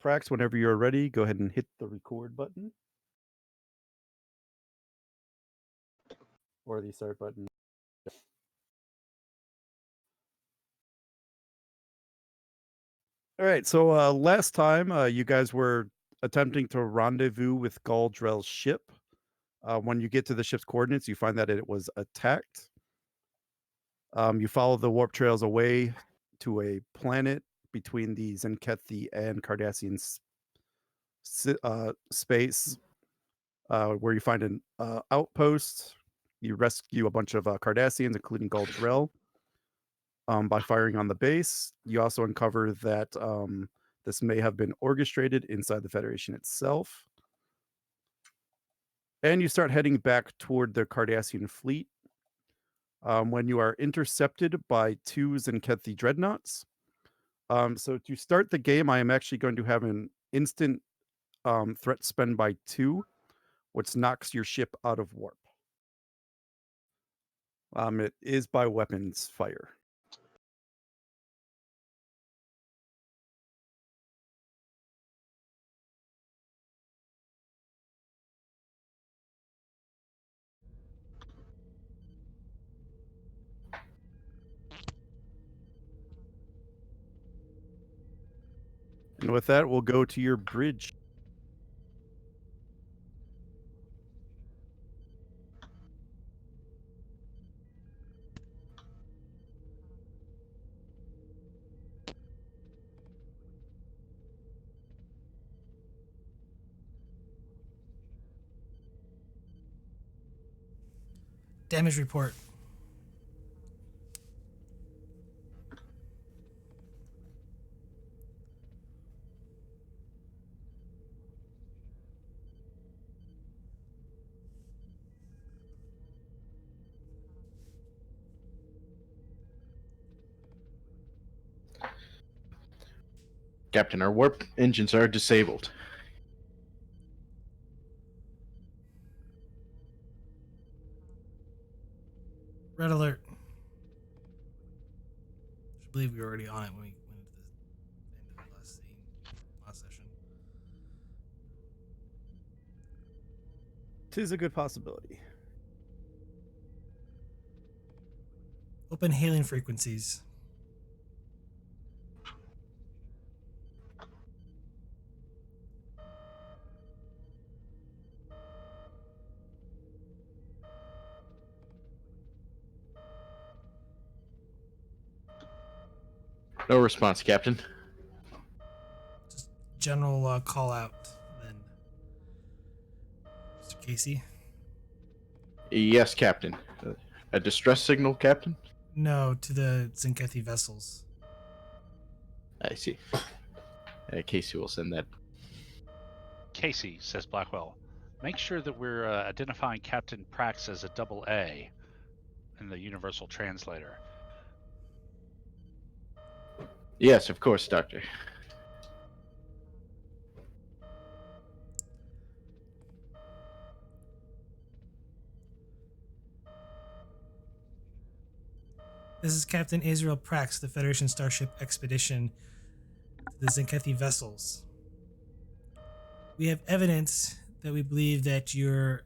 Prax, whenever you're ready, go ahead and hit the record button or the start button. All right, so last time you guys were attempting to rendezvous with Galdrell's ship. When you get to the ship's coordinates, you find that it was attacked. You follow the warp trails away to a planet between the Tzenkethi and Cardassian space, where you find an outpost. You rescue a bunch of Cardassians, including Galdrell, by firing on the base. You also uncover that this may have been orchestrated inside the Federation itself. And you start heading back toward the Cardassian fleet when you are intercepted by two Tzenkethi Dreadnoughts. So to start the game, I am actually going to have an instant threat spend by 2, which knocks your ship out of warp. It is by weapons fire. And with that, we'll go to your bridge. Damage report. Captain, our warp engines are disabled. Red alert. I believe we were already on it when we went into the end of the last scene, last session. Tis a good possibility. Open hailing frequencies. No response, Captain. Just general call out then. Mr. Casey? Yes, Captain. A distress signal, Captain? No, to the Tzenkethi vessels. I see. Casey will send that. Casey, says Blackwell, make sure that we're identifying Captain Prax as a double A in the Universal Translator. Yes, of course, Doctor. This is Captain Israel Prax, the Federation Starship Expedition to the Tzenkethi vessels. We have evidence that we believe that your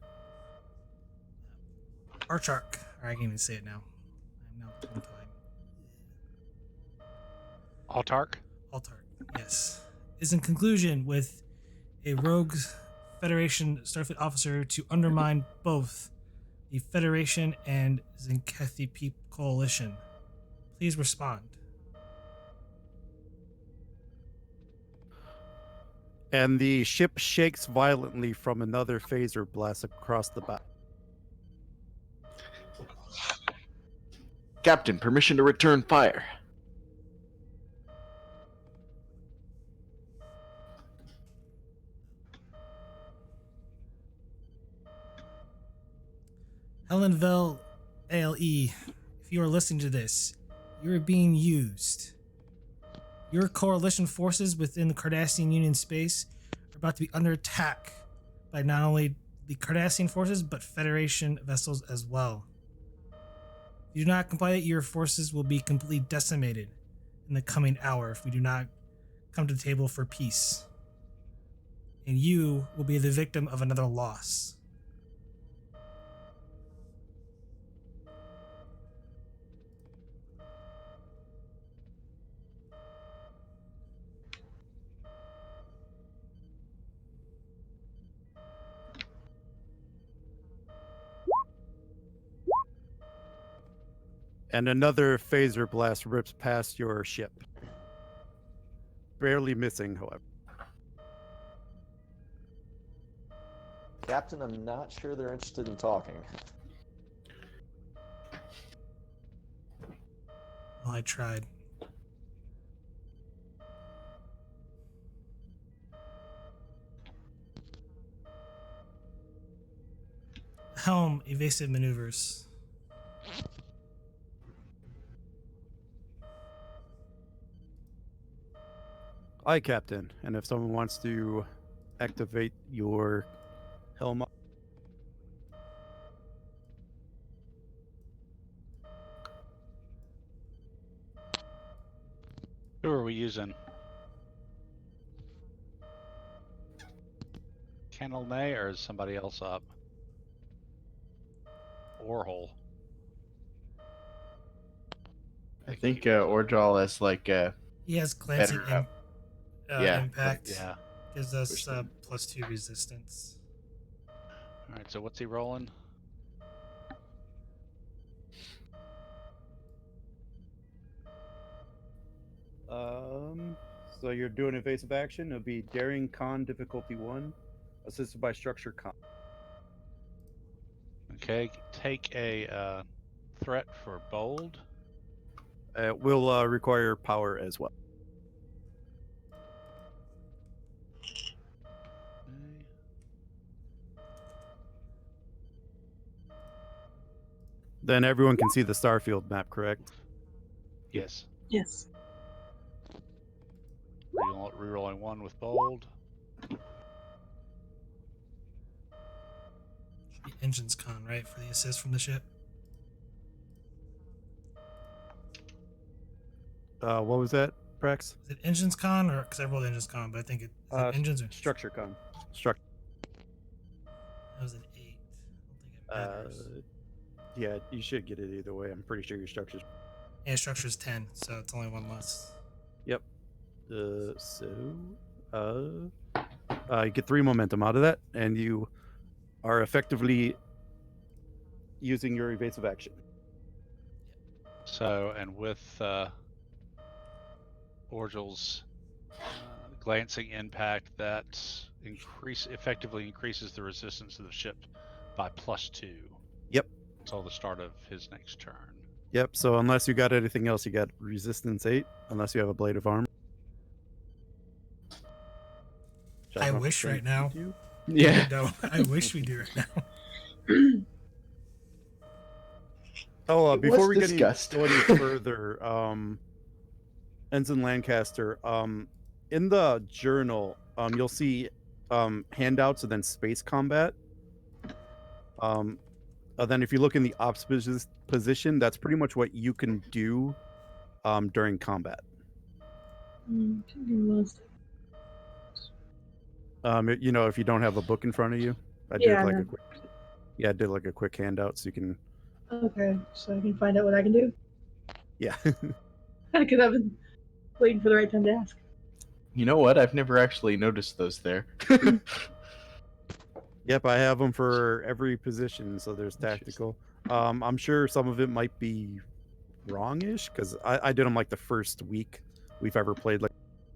Archark, or I can't even say it now. I'm now tongue-tied. Altark? Altark, yes, is in conclusion with a rogue Federation Starfleet officer to undermine both the Federation and Tzenkethi Coalition. Please respond. And the ship shakes violently from another phaser blast across the bow. Captain, permission to return fire. Hellen Vel-AE, if you are listening to this, you are being used. Your coalition forces within the Cardassian Union space are about to be under attack by not only the Cardassian forces, but Federation vessels as well. If you do not comply, your forces will be completely decimated in the coming hour if we do not come to the table for peace. and you will be the victim of another loss. And another phaser blast rips past your ship. Barely missing, however. Captain, I'm not sure they're interested in talking. Well, I tried. Helm evasive maneuvers. Aye, Captain. And if someone wants to activate your helm, Who are we using? Kennel May, or is somebody else up? Orhol. I think Orjal has like He has glancing Better, yeah, impact. Yeah. Gives us push them. +2 resistance. All right. So what's he rolling? so you're doing evasive action. It'll be Daring Con difficulty 1, assisted by Structure Con. Okay. Take a threat for bold. It will require power as well. Okay. Then everyone can see the Starfield map, correct? Yes. Yes. Rerolling 1 with bold. Should be Engines Con, right, for the assist from the ship? What was that, Prax? Is it Engines Con, or because I rolled Engines Con, but I think it is it Engines or Structure Con. Structure. That was an 8. I don't think it matters. Yeah, you should get it either way. I'm pretty sure your structure's. Yeah, structure's 10, so it's only 1 less. Yep. You get 3 momentum out of that, and you are effectively using your evasive action. So, and with Orgel's glancing impact, that effectively increases the resistance of the ship by +2. Yep. Until the start of his next turn. Yep. So unless you got anything else, you got resistance 8. Unless you have a blade of armor. I wish right now. yeah. I don't. I wish we do right now. Oh, It before was we discussed. go any further, Ensign Lancaster, in the journal, you'll see handouts and then space combat. Then if you look in the ops position, that's pretty much what you can do during combat. If you don't have a book in front of you, I did like a quick handout so you can. Okay, so I can find out what I can do. Yeah. Because I've been waiting for the right time to ask. You know what? I've never actually noticed those there. Yep, I have them for every position, so there's tactical. I'm sure some of it might be wrongish because I did them like the first week we've ever played, like,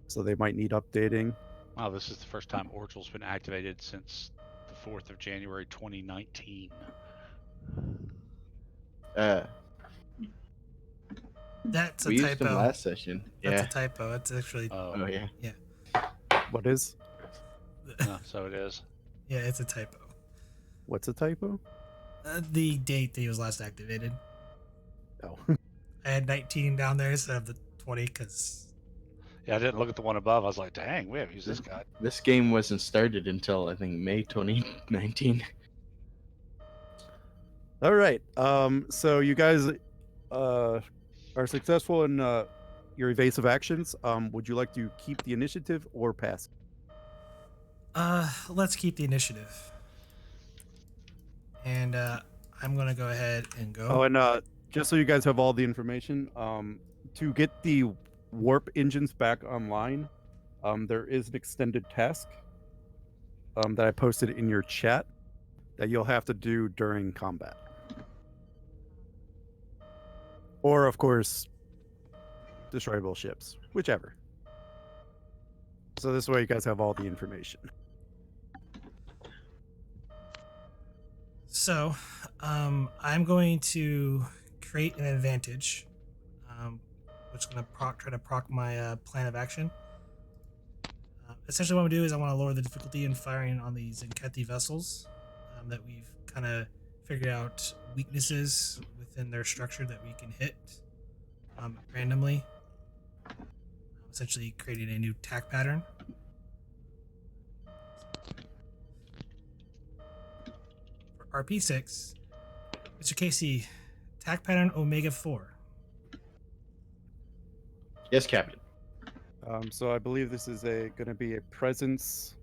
so they might need updating. Wow, this is the first time Orgel's been activated since the 4th of January 2019. That's a We used them typo. last session. That's Yeah. a typo. It's actually. Oh yeah. What is? So it is. Yeah, it's a typo. What's a typo? The date that he was last activated. Oh. I had 19 down there instead of the 20 because. Yeah, I didn't look at the one above. I was like, dang, we haven't used this guy. This game wasn't started until I think May 2019. All right. So you guys are successful in your evasive actions. Would you like to keep the initiative or pass? Let's keep the initiative. And I'm gonna go ahead and go. Oh, and just so you guys have all the information, to get the warp engines back online, there is an extended task that I posted in your chat that you'll have to do during combat. Or, of course, destroyable ships, whichever. So this way you guys have all the information. So, I'm going to create an advantage, which is going to try to proc my plan of action. Essentially, what I'm going to do is I want to lower the difficulty in firing on these Tzenkethi vessels that we've kind of figured out weaknesses within their structure that we can hit randomly. Essentially, creating a new tack pattern. For RP6, Mr. Casey, tack pattern Omega 4. Yes, Captain. So I believe this is going to be a presence.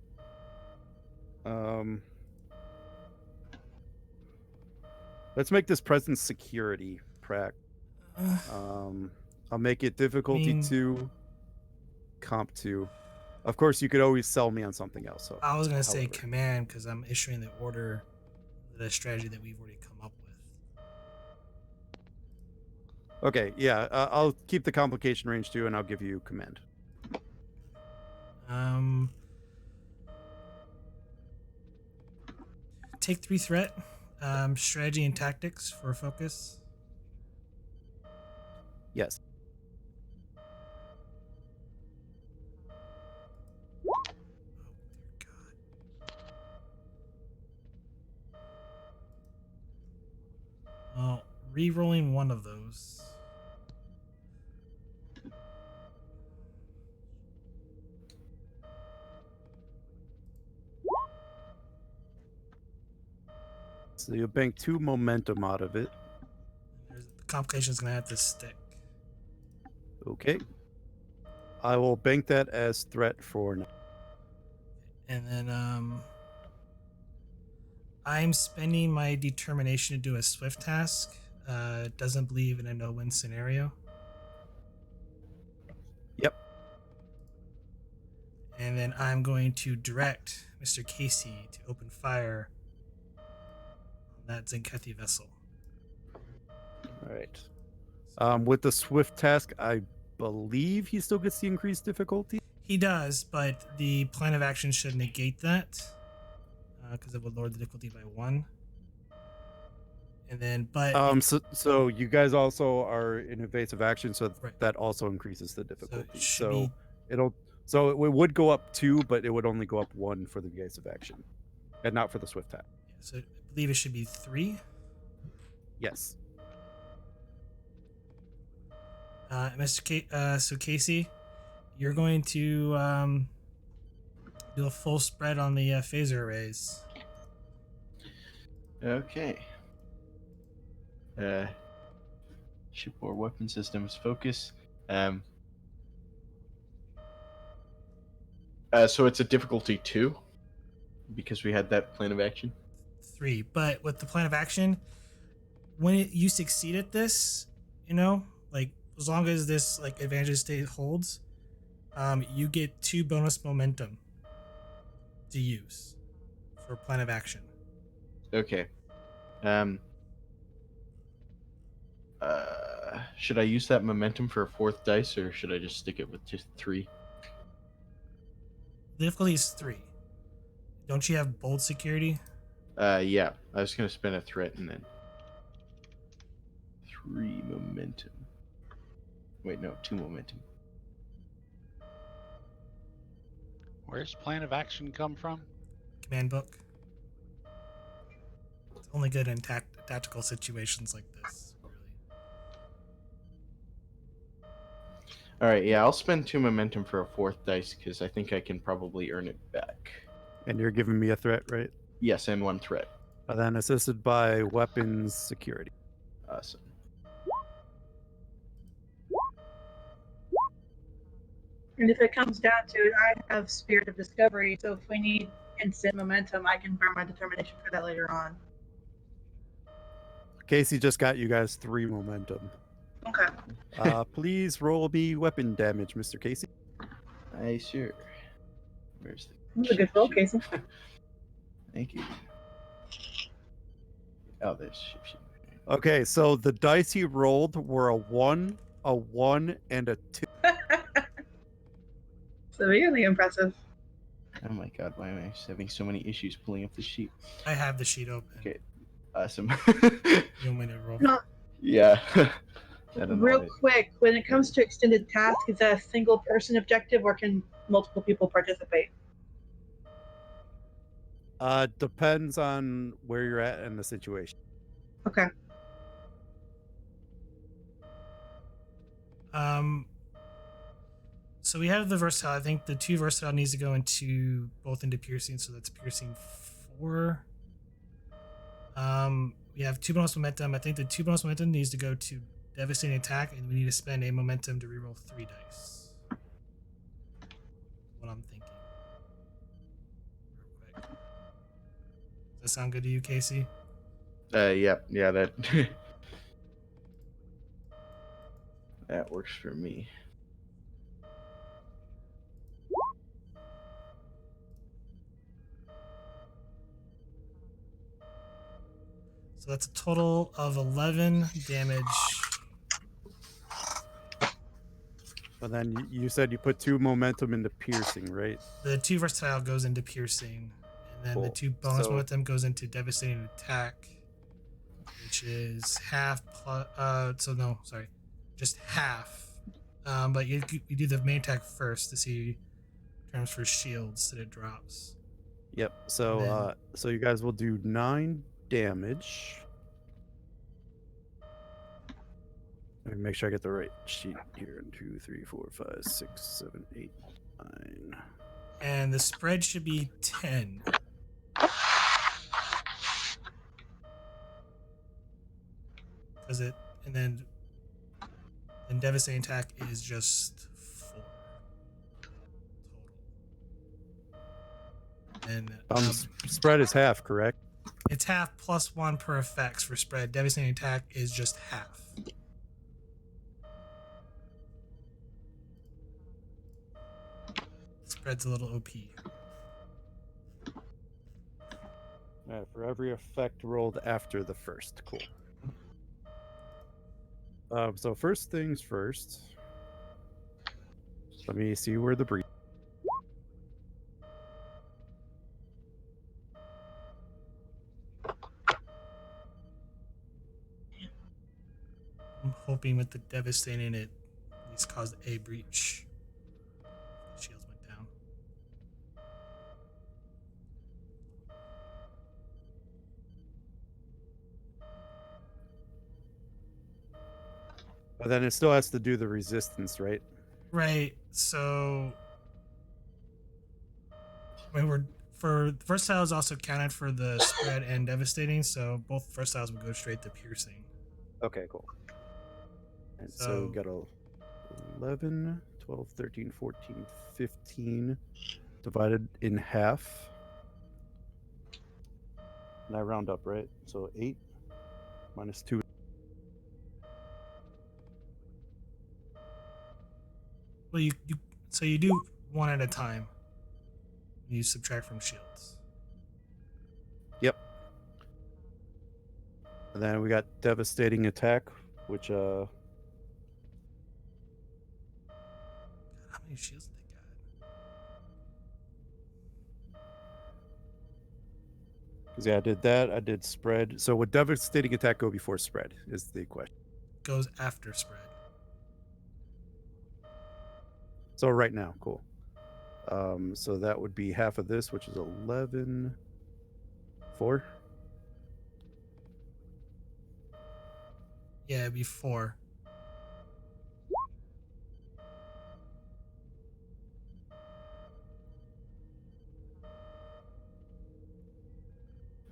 Let's make this presence security prac. I'll make it difficulty 2, comp 2. Of course, you could always sell me on something else. So, I was gonna say command because I'm issuing the order, the strategy that we've already come up with. Okay, yeah, I'll keep the complication range 2, and I'll give you command. Take 3 threat, strategy and tactics for a focus. Yes. Oh dear God. Well, re-rolling one of those. So you'll bank 2 momentum out of it. The complication's gonna have to stick. Okay. I will bank that as threat for now. And then I'm spending my determination to do a swift task. Doesn't believe in a no-win scenario. Yep. And then I'm going to direct Mr. Casey to open fire on that Tzenkethi vessel. All right. With the swift task, I believe he still gets the increased difficulty. He does, but the plan of action should negate that because it would lower the difficulty by 1. And then, but so you guys also are in evasive action, so Right. that also increases the difficulty. should So be- it would go up 2, but it would only go up 1 for the evasive action, and not for the swift task. so I believe it should be 3. Yes. So Casey, you're going to do a full spread on the phaser arrays. Okay. Shipboard weapon systems focus. So it's a difficulty 2 because we had that plan of action. 3, but with the plan of action, when you succeed at this, like as long as this like advantage state holds, you get 2 bonus momentum to use for plan of action. Okay. Should I use that momentum for a 4th dice, or should I just stick it with just 3? The difficulty is 3. Don't you have bold security? Yeah. I was gonna spend a threat and then 3 momentum. Wait, no, 2 momentum. Where's plan of action come from? Command book. It's only good in tactical situations like this, really. Alright, yeah, I'll spend 2 momentum for a 4th dice because I think I can probably earn it back. And you're giving me a threat, right? Yes, and 1 threat. And then assisted by weapons security. Awesome. And if it comes down to it, I have Spirit of Discovery, so if we need instant momentum, I can burn my determination for that later on. Casey just got you guys 3 momentum. Okay. Please roll me weapon damage, Mr. Casey. Aye, sure. Where's the That was a good roll, sheet? Casey. Thank you. Oh, there's sheet. Okay, so the dice he rolled were a 1, and a 2. Severely impressive. Oh my god, why am I having so many issues pulling up the sheet? I have the sheet open. Okay, awesome. You want me to roll? No, Yeah. I don't know real what quick, when it comes to extended task, is that a single person objective or can multiple people participate? Depends on where you're at in the situation. Okay. So we have the versatile. I think the 2 versatile needs to go into both into piercing, so that's piercing 4. We have 2 bonus momentum. I think the 2 bonus momentum needs to go to devastating attack, and we need to spend a momentum to reroll 3 dice. What I'm thinking. Real quick. Does that sound good to you, Casey? yeah, that that works for me. So that's a total of 11 damage. But then you said you put 2 momentum into piercing, right? The 2 versatile goes into piercing, and then the Cool. 2 bonus So- momentum goes into devastating attack, which is half plus. Just half. But you do the main attack first to see terms for shields that it drops. Yep. So then- so you guys will do 9 damage. Let me make sure I get the right sheet here. 1, 2, 3, 4, 5, 6, 7, 8, 9. And the spread should be 10. Because it, and then devastating attack is just 4 total. And Spread is half, correct? it's half plus 1 per effects for spread. Devastating attack is just half. Spread's a little OP. All right, for every effect rolled after the first. Cool. So first things first. Let me see where the breach. I'm hoping with the devastating it at least caused a breach. Shields went down. But then it still has to do the resistance, right? Right. So when we're for versatile is also counted for the spread and devastating, so both versatiles would go straight to piercing. Okay, cool. And so So- we got 11, 12, 13, 14, 15 divided in half. And I round up, right? So 8 minus 2. Well, you so you do one at a time. You subtract from shields. Yep. And then we got devastating attack, which How many shields did they got? because I did that. I did spread. So would devastating attack go before spread? Is the question. Goes after spread. So right now, cool. So that would be half of this, which is 11, 4. Yeah, it'd be 4.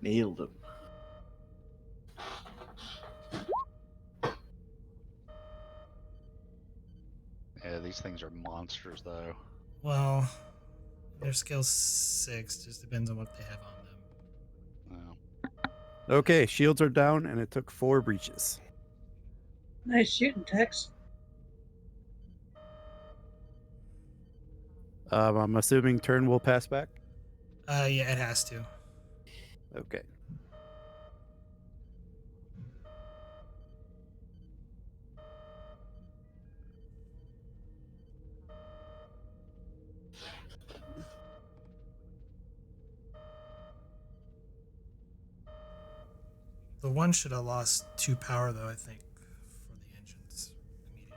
Nailed him. Yeah, these things are monsters, though. Well, their skill's 6. Just depends on what they have on them. Oh. Okay, shields are down, and it took 4 breaches. Nice shooting, Tex. I'm assuming turn will pass back. Yeah, it has to. Okay. The one should have lost 2 power, though, I think, for the engines immediately.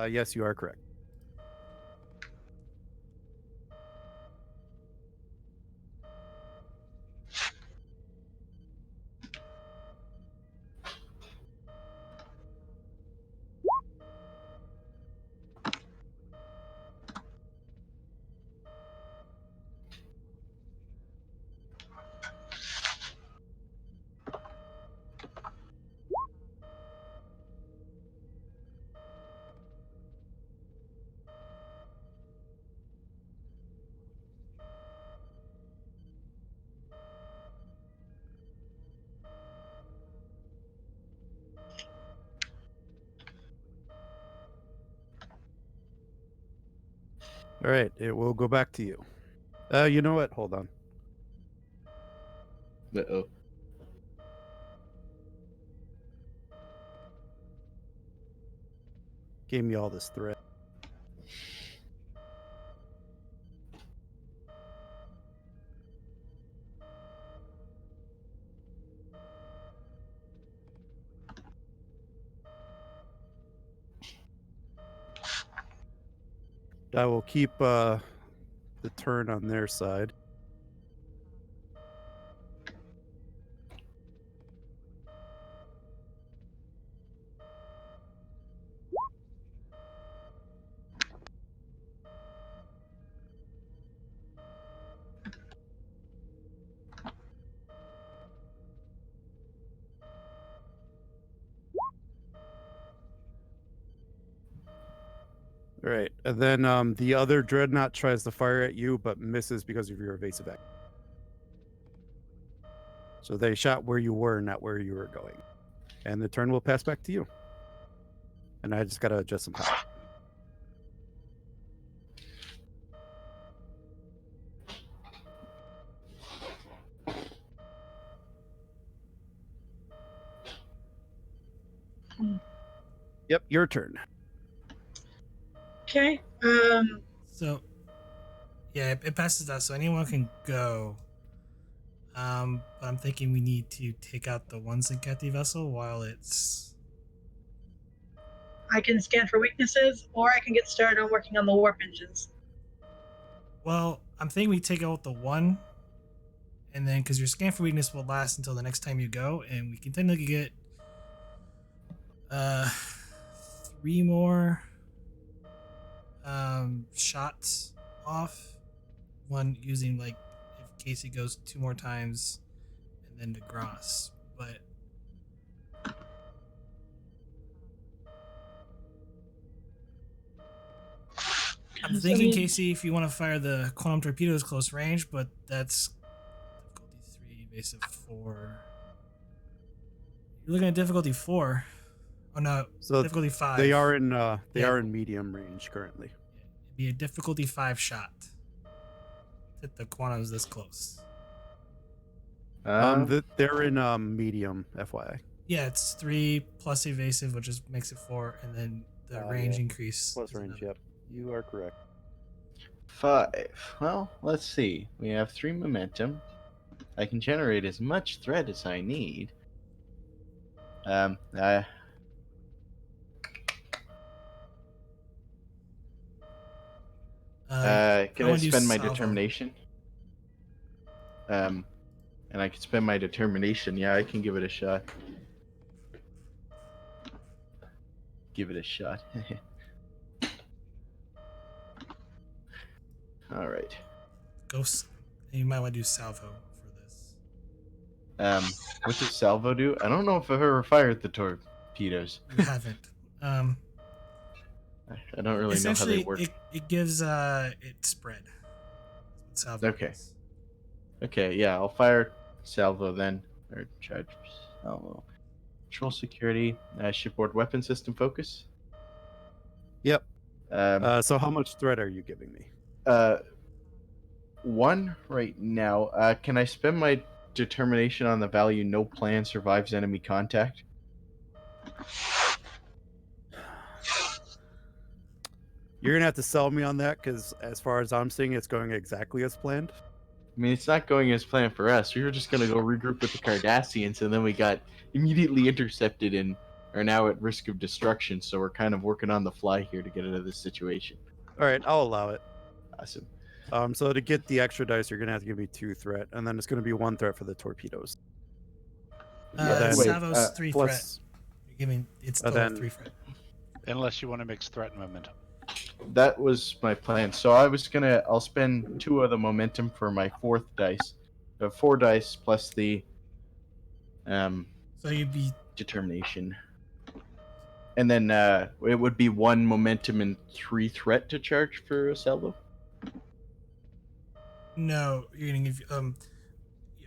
Yes, you are correct. All right, it will go back to you. You know what? Hold on. Uh-oh. Gave me all this threat. I will keep the turn on their side. All right, and then the other dreadnought tries to fire at you, but misses because of your evasive act. So they shot where you were, not where you were going. And the turn will pass back to you. And I just gotta adjust some power. Yep, your turn. Okay. So, yeah, it passes that, so anyone can go. But I'm thinking we need to take out the one Tzenkethi vessel while it's... I can scan for weaknesses, or I can get started on working on the warp engines. Well, I'm thinking we take out the one, and then, because your scan for weakness will last until the next time you go, and we can technically get 3 more shots off. One using, like, if Casey goes 2 more times, and then to Gross. But I'm thinking, Casey, if you want to fire the quantum torpedoes close range, but that's difficulty 3, evasive 4. You're looking at difficulty 4. Oh no, So difficulty 5. They are in Yeah. are in medium range currently. It'd be a difficulty 5 shot. Hit the quantums this close. They're in medium, FYI. Yeah, it's 3 plus evasive, which just makes it 4, and then the range Yeah. increase. Plus is range, another. yep. You are correct. 5. Well, let's see. We have 3 momentum. I can generate as much threat as I need. Can I spend my determination? And I can spend my determination. Yeah, I can give it a shot. Give it a shot. All right. Ghost. You might want to do salvo for this. What does salvo do? I don't know if I've ever fired the torpedoes. You haven't. I don't really know how they Essentially, work. it gives it spread. That's what salvo Okay. does. Okay, yeah, I'll fire salvo then, or charge salvo. Control security, shipboard weapon system focus. Yep. Um, So how much threat are you giving me? 1 right now. Can I spend my determination on the value no plan survives enemy contact? You're gonna have to sell me on that because, as far as I'm seeing, it's going exactly as planned. I mean, it's not going as planned for us. We were just gonna go regroup with the Cardassians, and then we got immediately intercepted and are now at risk of destruction. So we're kind of working on the fly here to get out of this situation. All right, I'll allow it. Awesome. So to get the extra dice, you're gonna have to give me 2 threat, and then it's gonna be 1 threat for the torpedoes. then- Salvo's 3 threat. Plus, You're giving it's still then- 3 threat. Unless you want to mix threat and momentum. That was my plan. So I'll spend 2 of the momentum for my 4th dice. 4 dice plus the So you'd be determination. And then it would be 1 momentum and 3 threat to charge for a salvo. no. You're gonna give.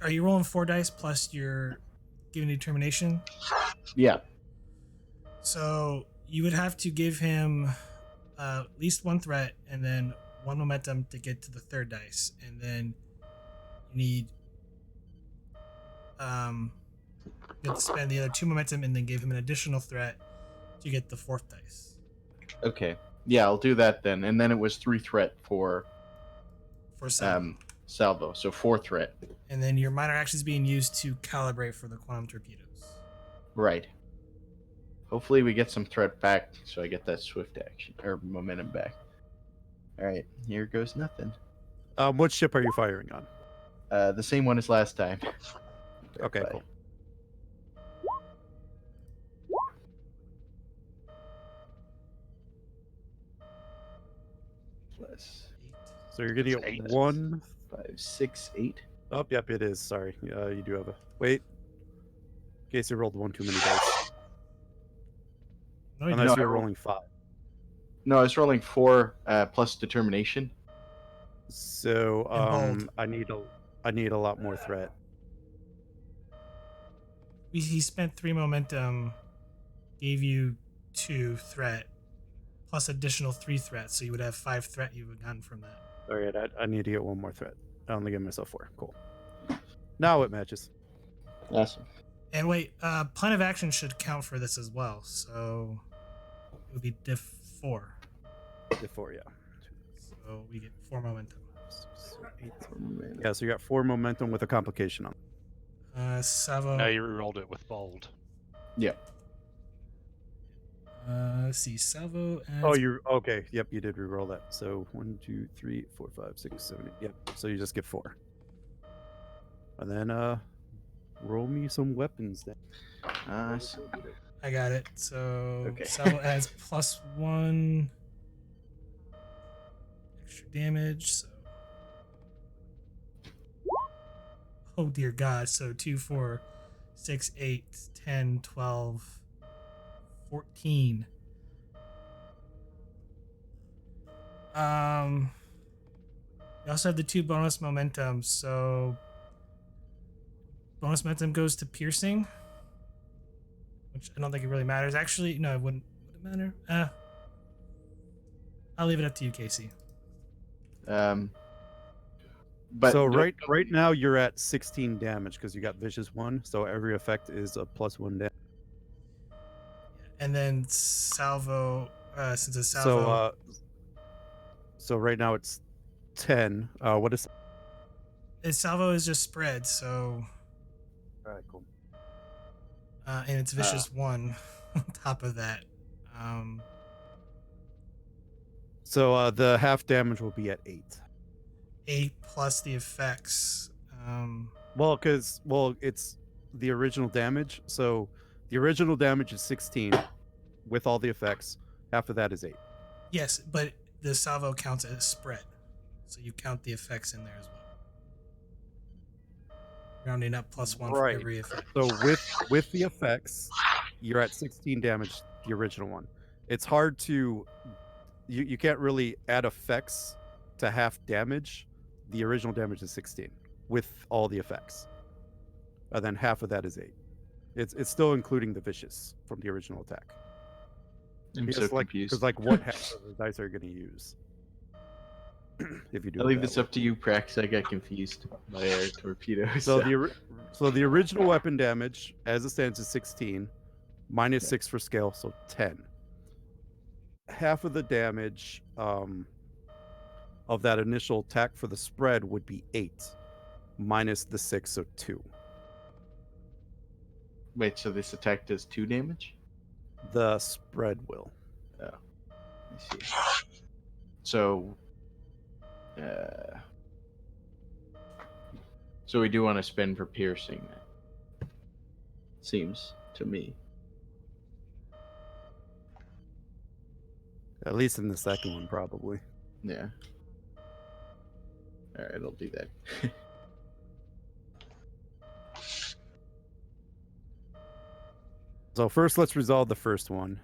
Are you rolling 4 dice plus your giving determination? Yeah. So you would have to give him at least 1 threat and then 1 momentum to get to the 3rd dice, and then you need you have to spend the other 2 momentum and then give him an additional threat to get the 4th dice Okay. Yeah, I'll do that then. And then it was 3 threat for for salvo. salvo. So 4 threat. And then your minor action is being used to calibrate for the quantum torpedoes. Right. Hopefully we get some threat back so I get that swift action or momentum back. All right, here goes nothing. what ship are you firing on? The same one as last time. Okay, Bye. cool. Plus So you're gonna get 8. 1. 5, 6, 8. Oh, yep, it is. Sorry, you do have a wait. In case you rolled 1 too many dice, No, you unless don't. you're rolling 5. No, I was rolling 4 plus determination. So And bold. I need a lot more threat. He spent 3 momentum, gave you 2 threat, plus additional 3 threats, so you would have 5 threat you would have gotten from that. All right, I need to get 1 more threat. I only give myself 4. Cool. Now it matches. Awesome. And wait, plan of action should count for this as well, so it would be diff 4. Get 4, yeah. So we get 4 momentum. 6, 8. Yeah, so you got 4 momentum with a complication on it. Savo. No, you rolled it with bold. Yeah. Let's see, Salvo. Oh, you're okay. Yep, you did re-roll that. So 1, 2, 3, 4, 5, 6, 7, 8. Yep. So you just get 4. And then roll me some weapons then. Awesome. I got it. So Okay. Salvo adds +1 extra damage. So, oh dear God. So 2, 4, 6, 8, 10, 12, 14. You also have the 2 bonus momentum. So bonus momentum goes to piercing, which I don't think it really matters. Actually, no, it wouldn't. Would it matter? I'll leave it up to you, Casey. But so right now you're at 16 damage because you got vicious 1. So every effect is a +1 damage. And then salvo, since it's salvo. So right now it's 10. What is? Salvo is just spread, so. All right, cool. And it's vicious 1 on top of that. So the half damage will be at 8. 8 plus the effects. Well, it's the original damage. So the original damage is 16 with all the effects. Half of that is 8. Yes, but the salvo counts as spread. So you count the effects in there as well. Rounding up +1 for Right. every effect. So with the effects, you're at 16 damage, the original one. It's hard to you can't really add effects to half damage. The original damage is 16 with all the effects. And then half of that is 8. It's still including the vicious from the original attack. I'm Because so confused. what half of the dice are you going to use? If you do I'll it leave that this way. up to you, Prax. I got confused by our torpedoes. So the original weapon damage as it stands is 16, minus Okay. 6 for scale, so 10. Half of the damage of that initial attack for the spread would be 8, minus the 6, so 2. Wait, so this attack does 2 damage? The spread will. Let me see. So, so we do want to spend for piercing. Then. Seems to me. At least in the second one, probably. Yeah. All right, I'll do that. So first, let's resolve the first one.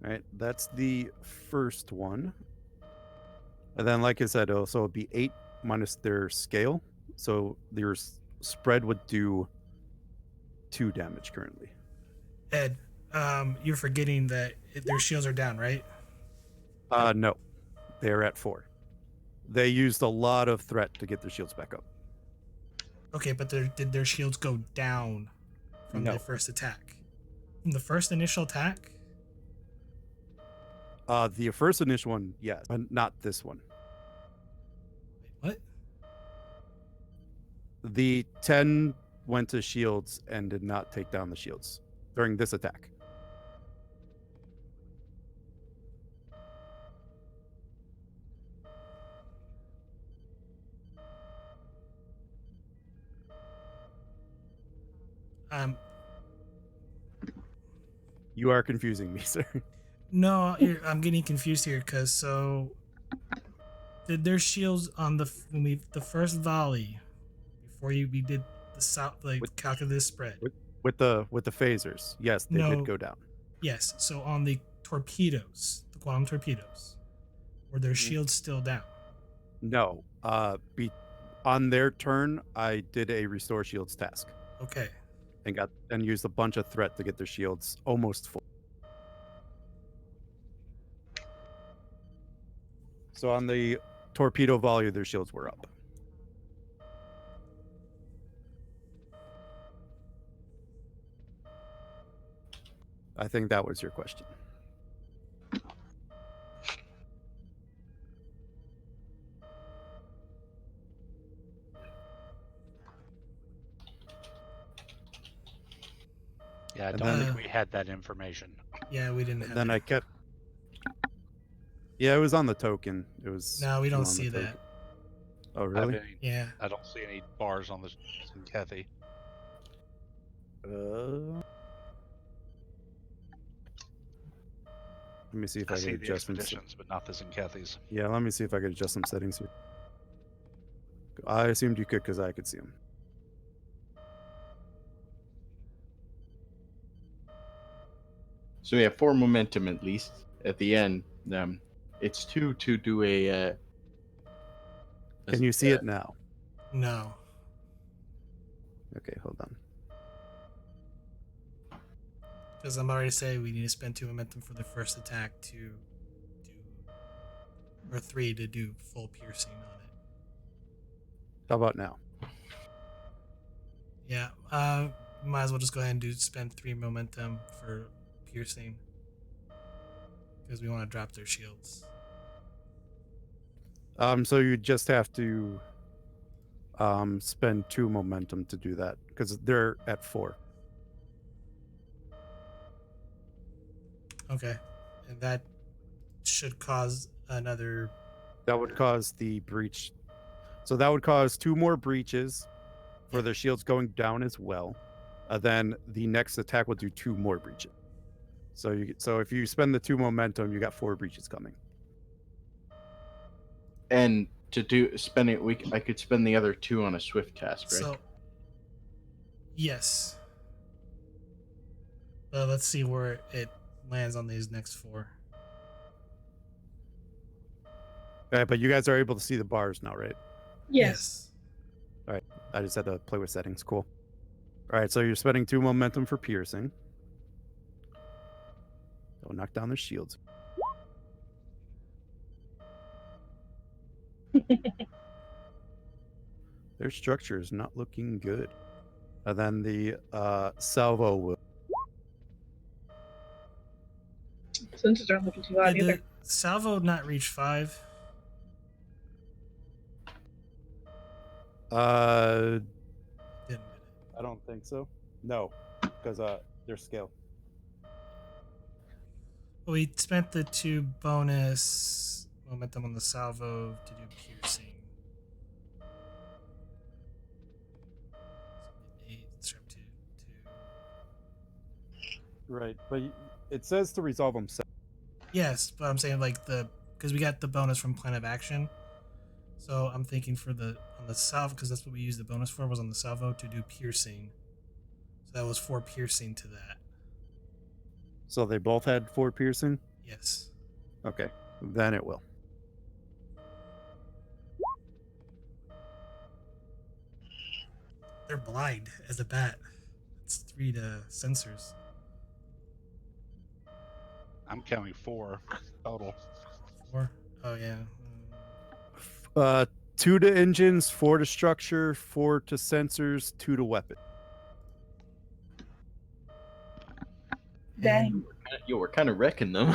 All right, that's the first one. And then, like I said, so it'd be 8 minus their scale. So their spread would do 2 damage currently. Ed, you're forgetting that their shields are down, right? No, they're at 4. They used a lot of threat to get their shields back up. Okay, but did their shields go down from No. the first attack? From the first initial attack? The first initial one, yes, but not this one. Wait, what? The 10 went to shields and did not take down the shields during this attack. You are confusing me, sir. No, I'm getting confused here because so did their shields on the first volley before we did the south calculus spread? With the phasers, yes, they did go down. Yes, so on the torpedoes, the quantum torpedoes, were their shields still down? No, on their turn, I did a restore shields task. Okay. And used a bunch of threat to get their shields almost full. So on the torpedo volley, their shields were up. I think that was your question. Yeah, I And don't then- think we had that information. Yeah, we didn't have Then that. I kept. Yeah, it was on the token. It was. No, we don't on the see that. token. Oh, I really? mean, Yeah. I don't see any bars on the Tzenkethi. Let me see if I I see can the adjust some. expeditions, but not the Tzenkethis. Yeah, let me see if I could adjust some settings here. I assumed you could because I could see them. So we have 4 momentum at least at the end. It's 2 to do a. Can you see it now? No. Okay, hold on. Because I'm already saying we need to spend 2 momentum for the first attack to do, or 3 to do full piercing on it. How about now? Yeah. Might as well just go ahead and spend 3 momentum for piercing. Because we want to drop their shields. So you just have to spend 2 momentum to do that because they're at 4. Okay. And that should cause another That would cause the breach. So that would cause 2 more breaches for Yeah. their shields going down as well. Then the next attack will do 2 more breaches. So if you spend the 2 momentum, you got 4 breaches coming. And to spend it, I could spend the other 2 on a swift task, right? So, yes. But let's see where it lands on these next 4. Okay, but you guys are able to see the bars now, right? Yes. I just had to play with settings. Cool. All right, so you're spending 2 momentum for piercing. Don't knock down their shields. Their structure is not looking good. And then the salvo will. Sensors aren't looking too hot Did either. the salvo not reach 5? Didn't Did it? I don't think so. No, because their scale. Well, we spent the 2 bonus momentum on the salvo to do piercing. 8, strap to 2. Right, but it says to resolve them. Yes, but I'm saying like because we got the bonus from plan of action. So I'm thinking on the salvo, because that's what we used the bonus for, was on the salvo to do piercing. So that was 4 piercing to that. So they both had 4 piercing? Yes. Okay, then it will. They're blind as a bat. It's 3 to sensors. I'm counting 4 total. 4? Oh, yeah. 2 to engines, 4 to structure, 4 to sensors, 2 to weapon. Dang. Yo, we're kind of wrecking them.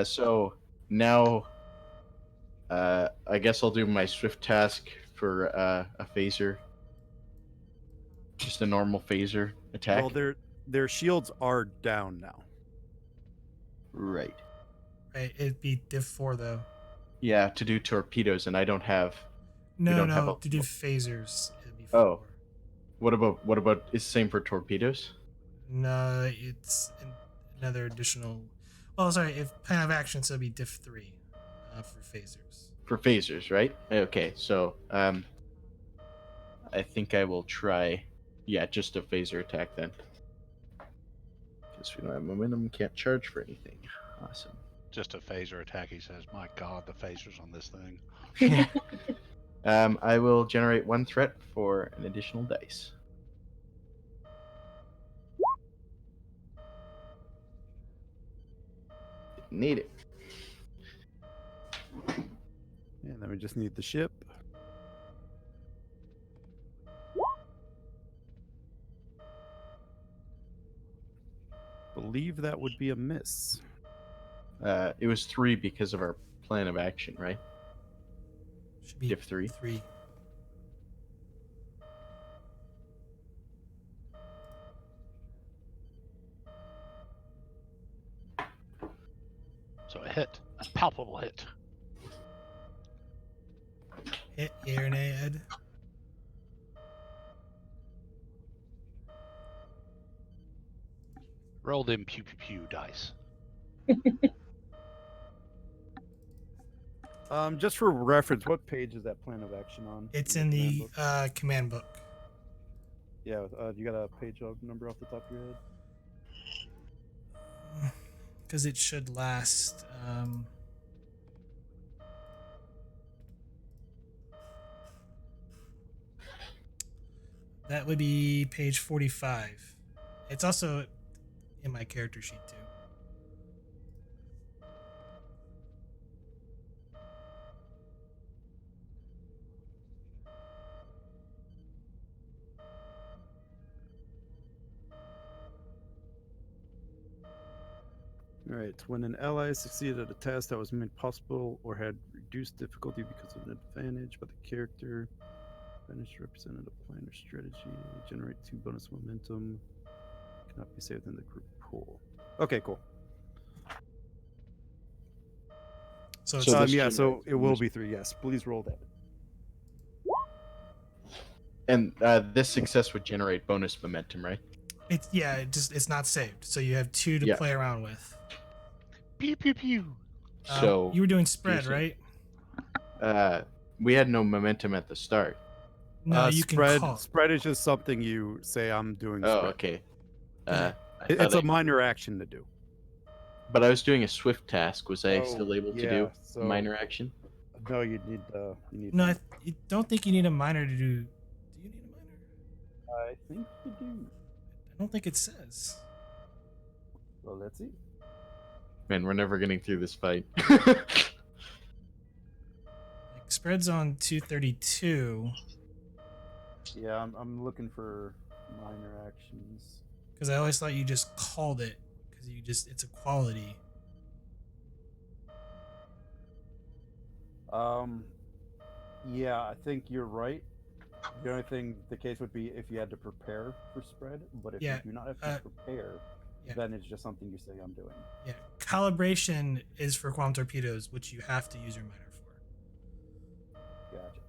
So now, I guess I'll do my swift task for a phaser. Just a normal phaser attack. Well, their shields are down now. Right. Right, it'd be div 4 though. Yeah, to do torpedoes, and I don't have. No, don't have no, a- to do phasers, it'd be 4. Oh. What about? Is the same for torpedoes? No, it's another additional. Well, sorry, if plan of action, so it'd be div 3 for phasers. For phasers, right? Okay, so I think I will try. Yeah, just a phaser attack then. Because we don't have momentum, can't charge for anything. Awesome. Just a phaser attack, he says. My god, the phasers on this thing. I will generate 1 threat for an additional dice. Didn't need it. And then we just need the ship. Believe that would be a miss. It was 3 because of our plan of action, right? Should be Div 3. 3. So a hit. A palpable hit. Hit, yay or nay, Ed? Roll them pew pew pew dice. Just for reference, what page is that plan of action on? It's the in command the book? command book. Yeah, you got a page number off the top of your head? Because it should last. That would be page 45. It's also in my character sheet too. All right. When an ally succeeded at a task that was made possible or had reduced difficulty because of an advantage by the character, advantage represented a plan or strategy. Generate 2 bonus momentum. Cannot be saved in the group pool. Okay, cool. So it's So this Yeah, so generates it will bonus- be 3. Yes, please roll that. And this success would generate bonus momentum, right? it's not saved, so you have 2 to Yeah. play around with. Pew pew pew. So You were doing spread, piercing. right? We had no momentum at the start. No, you can spread call. spread is just something you say I'm doing Oh, spread. okay. Okay. I It's thought a minor action to do. but I was doing a swift task. Was I Oh, still able to yeah, do so- a minor action? No, you need No, I don't think you need a minor to do. Do you need a minor? I think you do. I don't think it says. Well, let's see. Man, we're never getting through this fight. Like, spread's on 232 Yeah, I'm looking for minor actions. because I always thought you just called it because it's a quality. Yeah, I think you're right. The only thing the case would be if you had to prepare for spread, but if Yeah, you do not have to prepare, yeah. then it's just something you say I'm doing. Yeah, calibration is for quantum torpedoes, which you have to use your minor for. Gotcha.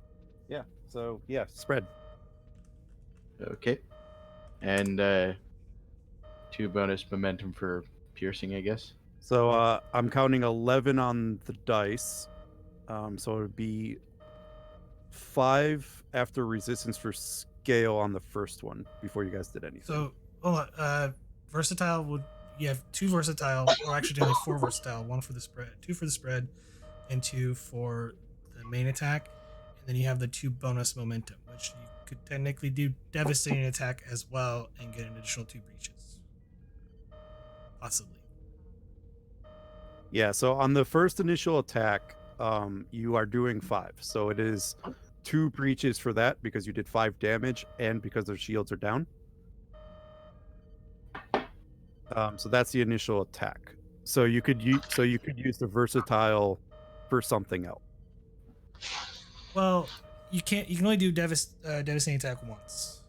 Yeah. So yeah, spread. Okay. And 2 bonus momentum for piercing, I guess. So I'm counting 11 on the dice. So it would be 5 after resistance for scale on the first one before you guys did anything. So, hold on. Versatile would you have 2 versatile, or actually only 4 versatile. 1 for the spread, 2 for the spread, and 2 for the main attack. And then you have the 2 bonus momentum, which you could technically do devastating attack as well and get an additional 2 breaches, possibly. Yeah, so on the first initial attack, you are doing 5. So it is 2 breaches for that because you did 5 damage and because their shields are down. So that's the initial attack. So you could use the versatile for something else. Well, you can't. You can only do devastating attack once.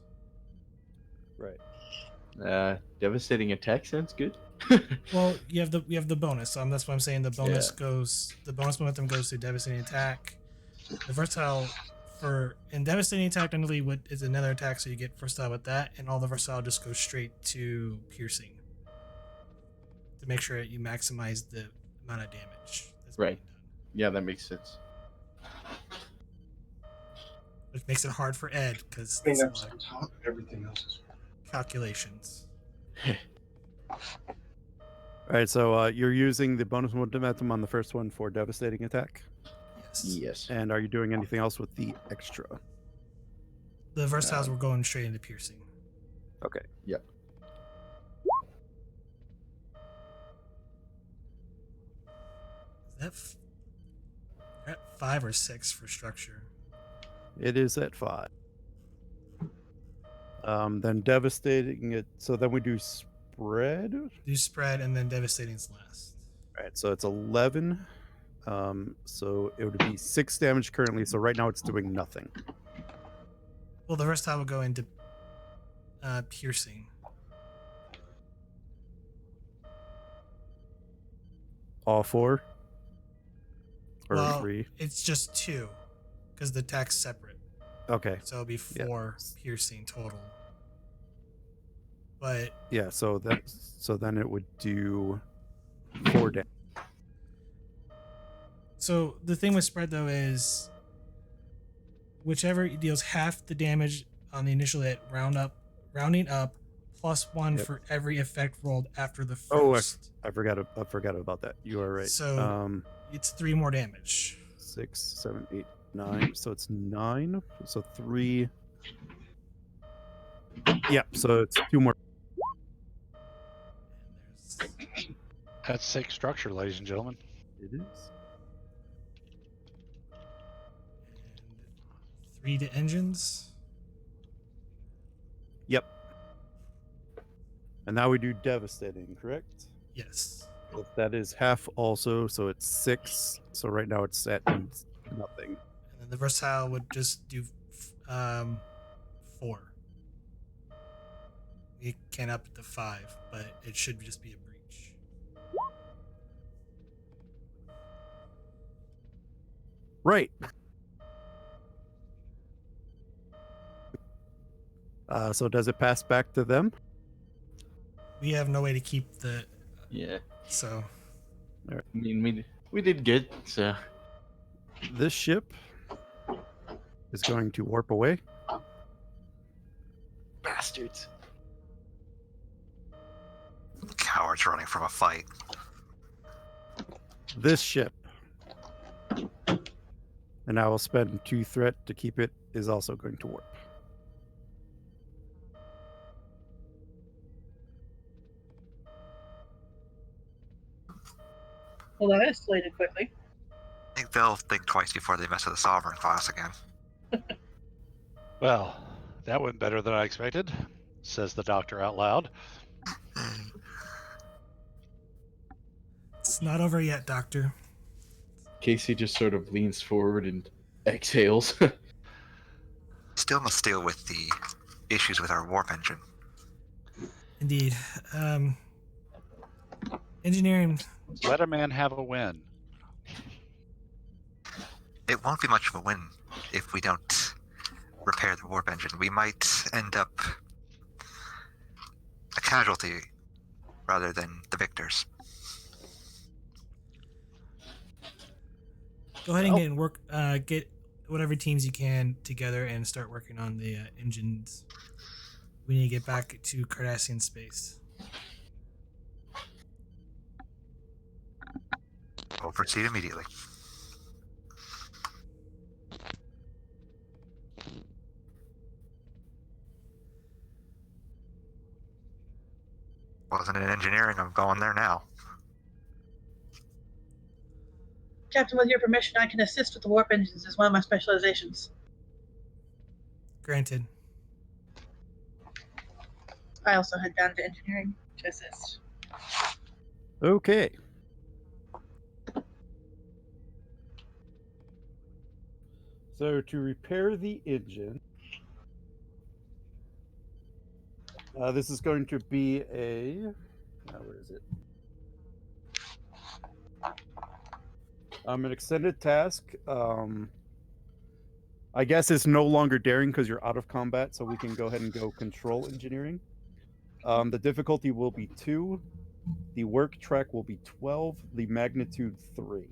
Right. Devastating attack sounds good. Well, you have the bonus. So that's why I'm saying the bonus Yeah. the bonus momentum goes to devastating attack. The versatile and devastating attack technically is another attack, so you get versatile with that, and all the versatile just goes straight to piercing to make sure that you maximize the amount of damage that's Right. being done. Yeah, that makes sense. Which makes it hard for Ed because I mean, it's a that's lot on top of everything else as well. of calculations. All right, so you're using the bonus momentum on the first one for devastating attack. Yes. Yes. And are you doing anything else with the extra? The versatiles were going straight into piercing. Okay. Yep. Is that you're at 5 or 6 for structure? It is at 5. Then devastating it. So then we do spread. Do spread and then devastating's last. All right, so it's 11. So it would be 6 damage currently. So right now it's doing nothing. Well, the versatile will go into piercing. All 4? Or Well, 3? it's just 2 because the attack's separate. Okay. So it'll be 4 piercing total. But Yeah, so then it would do 4 damage. so the thing with spread though is whichever deals half the damage on the initial hit, rounding up +1 Yep. for every effect rolled after the Oh, first. I forgot about that. You are right. So it's 3 more damage. 6, 7, 8, 9. So it's 9. So 3. Yeah, so it's 2 more. And there's That's 6 structure, ladies and gentlemen. It is. and 3 to engines. Yep. And now we do devastating, correct? Yes. That is half also, so it's 6. So right now it's at nothing. And then the versatile would just do 4. You can up to 5, but it should just be a breach. Right. So does it pass back to them? We have no way to keep the. Yeah. So. I mean, we did good, so. This ship is going to warp away. Bastards. Cowards running from a fight. This ship, and I will spend 2 threat to keep it, is also going to warp. Well, that escalated quickly. I think they'll think twice before they mess with the Sovereign class again. Well, that went better than I expected, says the doctor out loud. It's not over yet, Doctor. Casey just sort of leans forward and exhales. Still must deal with the issues with our warp engine. Indeed. Engineering. Let a man have a win. It won't be much of a win if we don't repair the warp engine. We might end up a casualty rather than the victors. Go ahead and get whatever teams you can together and start working on the engines. We need to get back to Cardassian space. We'll proceed immediately. Wasn't in engineering, I'm going there now. Captain, with your permission, I can assist with the warp engines as one of my specializations. Granted. I also head down to engineering to assist. Okay. So to repair the engine, this is going to be a. Where is it? An extended task. I guess it's no longer daring because you're out of combat, so we can go ahead and go control engineering. The difficulty will be 2. The work track will be 12. The magnitude 3.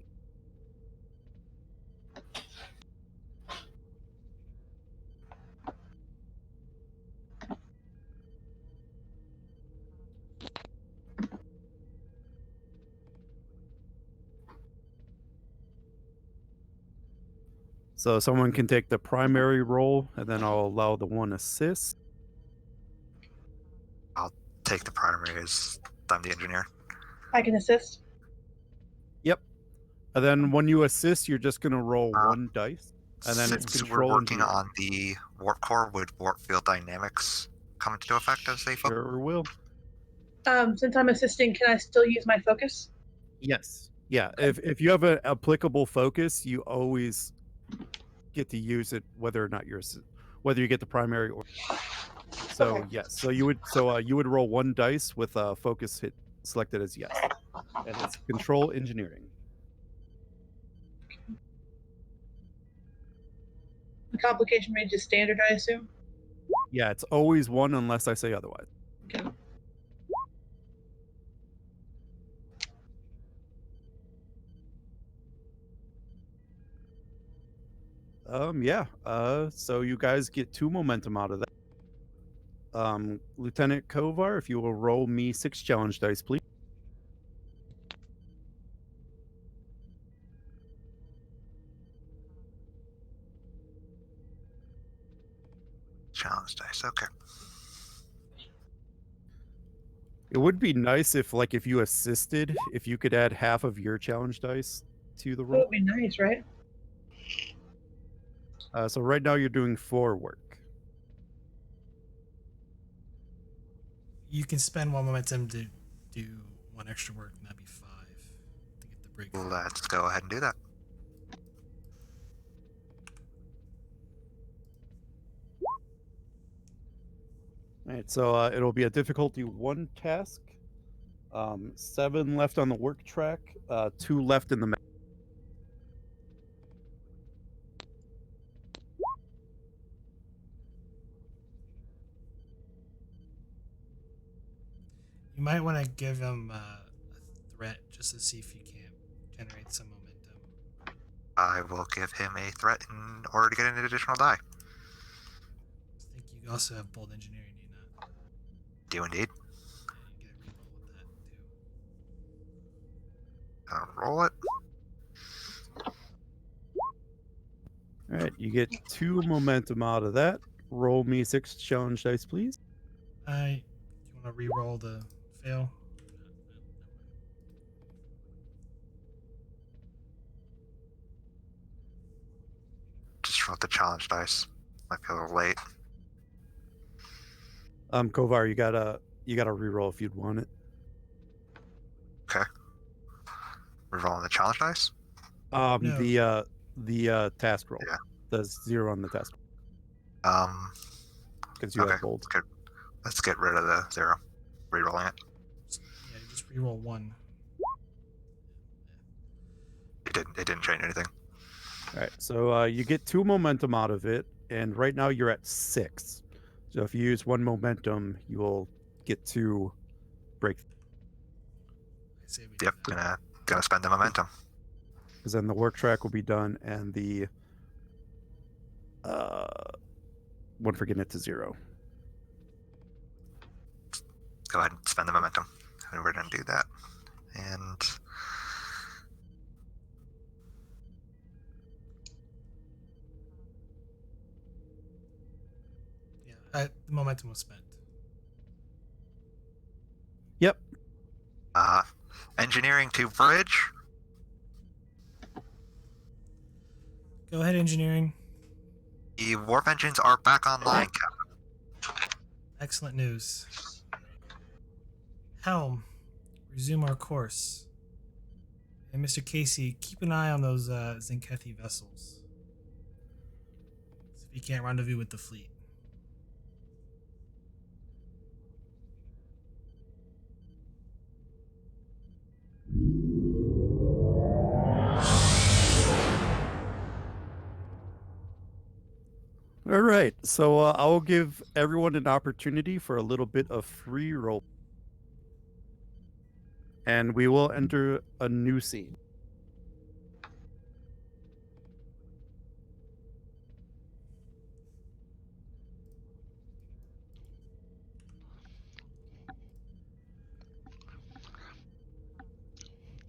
So someone can take the primary role, and then I'll allow the 1 assist. I'll take the primary as I'm the engineer. I can assist. Yep. And then when you assist, you're just going to roll 1 dice. And then it's Since control we're working engineering. on the warp core, would warp field dynamics come into effect as they focus? Sure will. Since I'm assisting, can I still use my focus? Yes. Yeah. If you have an applicable focus, you always get to use it, whether or not whether you get the primary or. So Okay. yes. So you would roll 1 dice with a focus hit selected as yes, and it's control engineering. The complication range is standard, I assume? Yeah, it's always 1 unless I say otherwise. Okay. Yeah. So you guys get 2 momentum out of that. Lieutenant Kovar, if you will roll me 6 challenge dice, please. Challenge dice, okay. It would be nice if you assisted, if you could add half of your challenge dice to the That roll. would be nice, right? So right now you're doing 4 work. You can spend 1 momentum to do 1 extra work, and that'd be 5 to get the break. Let's go ahead and do that. All right, so it'll be a difficulty 1 task. 7 left on the work track, 2 left in the might want to give him a threat just to see if you can't generate some momentum. I will give him a threat in order to get an additional die. I think you also have bold engineering, do you not? Do indeed. Yeah, you get a reroll with that too. Roll it. All right, you get 2 momentum out of that. Roll me 6 challenge dice, please. Do you want to reroll the fail? Just roll the challenge dice. Might be a little late. Kovar, you gotta reroll if you'd want it. Okay. Rerolling the challenge dice. No. The task roll. Yeah. The 0 on the task because you Okay. have bold. Let's get rid of the 0. Rerolling it. Yeah, you just reroll 1. It didn't change anything. All right, so you get 2 momentum out of it, and right now you're at 6. So if you use 1 momentum, you will get 2 break. I say we do Yep. that. Gonna spend the momentum. Because then the work track will be done, and the one for getting it to 0. Go ahead and spend the momentum. And we're gonna do that. And Yeah, the momentum was spent. Yep. engineering to bridge. Go ahead, engineering. The warp engines are back online, Captain. Excellent news. Helm, resume our course. And Mr. Casey, keep an eye on those Tzenkethi vessels. See if you can't rendezvous with the fleet. All right, so I will give everyone an opportunity for a little bit of free roll. And we will enter a new scene.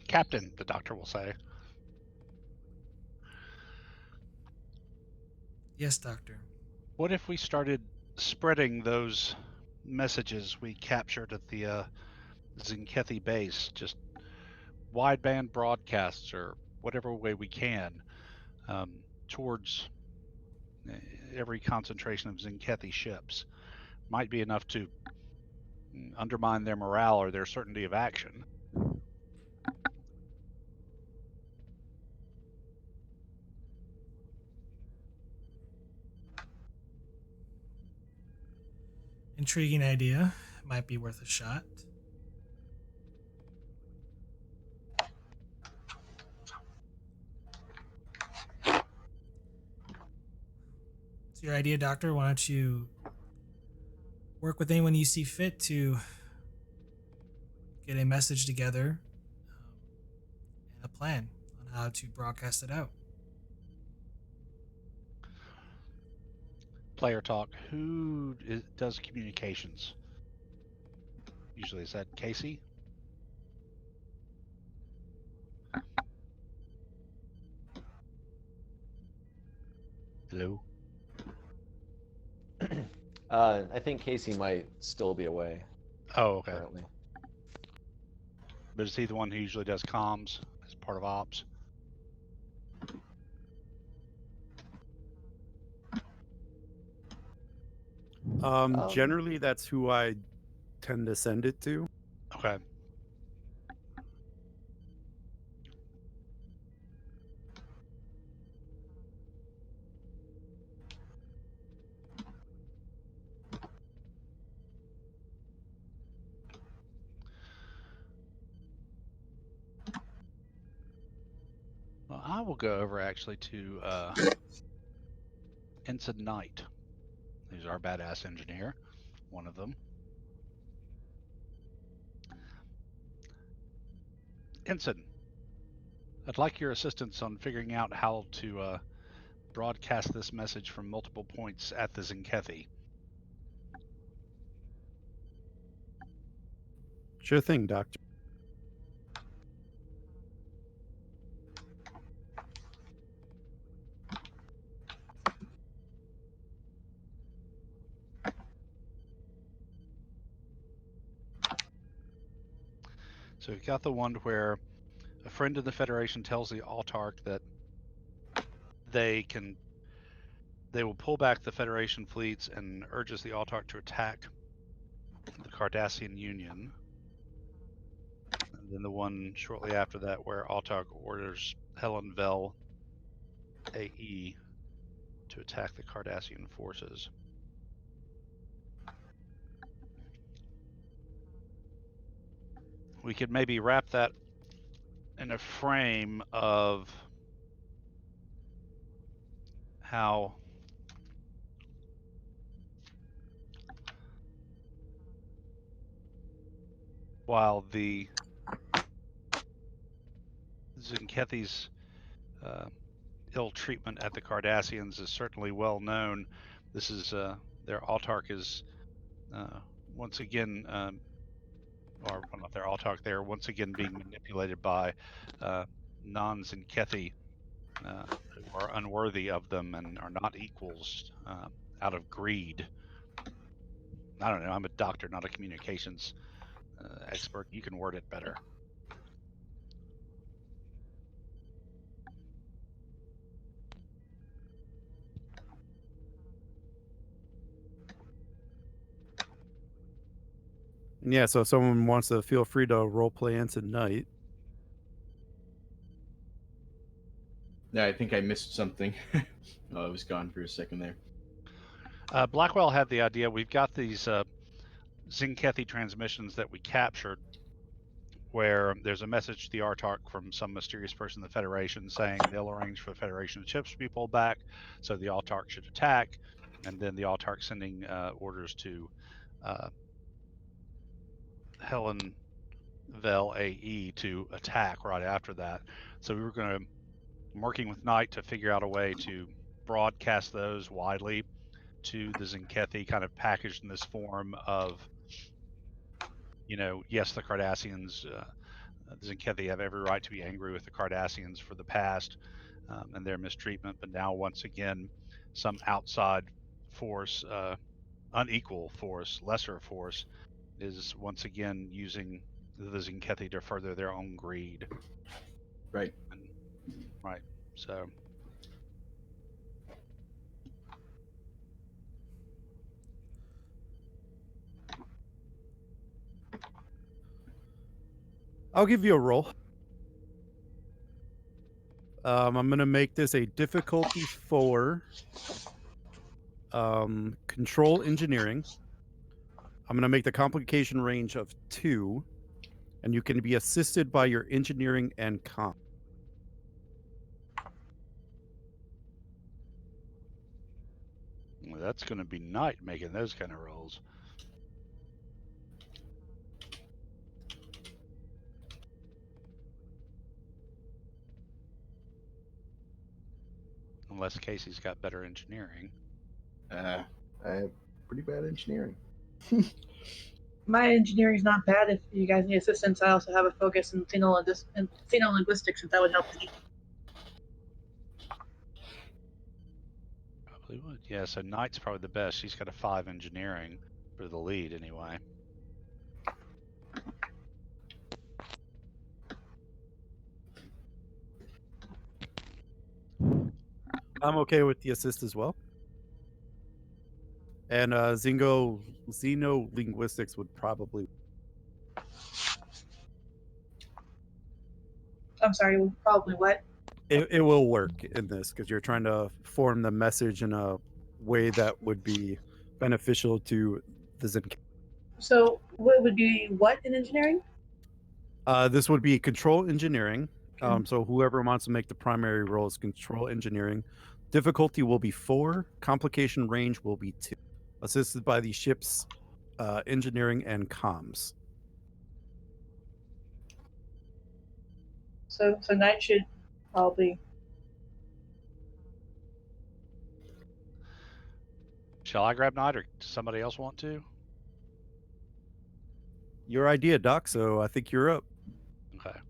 Captain, the doctor will say. Yes, Doctor. What if we started spreading those messages we captured at the Tzenkethi base, just wideband broadcasts or whatever way we can, towards every concentration of Tzenkethi ships? Might be enough to undermine their morale or their certainty of action. Intriguing idea. Might be worth a shot. It's your idea, Doctor. Why don't you work with anyone you see fit to get a message together and a plan on how to broadcast it out. Player talk. Who does communications? Usually, is that Casey? Hello? I think Casey might still be away Oh, okay. currently. But is he the one who usually does comms as part of ops? Generally, that's who I tend to send it to. Okay. Well, I will go over actually to Ensign Knight, who's our badass engineer, one of them. Ensign, I'd like your assistance on figuring out how to broadcast this message from multiple points at the Tzenkethi. Sure thing, Doctor. So we've got the one where a friend of the Federation tells the Autarch that they will pull back the Federation fleets and urges the Autarch to attack the Cardassian Union. And then the one shortly after that where Autarch orders Hellen Vel-AE to attack the Cardassian forces. We could maybe wrap that in a frame of how while the Tzenkethi's ill treatment at the Cardassians is certainly well known, this is their Autarch is once again, or well, not their Autarch, they're once again being manipulated by non-Tzenkethi who are unworthy of them and are not equals out of greed. I don't know. I'm a doctor, not a communications expert. You can word it better. And yeah, so if someone wants to feel free to roleplay Ensign Knight. Yeah, I think I missed something. Oh, I was gone for a second there. Blackwell had the idea. We've got these Tzenkethi transmissions that we captured where there's a message to the Autarch from some mysterious person in the Federation saying they'll arrange for the Federation ships to be pulled back, so the Autarch should attack, and then the Autarch sending orders to Hellen Vel-AE to attack right after that. So we were going to, working with Knight to figure out a way to broadcast those widely to the Tzenkethi, kind of packaged in this form of, yes, the Cardassians, the Tzenkethi have every right to be angry with the Cardassians for the past and their mistreatment, but now once again, some outside force, unequal force, lesser force, is once again using the Tzenkethi to further their own greed. Right. Right. So. I'll give you a roll. I'm going to make this a difficulty 4 control engineering. I'm going to make the complication range of 2, and you can be assisted by your engineering and comp. Well, that's going to be Knight making those kind of rolls. Unless Casey's got better engineering. I have pretty bad engineering. My engineering is not bad. If you guys need assistance, I also have a focus in xenolinguistics, if that would help me. Probably would. Yeah, so Knight's probably the best. She's got a 5 engineering for the lead anyway. I'm okay with the assist as well. And xenolinguistics would probably. I'm sorry, probably what? It will work in this because you're trying to form the message in a way that would be beneficial to the Tzenkethi. So, what would be what in engineering? This would be control engineering. So whoever wants to make the primary role is control engineering. Difficulty will be 4. Complication range will be 2. Assisted by the ship's engineering and comms. So Knight should probably. Shall I grab Knight, or does somebody else want to? Your idea, Doc. So I think you're up. Okay. I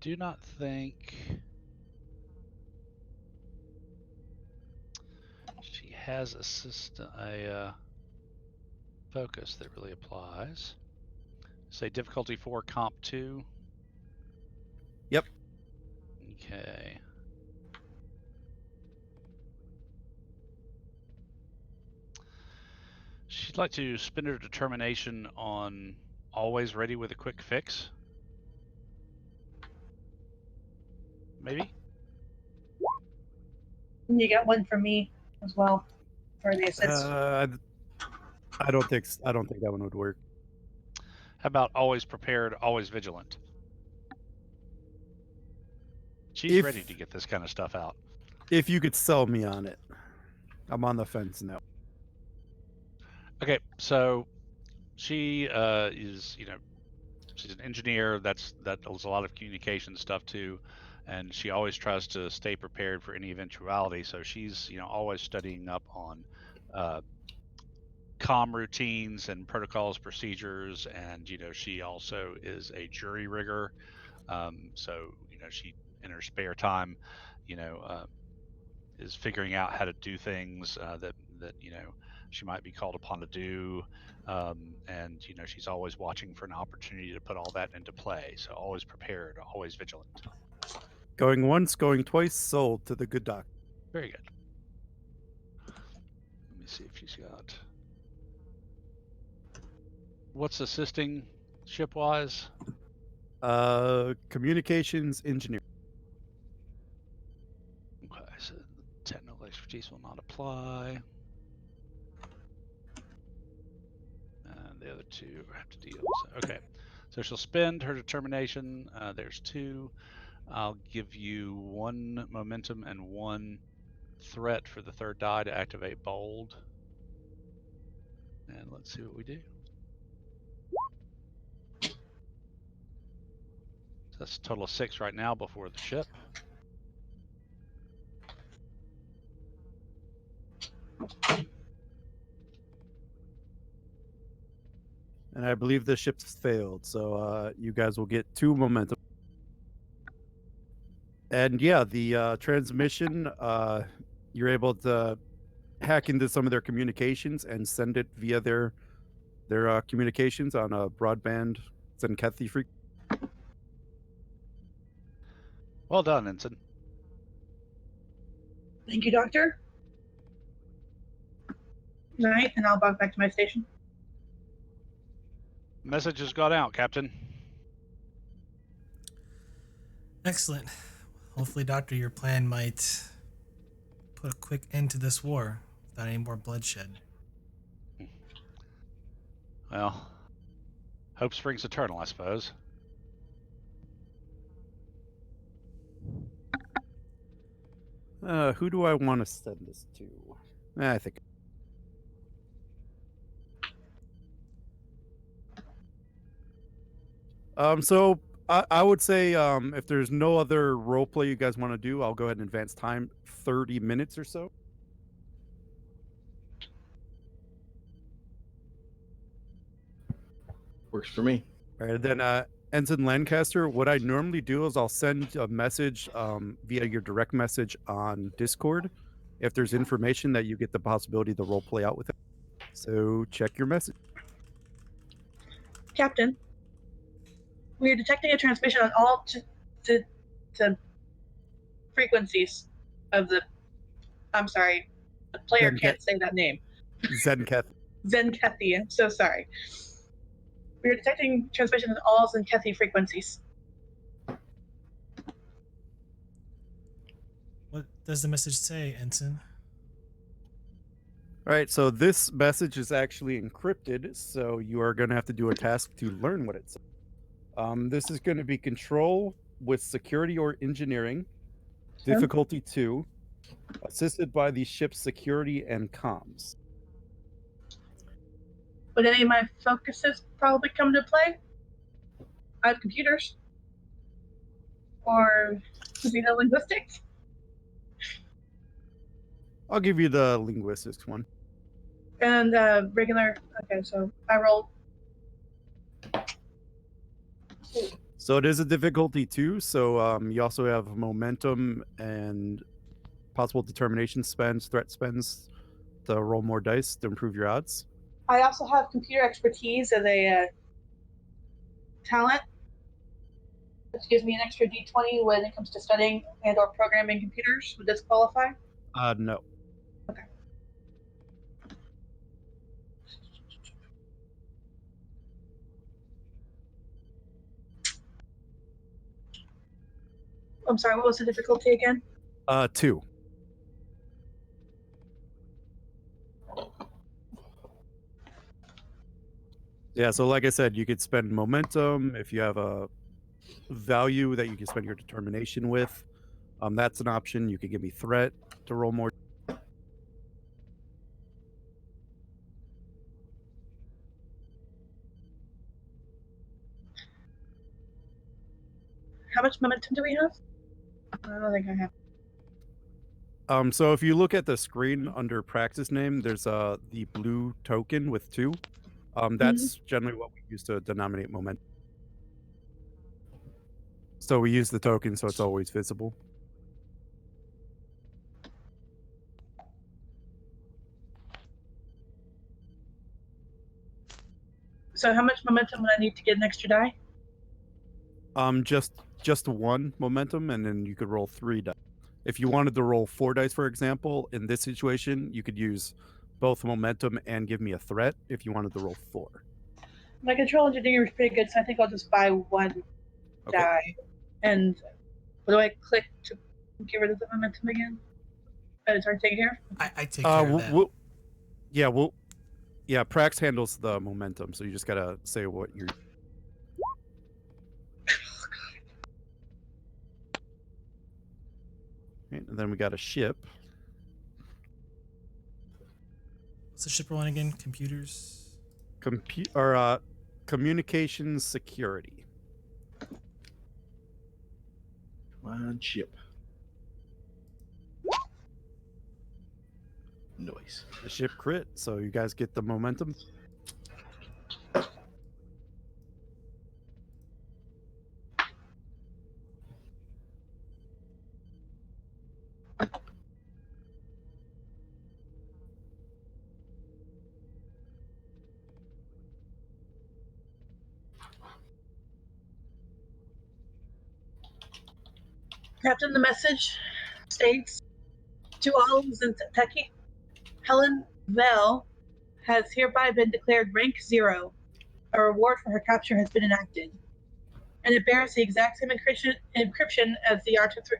do not think she has a focus that really applies. Say difficulty 4, comp 2. Yep. Okay. She'd like to spend her determination on always ready with a quick fix. Maybe? And you got one for me as well for the assist. I don't think that one would work. How about always prepared, always vigilant? She's ready to get this kind of stuff out. If you could sell me on it. I'm on the fence now. Okay, so she is, she's an engineer. That does a lot of communication stuff too, and she always tries to stay prepared for any eventuality. So she's, always studying up on comm routines and protocols, procedures, and she also is a jury rigger. So she, in her spare time, is figuring out how to do things that she might be called upon to do, and she's always watching for an opportunity to put all that into play. So always prepared, always vigilant. Going once, going twice, sold to the good doc. Very good. Let me see if she's got. What's assisting ship-wise? Communications engineer. Okay, so technical expertise will not apply. And the other two have to deal. So, okay, so she'll spend her determination. There's 2. I'll give you 1 momentum and 1 threat for the 3rd die to activate bold. And let's see what we do. So that's a total of 6 right now before the ship. And I believe the ship's failed, so you guys will get 2 momentum. And yeah, the transmission, you're able to hack into some of their communications and send it via their communications on a broadband Tzenkethi frequency. Well done, Ensign. Thank you, Doctor. Night, and I'll bug back to my station. Message has got out, Captain. Excellent. Hopefully, Doctor, your plan might put a quick end to this war without any more bloodshed. Well, hope springs eternal, I suppose. Who do I want to send this to? I think. So I would say if there's no other roleplay you guys want to do, I'll go ahead and advance time 30 minutes or so. Works for me. All right, then Ensign Lancaster, what I normally do is I'll send a message via your direct message on Discord if there's information that you get the possibility to role play out with it. So check your message. Captain, we are detecting a transmission on all to frequencies of the. I'm sorry, the player can't say that name. Tzenkethi. I'm so sorry. We are detecting transmission on all Tzenkethi frequencies. What does the message say, Ensign? All right, so this message is actually encrypted, so you are going to have to do a task to learn what it says. This is going to be control with security or engineering, difficulty 2, assisted by the ship's security and comms. Would any of my focuses probably come to play? I have computers. or xenolinguistics? I'll give you the linguistics one. And regular. Okay, so I rolled. So it is a difficulty 2. So you also have momentum and possible determination spends, threat spends to roll more dice to improve your odds. I also have computer expertise as a talent, which gives me an extra D20 when it comes to studying and/or programming computers. Would this qualify? No. Okay. I'm sorry. What was the difficulty again? 2. Yeah, so like I said, you could spend momentum if you have a value that you can spend your determination with. That's an option. You could give me threat to roll more. How much momentum do we have? I don't think I have. So if you look at the screen under practice name, there's the blue token with 2. That's generally what we use to denominate momentum. So we use the token so it's always visible. So how much momentum would I need to get an extra die? Just 1 momentum, and then you could roll 3 dice. If you wanted to roll 4 dice, for example, in this situation, you could use both momentum and give me a threat if you wanted to roll 4. My control engineering is pretty good, so I think I'll just buy 1 Okay. die. And what do I click to get rid of the momentum again? Sorry, take it here. I take care of that. Yeah, Prax handles the momentum, so you just gotta say what you're. Right, and then we got a ship. What's the ship rolling again? Computers. Communications security. Come on, ship. Noise. The ship crit, so you guys get the momentum. Captain, the message states, to all in Tzenkethi, Hellen Vel has hereby been declared rank 0. A reward for her capture has been enacted. And it bears the exact same encryption as the artifact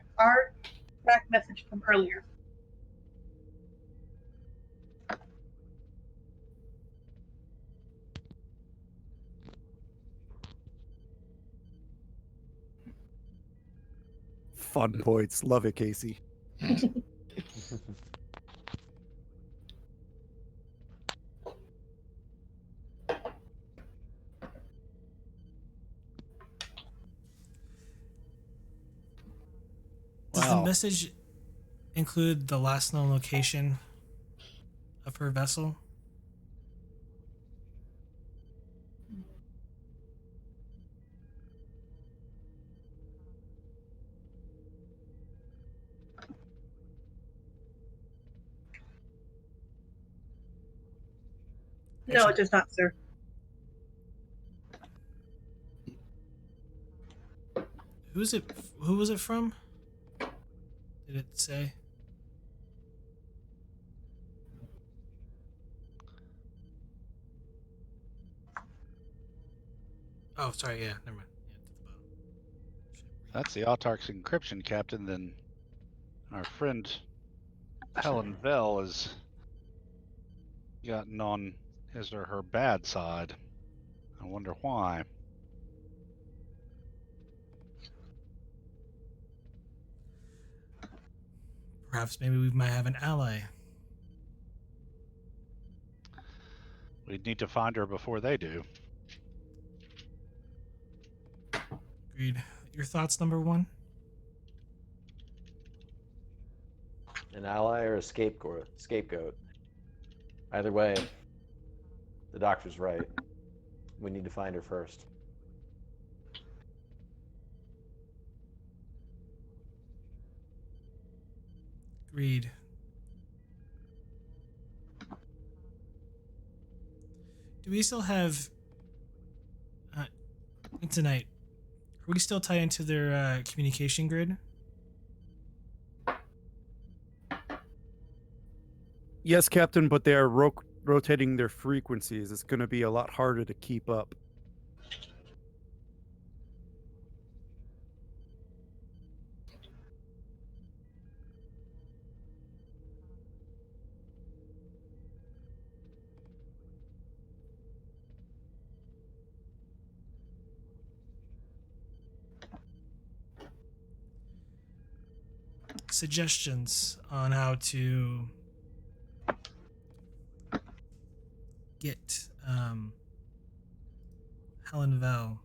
message from earlier. Fun points. Love it, Casey. Does the message include the last known location of her vessel? No, it does not, sir. Who was it from? Did it say? Oh, sorry. Yeah, never mind. Yeah, it's at the bottom. That's the Autarch's encryption, Captain. Then our friend Hellen Vel has gotten on his or her bad side. I wonder why. Perhaps maybe we might have an ally. We'd need to find her before they do. Agreed. Your thoughts, number 1? An ally or a scapegoat. Either way, the doctor's right. We need to find her first. Agreed. Do we still have tonight? Are we still tied into their communication grid? Yes, Captain, but they are rotating their frequencies. It's going to be a lot harder to keep up. Suggestions on how to get Hellen Vel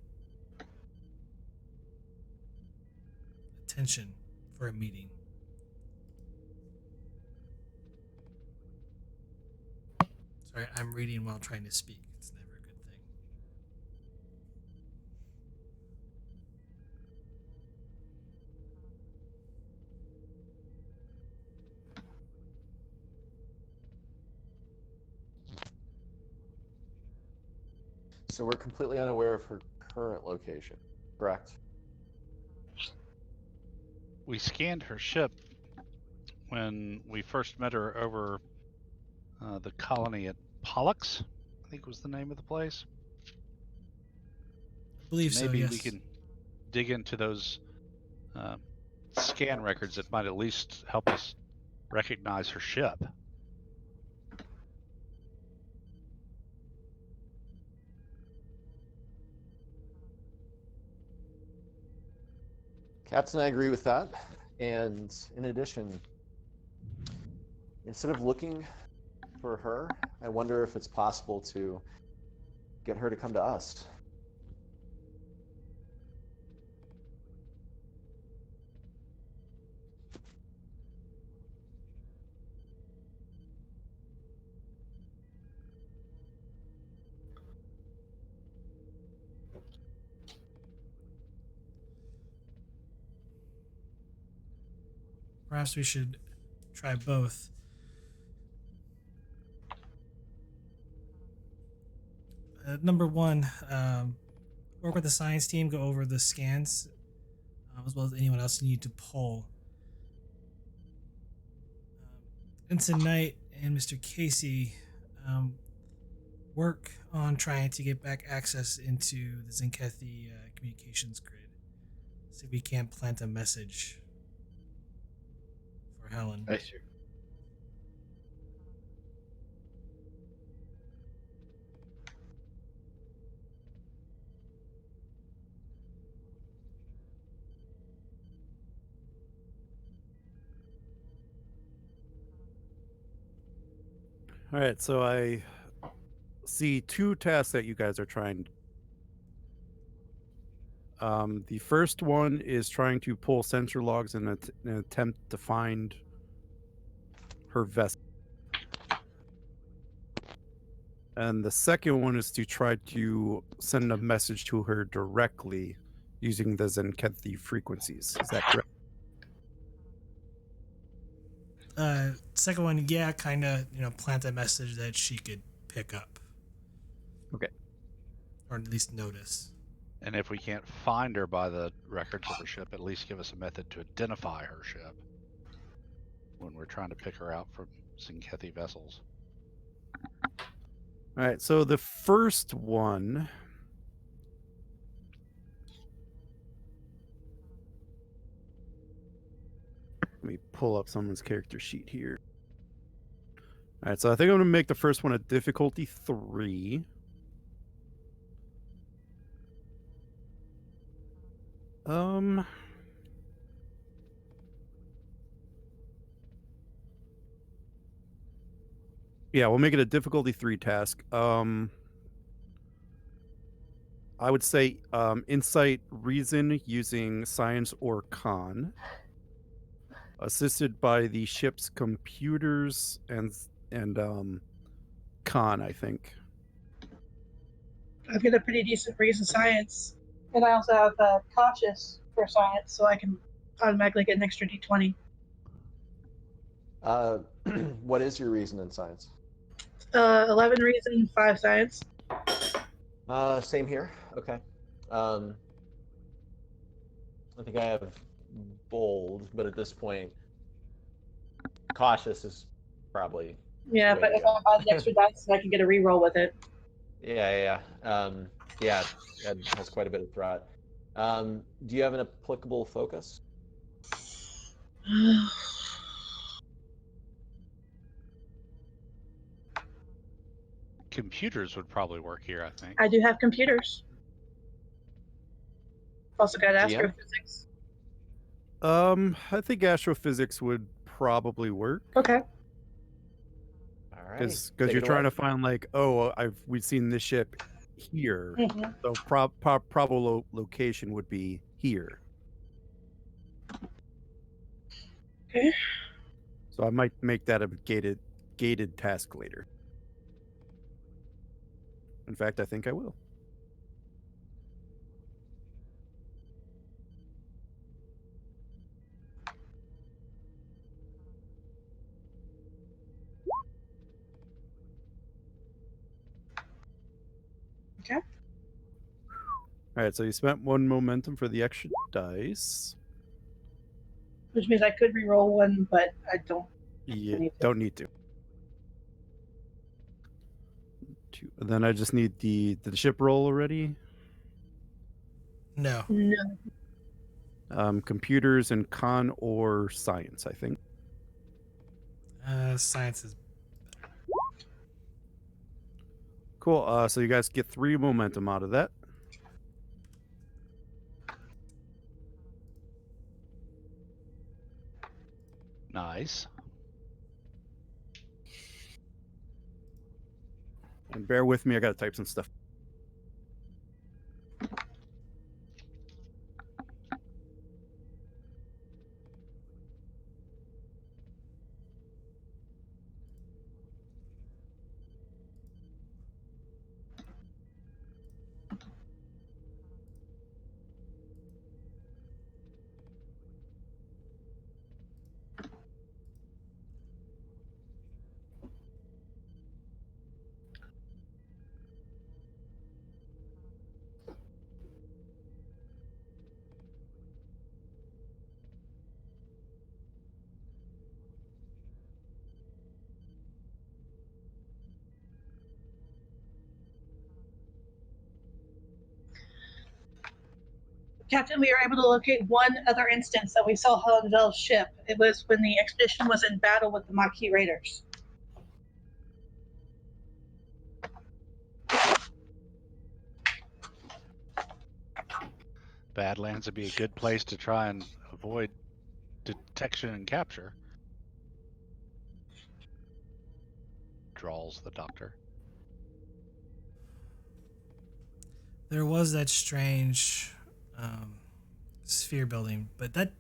attention for a meeting. Sorry, I'm reading while trying to speak. It's never a good thing. So we're completely unaware of her current location, correct? We scanned her ship when we first met her over the colony at Pollux, I think was the name of the place. I believe so, Maybe yes. we can dig into those scan records that might at least help us recognize her ship. Cats and I agree with that. And in addition, instead of looking for her, I wonder if it's possible to get her to come to us. Perhaps we should try both. Number one, work with the science team, go over the scans, as well as anyone else you need to pull. Ensign Knight and Mr. Casey work on trying to get back access into the Tzenkethi communications grid. See if we can't plant a message for Helen. I see. All right, so I see two tasks that you guys are trying. The first one is trying to pull sensor logs in an attempt to find her vessel. And the second one is to try to send a message to her directly using the Tzenkethi frequencies. Is that correct? Second one, yeah, kind of, plant a message that she could pick up. Okay. Or at least notice. And if we can't find her by the records of her ship, at least give us a method to identify her ship when we're trying to pick her out from Tzenkethi vessels. All right, so the first one. Let me pull up someone's character sheet here. All right, so I think I'm going to make the first one a difficulty 3. Yeah, we'll make it a difficulty 3 task. I would say insight reason using science or con. assisted by the ship's computers and con, I think. I've got a pretty decent reason science, and I also have cautious for science, so I can automatically get an extra d20. What is your reason in science? 11 reason, 5 science. Same here. Okay. I think I have bold, but at this point, cautious is probably Yeah, the way but to if go. I buy the extra dice, I can get a reroll with it. Yeah, Ed has quite a bit of threat. Do you have an applicable focus? Computers would probably work here, I think. I do have computers. Also got GM? astrophysics. I think astrophysics would probably work. Okay. All right. Because Take you're it trying away. to find like, oh, we've seen this ship here, Mhm. so probable location would be here. Okay. So I might make that a gated task later. In fact, I think I will. Okay. All right, so you spent 1 momentum for the extra dice. Which means I could reroll one, but I don't. You need to. don't need to. And then I just need the ship roll already. No. No. Computers and con or science, I think. Science is Cool. So you guys get 3 momentum out of that. Nice. And bear with me, I gotta type some stuff. Captain, we were able to locate one other instance that we saw Hellen Vel's ship. It was when the expedition was in battle with the Maquis Raiders. Badlands would be a good place to try and avoid detection and capture. Drawls the doctor. there was that strange sphere building, but that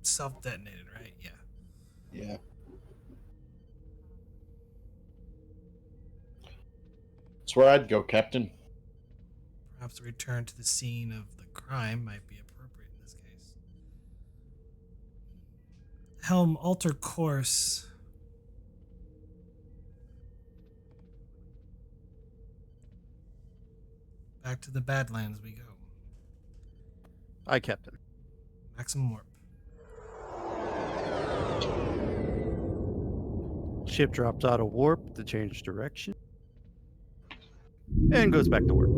self detonated, right? Yeah. Yeah. That's where I'd go, Captain. Perhaps a return to the scene of the crime might be appropriate in this case. Helm, alter course. Back to the Badlands we go. Aye, Captain. Maximum warp. Ship drops out of warp to change direction. And goes back to warp.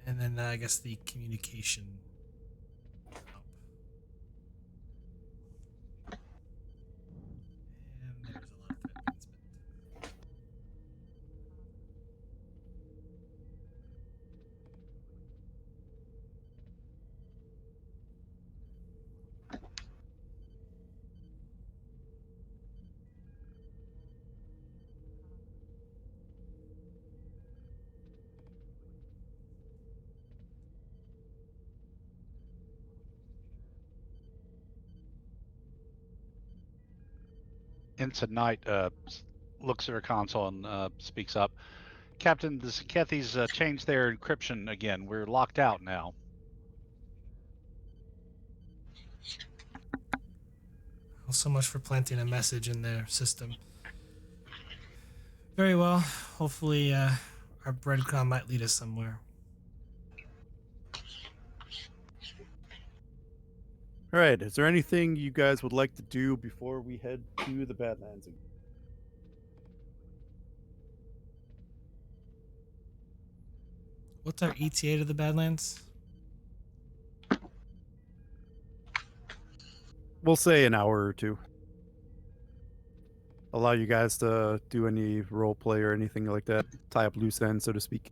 And then I guess the communication. And there's a lot of threat being spent. Ensign Knight looks at her console and speaks up. Captain, the Tzenkethis changed their encryption again. We're locked out now. Well, so much for planting a message in their system. Very well. Hopefully, our breadcrumb might lead us somewhere. All right. Is there anything you guys would like to do before we head to the Badlands again? What's our ETA to the Badlands? We'll say an hour or two. Allow you guys to do any role play or anything like that. Tie up loose ends, so to speak.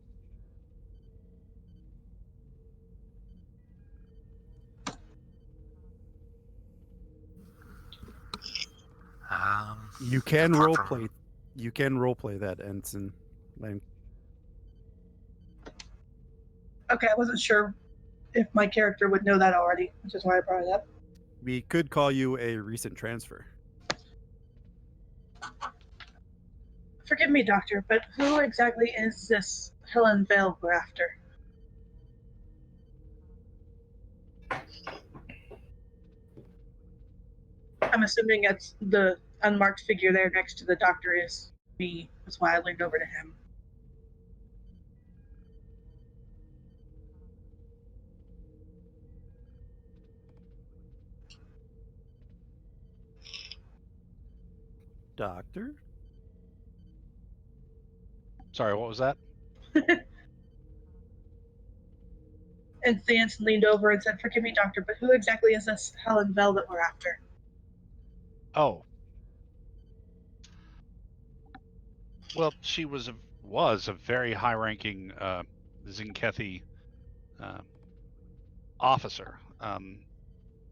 You can apart role from- play. You can role play that, Ensign. Okay, I wasn't sure if my character would know that already, which is why I brought it up. We could call you a recent transfer. Forgive me, Doctor, but who exactly is this Hellen Vel we're after? I'm assuming it's the unmarked figure there next to the doctor is me. That's why I leaned over to him. Doctor? Sorry, what was that? And Thance leaned over and said, "Forgive me, Doctor, but who exactly is this Hellen Vel that we're after?" Oh. Well, she was a very high-ranking Tzenkethi officer.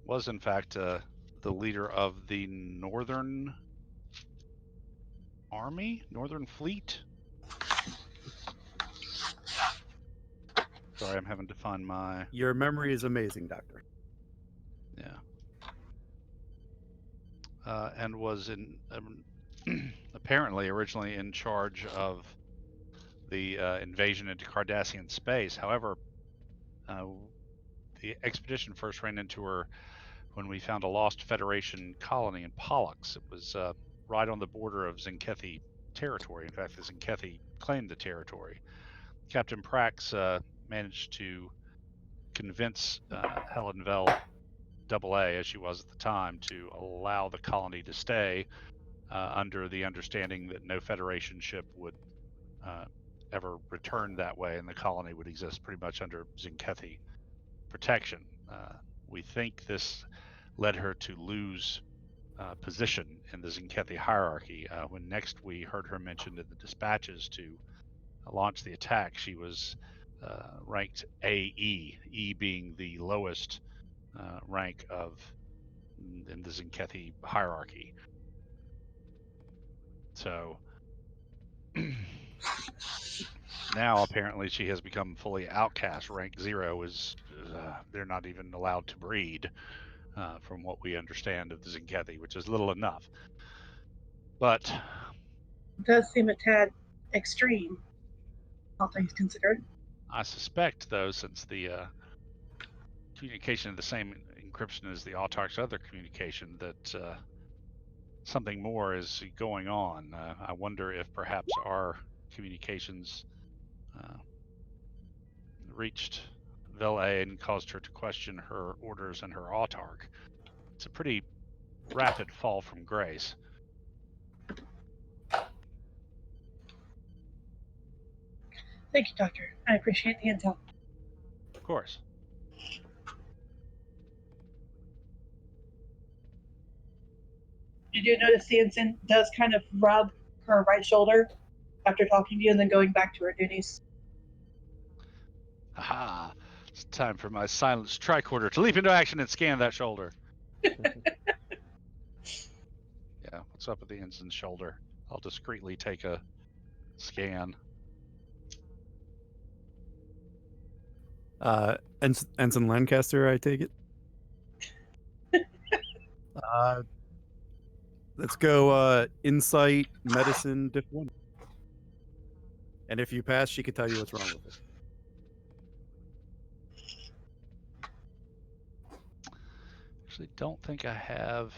Was in fact the leader of the Northern Army, Northern Fleet. Sorry, I'm having to find my. Your memory is amazing, Doctor. Yeah. And was apparently originally in charge of the invasion into Cardassian space. However, the expedition first ran into her when we found a lost Federation colony in Pollux. It was right on the border of Tzenkethi territory. In fact, the Tzenkethi claimed the territory. Captain Prax managed to convince Hellen Vel-AE, as she was at the time, to allow the colony to stay under the understanding that no Federation ship would ever return that way, and the colony would exist pretty much under Tzenkethi protection. We think this led her to lose position in the Tzenkethi hierarchy. When next we heard her mentioned in the dispatches to launch the attack, she was ranked AE, E being the lowest rank in the Tzenkethi hierarchy. So now apparently she has become fully outcast. Rank 0 is they're not even allowed to breed, from what we understand of the Tzenkethi, which is little enough. But It does seem a tad extreme, all things considered. I suspect, though, since the communication of the same encryption as the Autarch's other communication, that something more is going on. I wonder if perhaps our communications reached Vel-AE and caused her to question her orders and her Autarch. It's a pretty rapid fall from grace. Thank you, Doctor. I appreciate the intel. Of course. Did you notice the ensign does kind of rub her right shoulder after talking to you and then going back to her duties? Aha! It's time for my silenced tricorder to leap into action and scan that shoulder. Yeah, what's up with the ensign's shoulder? I'll discreetly take a scan. Ensign Lancaster, I take it. Let's go insight, medicine, diff 1. And if you pass, she can tell you what's wrong with it. Actually, don't think I have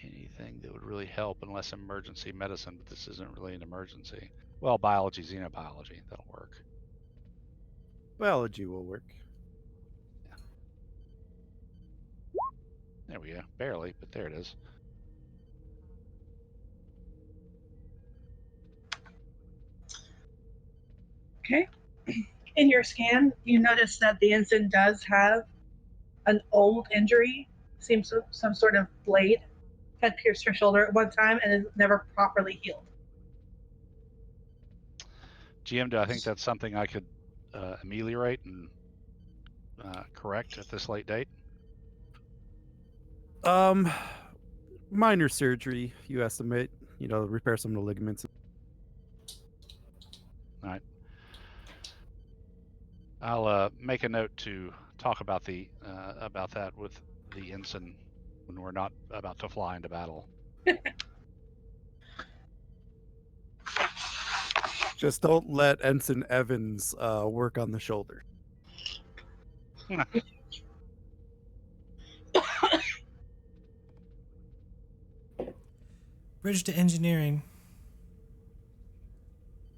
anything that would really help unless emergency medicine, but this isn't really an emergency. Well, biology, xenobiology, that'll work. Biology will work. There we go. Barely, but there it is. Okay. In your scan, you notice that the ensign does have an old injury. Seems some sort of blade had pierced her shoulder at one time and is never properly healed. GM, do I think that's something I could ameliorate and correct at this late date? Minor surgery, you estimate. Repair some of the ligaments. All right. I'll make a note to talk about that with the ensign when we're not about to fly into battle. Just don't let Ensign Evans work on the shoulder. Bridge to engineering.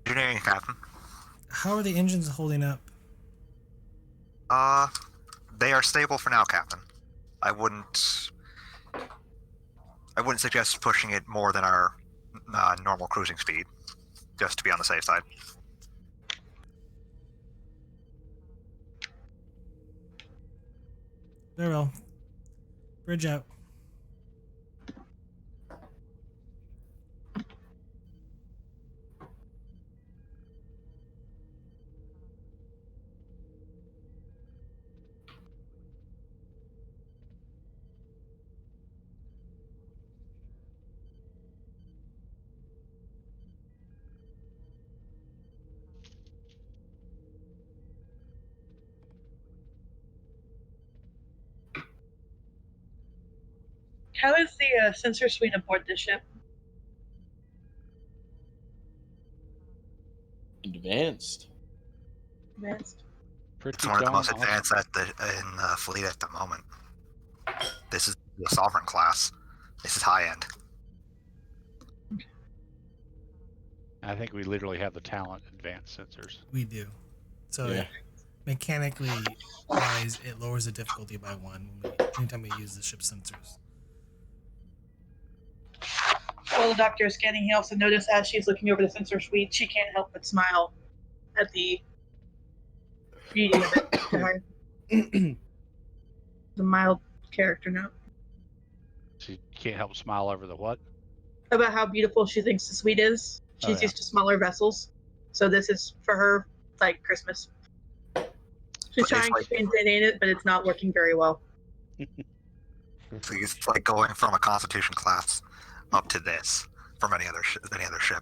Engineering, Captain. How are the engines holding up? They are stable for now, Captain. I wouldn't suggest pushing it more than our normal cruising speed, just to be on the safe side. Very well. Bridge out. How is the sensor suite aboard this ship? Advanced. Advanced. Pretty It's one of the darn most awesome. advanced in the fleet at the moment. This is the Sovereign class. This is high end. I think we literally have the talent advanced sensors. We do. So Yeah. mechanically wise, it lowers the difficulty by 1 anytime we use the ship sensors. While the doctor is scanning, he also noticed as she's looking over the sensor suite, she can't help but smile at the beauty of it to her. The mild character note. She can't help smile over the what? About how beautiful she thinks the suite is. She's yeah. used to smaller vessels. So this is, for her, like Christmas. She's trying to maintain it, but it's not working very well. So it's like going from a Constitution class up to this from any other ship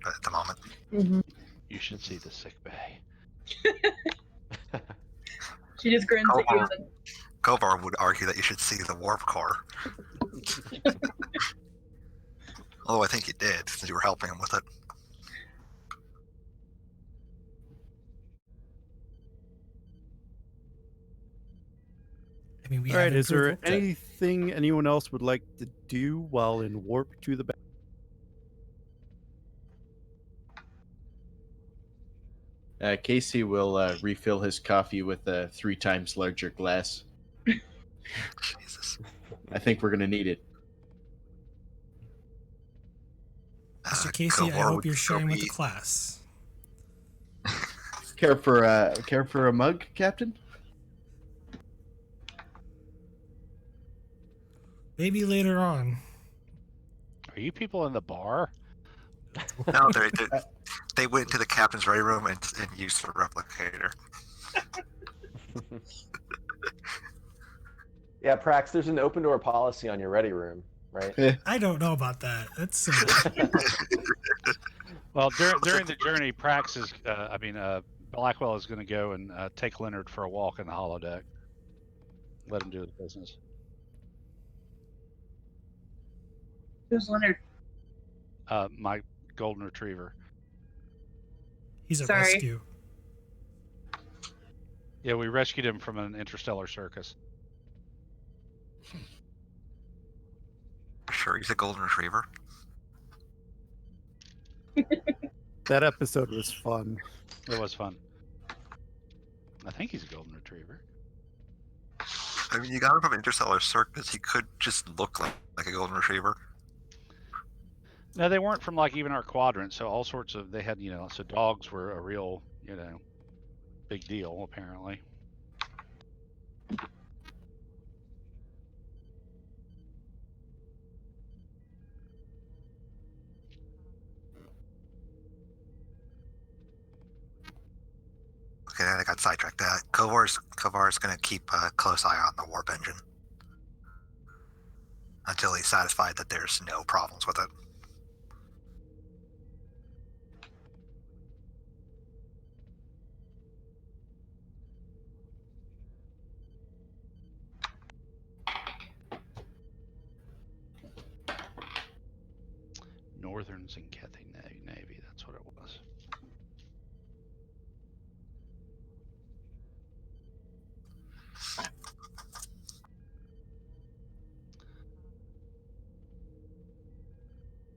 at the moment. Mm-hmm. You should see the sick bay. She just grins at you. Kovar would argue that you should see the warp core. Although I think you did, since you were helping him with it. I mean, we All right, have is there improved warp tech. anything anyone else would like to do while in warp to the back? Casey will refill his coffee with a 3 times larger glass. Jesus. I think we're going to need it. Mr. Casey, I Kovar hope would you're still sharing with the be- class. Care for a mug, Captain? Maybe later on. Are you people in the bar? No, they went to the captain's ready room and used the replicator. Yeah, Prax, there's an open door policy on your ready room, right? I don't know about that. That's Well, during the journey, Prax is, Blackwell is going to go and take Leonard for a walk in the holodeck. Let him do the business. Who's Leonard? My golden retriever. He's a Sorry. rescue. Yeah, we rescued him from an interstellar circus. Sure, he's a golden retriever. That episode was fun. It was fun. I think he's a golden retriever. I mean, you got him from Interstellar Circus. He could just look like a golden retriever. No, they weren't from like even our quadrant. So all sorts of they had, so dogs were a real, big deal apparently. Okay, I got sidetracked. Kovar's going to keep a close eye on the warp engine until he's satisfied that there's no problems with it. Northern Tzenkethi Navy. That's what it was.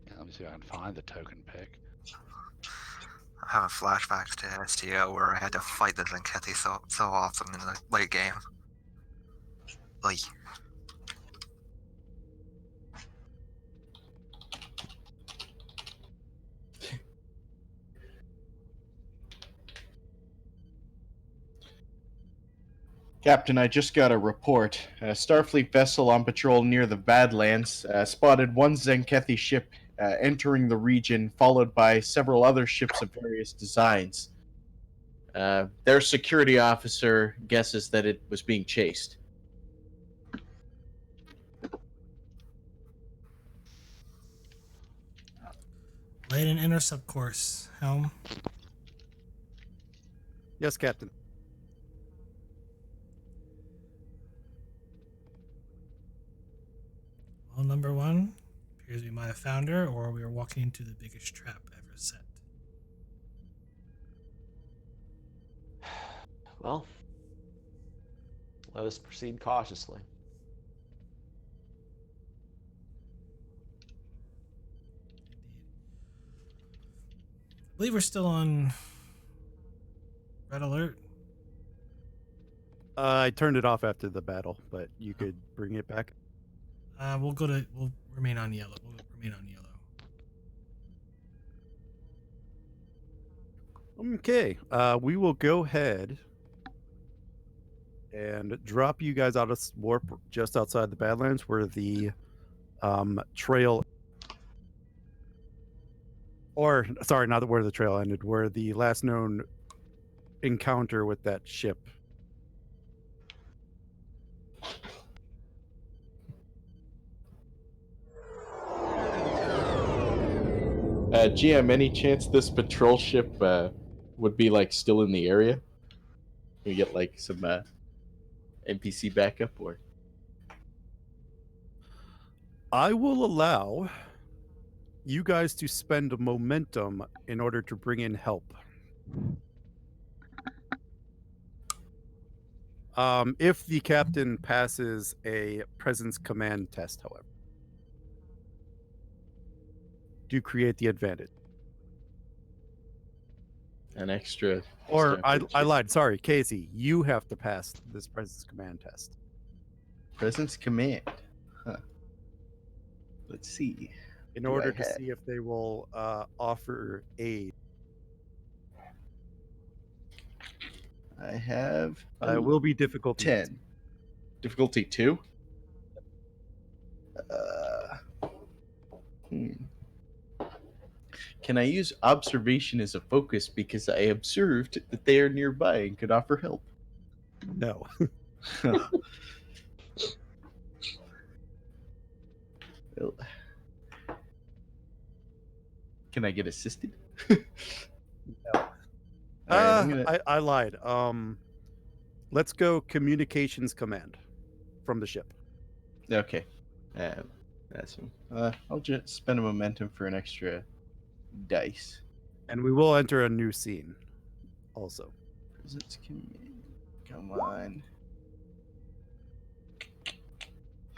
Yeah, let me see if I can find the token pick. I'm having flashbacks to STO where I had to fight the Tzenkethi so often in the late game. Like, Captain, I just got a report. A Starfleet vessel on patrol near the Badlands spotted one Tzenkethi ship entering the region, followed by several other ships of various designs. Their security officer guesses that it was being chased. Lay an intercept course, Helm. Yes, Captain. Well, number one, appears we might have found her, or we are walking into the biggest trap ever set. Well, let us proceed cautiously. I believe we're still on red alert. I turned it off after the battle, but you could bring it back. We'll remain on yellow. We'll remain on yellow. Okay, we will go ahead and drop you guys out of warp just outside the Badlands where the trail, or sorry, not where the trail ended, where the last known encounter with that ship. GM, any chance this patrol ship would be like still in the area? We get like some NPC backup, or I will allow you guys to spend momentum in order to bring in help. If the captain passes a presence command test, however, do create the advantage. an extra. Or extra I lied. Sorry, Casey, you have to pass this presence command test. Presence command. Huh. Let's see. In Do order I to have- see if they will offer aid. I have It will be difficult. 10. Difficulty 2? Can I use observation as a focus because I observed that they are nearby and could offer help? No. Well, can I get assisted? No. I lied. Let's go communications command from the ship. Okay. That's I'll just spend a momentum for an extra dice. And we will enter a new scene also. Presence command. Come on.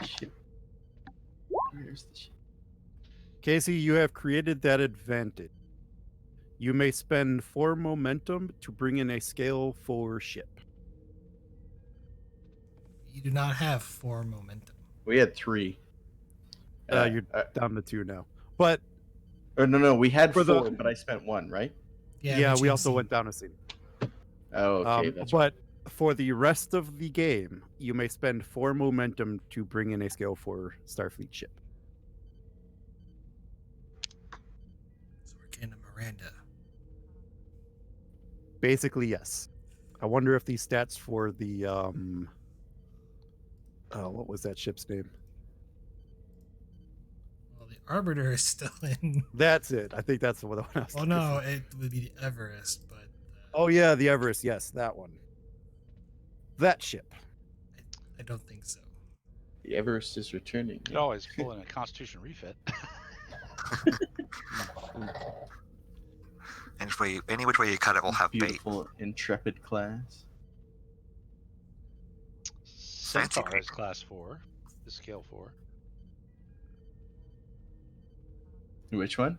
Ship. Where's the ship? Casey, you have created that advantage. You may spend 4 momentum to bring in a scale 4 ship. You do not have 4 momentum. We had 3. You're down to 2 now. But no, we had For 4, the- but I spent 1, right? yeah, we changed also scene. went down a scene. Oh, okay. That's but for the rest of the game, you may spend 4 momentum to bring in a scale 4 Starfleet ship. So we're getting a Miranda. Basically, yes. I wonder if these stats for the what was that ship's name? Well, the Arbiter is still in. That's it. I think that's the one I was Well, looking no, for. it would be the Everest, but. Oh yeah, the Everest. Yes, that one. That ship. I don't think so. the Everest is returning. You could always pull in a Constitution refit. Any which way you cut it will have bait. Beautiful Intrepid class. Centaur is class 4. Is scale 4. Which one?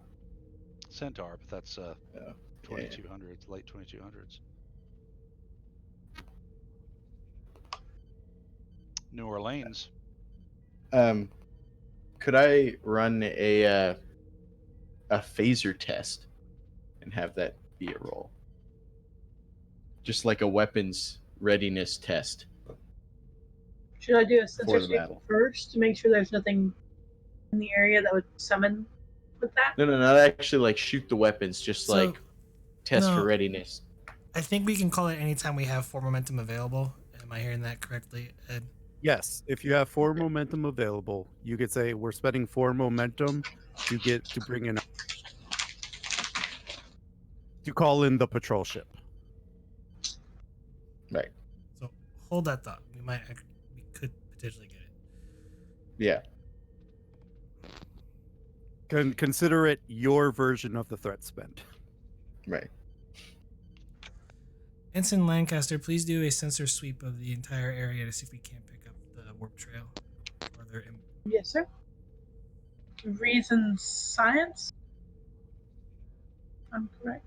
Centaur, but that's Yeah. 2200s, late 2200s. New Orleans. Could I run a phaser test and have that be a roll? Just like a weapons readiness test. Should I do a For sensor the sweep battle. first to make sure there's nothing in the area that would summon with that? No, not actually like shoot the weapons, just So, like test for no. readiness. I think we can call it anytime we have 4 momentum available. Am I hearing that correctly, Ed? Yes, if you have 4 momentum available, you could say we're spending 4 momentum to bring in to call in the patrol ship. Right. So hold that thought. We could potentially get it. Yeah. Consider it your version of the threat spent. Right. Ensign Lancaster, please do a sensor sweep of the entire area to see if we can't pick up the warp trail. Yes, sir. Reason science? I'm correct.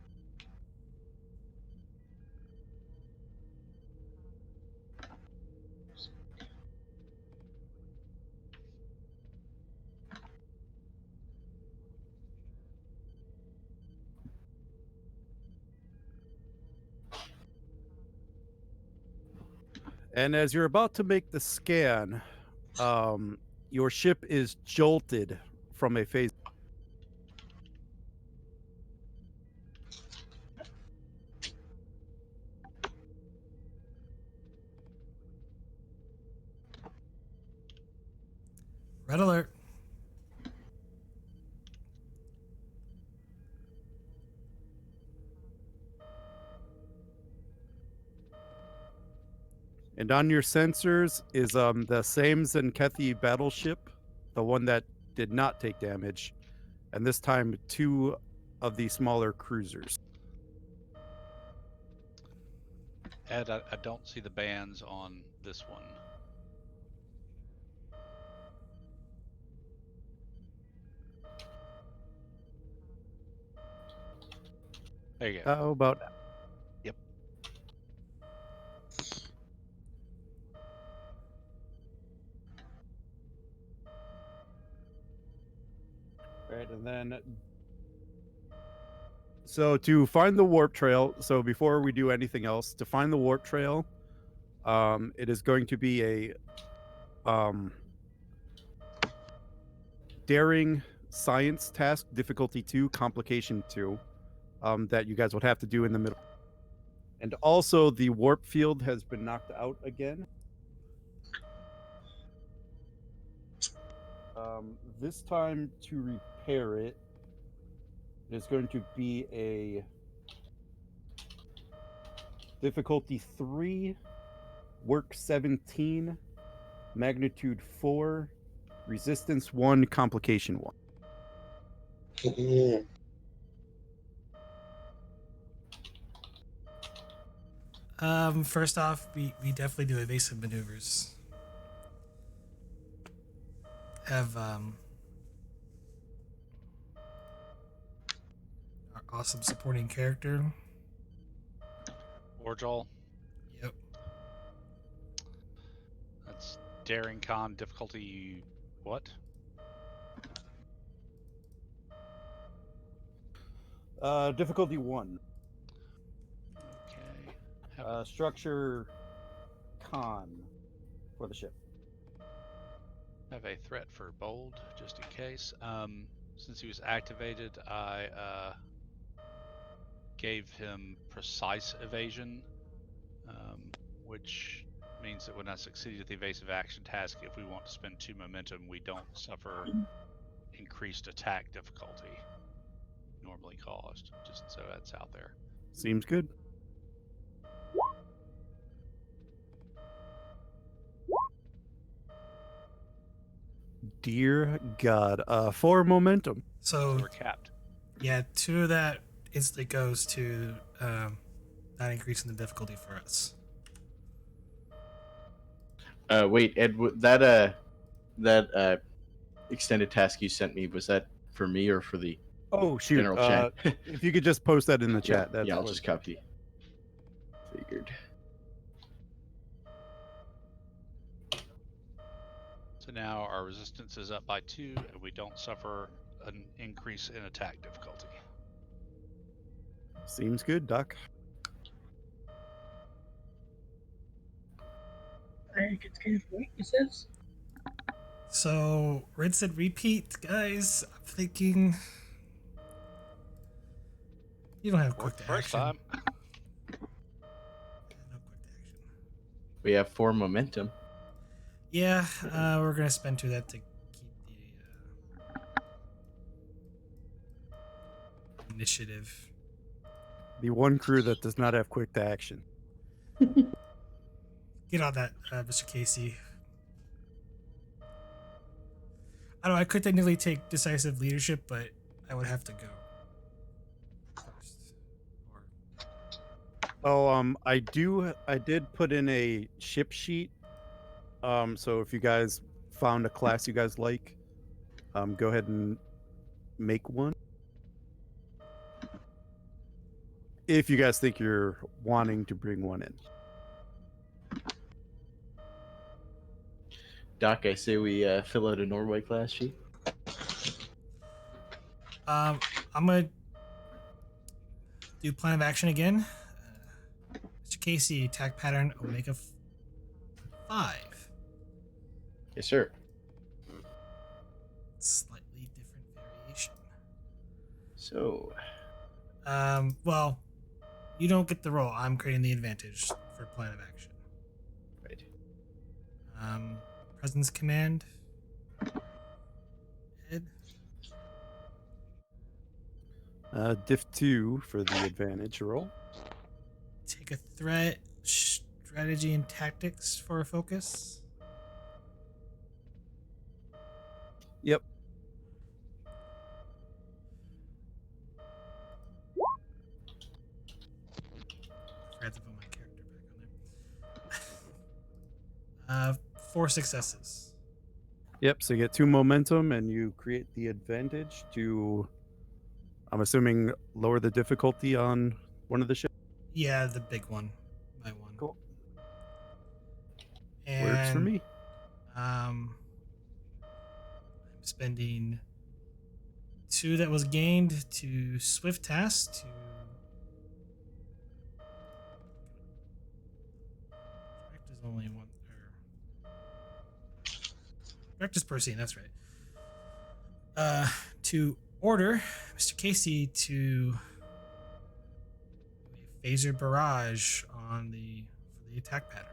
And as you're about to make the scan, your ship is jolted from a phase. Red alert. And on your sensors is the same Tzenkethi battleship, the one that did not take damage, and this time 2 of the smaller cruisers. Ed, I don't see the bands on this one. There you go. How about Yep. right? And then so to find the warp trail, so before we do anything else, to find the warp trail, it is going to be a daring science task, difficulty 2, complication 2, that you guys would have to do in the middle. And also the warp field has been knocked out again. This time to repair it is going to be a difficulty 3, work 17, magnitude 4, Resistance 1, complication 1. First off, we definitely do evasive maneuvers. Have our awesome supporting character. Orjol. Yep. That's Daring Con difficulty what? Difficulty 1. Okay. Structure con for the ship. Have a threat for bold, just in case. Since he was activated, I gave him precise evasion, which means that when I succeed at the evasive action task, if we want to spend 2 momentum, we don't suffer increased attack difficulty normally caused. Just so that's out there. Seems good. Dear God. 4 momentum. So So we're capped. yeah, 2 of that instantly goes to not increasing the difficulty for us. Wait, Ed, that extended task you sent me, was that for me or for the Oh, shoot. general chat? If you could just post that in the Yeah, chat. That's yeah, I'll what- just copy. Figured. So now our resistance is up by 2, and we don't suffer an increase in attack difficulty. Seems good, Doc. I get scared for weaknesses. So rinse and repeat, guys. I'm thinking you don't have quick Worked to the first action. time. No quick to action. We have 4 momentum. Yeah, we're gonna spend 2 of that to keep the initiative. The one crew that does not have quick to action. Get on that, Mr. Casey. I don't know, I could technically take decisive leadership, but I would have to go first. Or I did put in a ship sheet. So if you guys found a class you guys like, go ahead and make one. If you guys think you're wanting to bring one in. Doc, I say we fill out a Norway class sheet. I'm gonna do plan of action again. Mr. Casey, attack pattern Omega 5. Yes, sir. Slightly different variation. So, Well, you don't get the roll. I'm creating the advantage for plan of action. right. Presence command. Ed. Diff 2 for the advantage roll. Take a threat, strategy, and tactics for a focus. Yep. I forgot to put my character back on there. 4 successes. Yep, so you get 2 momentum and you create the advantage to, I'm assuming, lower the difficulty on one of the ships. Yeah, the big one. My one. Cool. And, Works for me. I'm spending 2 that was gained to swift task to direct is only one direct is proceeding, that's right. To order Mr. Casey to do a phaser barrage on for the attack pattern.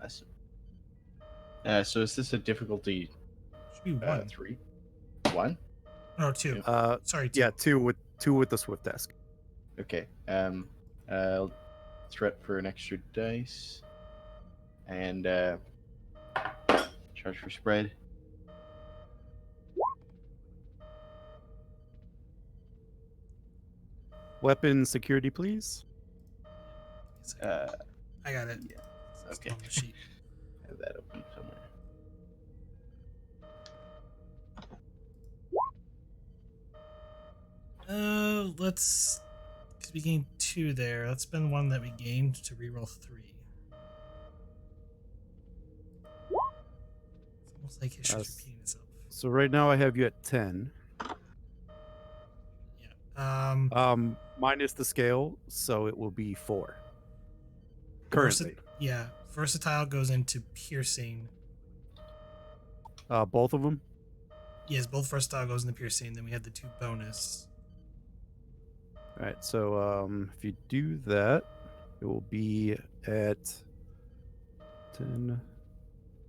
Awesome. So is this a difficulty Should be 1. 3? 1? No, 2. Sorry, 2. Yeah, 2 with the swift task. Okay. Threat for an extra dice. and charge for spread. Weapon security, please. I got it. Yeah. It's Okay. on the sheet. Have that open somewhere. Let's, because we gained 2 there. Let's spend 1 that we gained to reroll 3. It's almost like history's repeating itself. So right now I have you at 10. Yeah. Minus the scale, so it will be 4. Currently. Versatile goes into piercing. Both of them? Yes, both versatile goes into piercing. Then we have the 2 bonus. All right, so if you do that, it will be at 10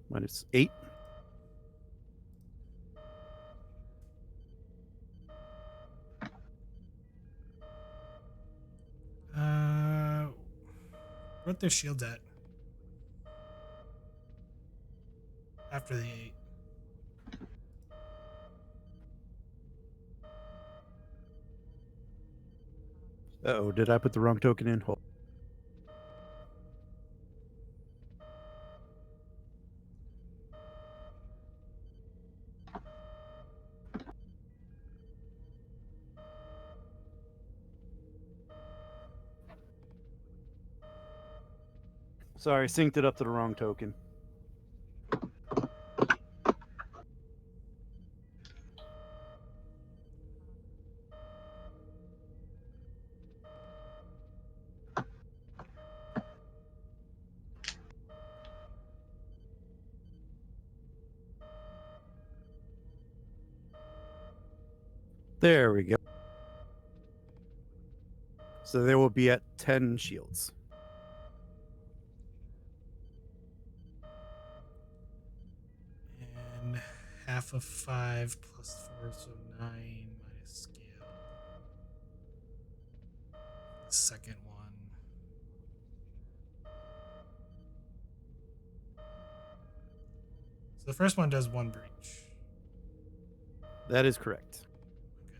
minus 8. What their shields at? After the 8. Uh-oh, did I put the wrong token in? Hold. Sorry, synced it up to the wrong token. There we go. So they will be at 10 shields. And half of 5 plus 4, so 9 minus scale. The second one. So the first one does 1 breach. That is correct. Okay.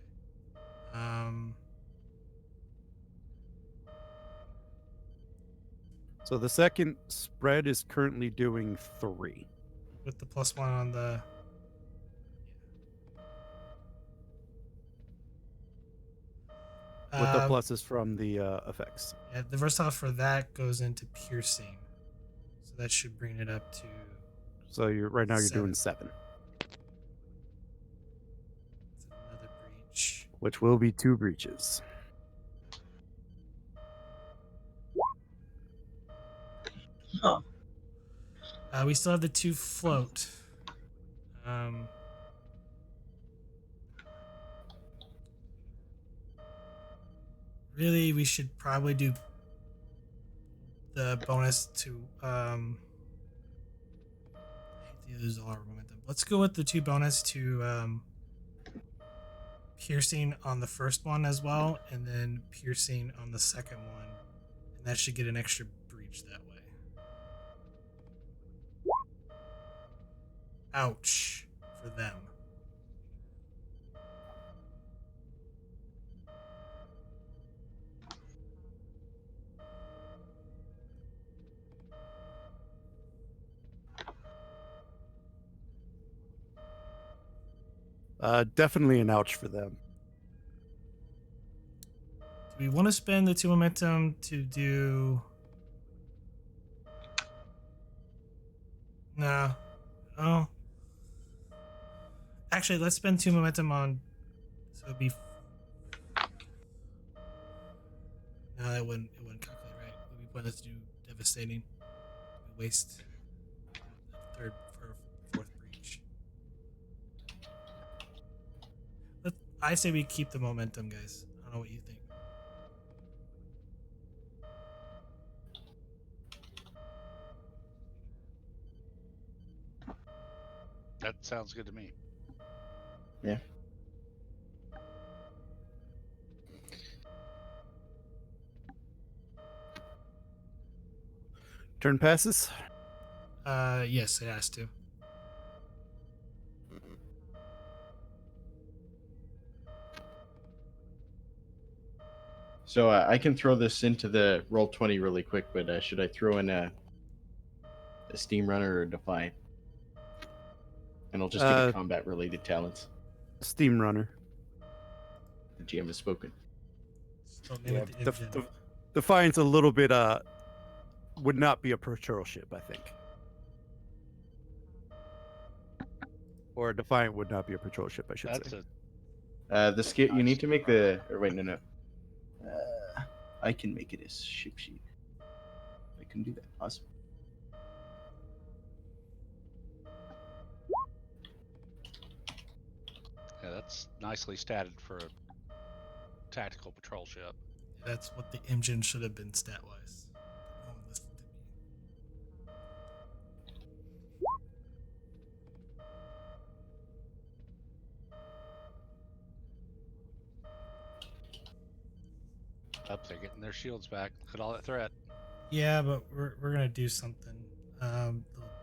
So the second spread is currently doing 3. With the +1 on the. With the pluses from the effects. Yeah, the versatile for that goes into piercing. So that should bring it up to. So right now you're 7. doing 7. That's another breach. Which will be 2 breaches. Oh, We still have the 2 float. Really, we should probably do the bonus to. I hate to lose all our momentum. Let's go with the 2 bonus to piercing on the first one as well, and then piercing on the second one, and that should get an extra breach that way. Ouch for them. Definitely an ouch for them. Do we want to spend the 2 momentum to do? No. Oh. Actually, let's spend 2 momentum on. So it'd be. No, it wouldn't calculate right. It would be pointless to do devastating. We waste the third for 4th breach. I say we keep the momentum, guys. I don't know what you think. That sounds good to me. Yeah. Turn passes. Yes, it has to. So I can throw this into the roll 20 really quick, but should I throw in a Steam Runner or Defiant? And I'll just take a combat related talents. Steam Runner. The GM has spoken. Still name Yeah, it the engine. Defiant's a little bit would not be a patrol ship, I think. Or Defiant would not be a patrol ship, I should say. The skill you need to make the or wait no. I can make it a ship sheet. I can do that. Awesome. Yeah, that's nicely statted for a tactical patrol ship. That's what the engine should have been stat wise. No one listened to me. Up, they're getting their shields back. Look at all that threat. Yeah, but we're gonna do something a little different.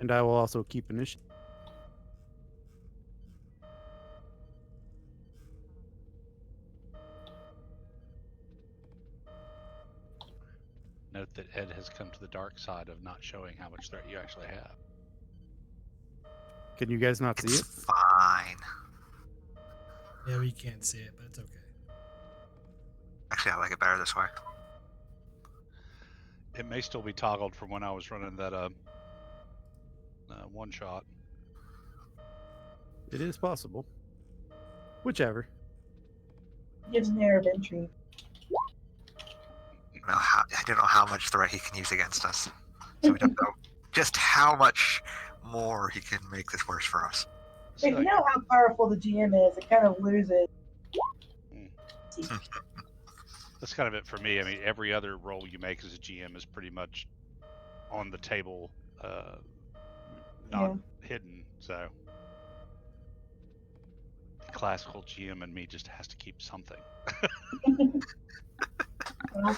And I will also keep initiative. Note that Ed has come to the dark side of not showing how much threat you actually have. Can you guys not see It's it? fine. Yeah, we can't see it, but it's okay. Actually, I like it better this way. It may still be toggled from when I was running that one shot. It is possible. Whichever. Gives an air of intrigue. I don't know how much threat he can use against us. So we don't know just how much more he can make this worse for us. If you know how powerful the GM is, it kind of loses. That's kind of it for me. I mean, every other roll you make as a GM is pretty much on the table, not hidden. So the classical GM and me just has to keep something.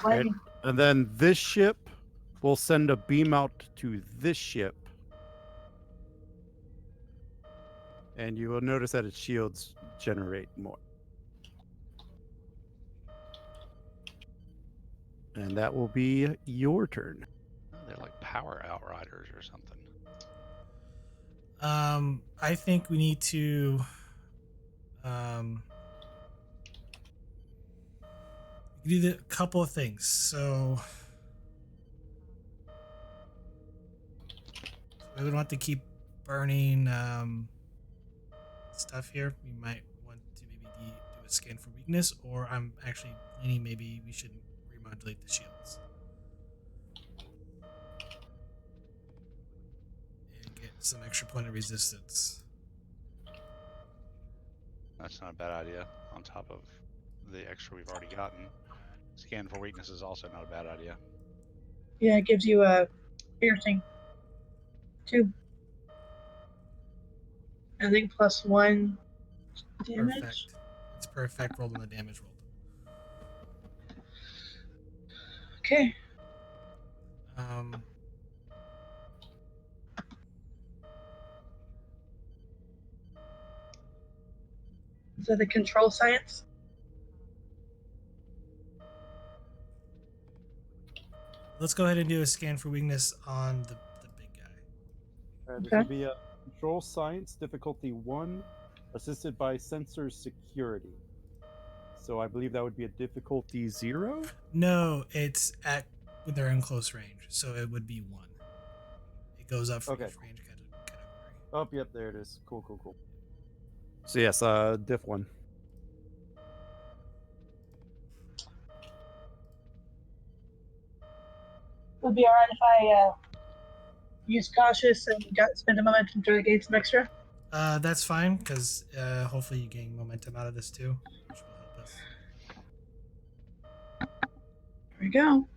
Right. And then this ship will send a beam out to this ship. And you will notice that its shields generate more. And that will be your turn. Oh, they're like power outriders or something. I think we need to we do a couple of things. So we don't have to keep burning stuff here. We might want to maybe do a scan for weakness, or I'm actually leaning maybe we should remodulate the shields and get some extra point of resistance. That's not a bad idea. On top of the extra we've already gotten, scan for weakness is also not a bad idea. Yeah, it gives you a piercing 2. I think +1 damage. Perfect. It's perfect. Rolled on the damage rolled. Okay. So the control science. Let's go ahead and do a scan for weakness on the big guy. This will be a control science difficulty 1, assisted by sensor security. So I believe that would be a difficulty 0? No, it's at when they're in close range, so it would be 1. It goes up for each range category. Oh, yep, there it is. Cool. So yes, diff 1. Would be alright if I use cautious and spend a momentum to gain some extra. That's fine, because hopefully you gain momentum out of this too, which will help us. Here we go.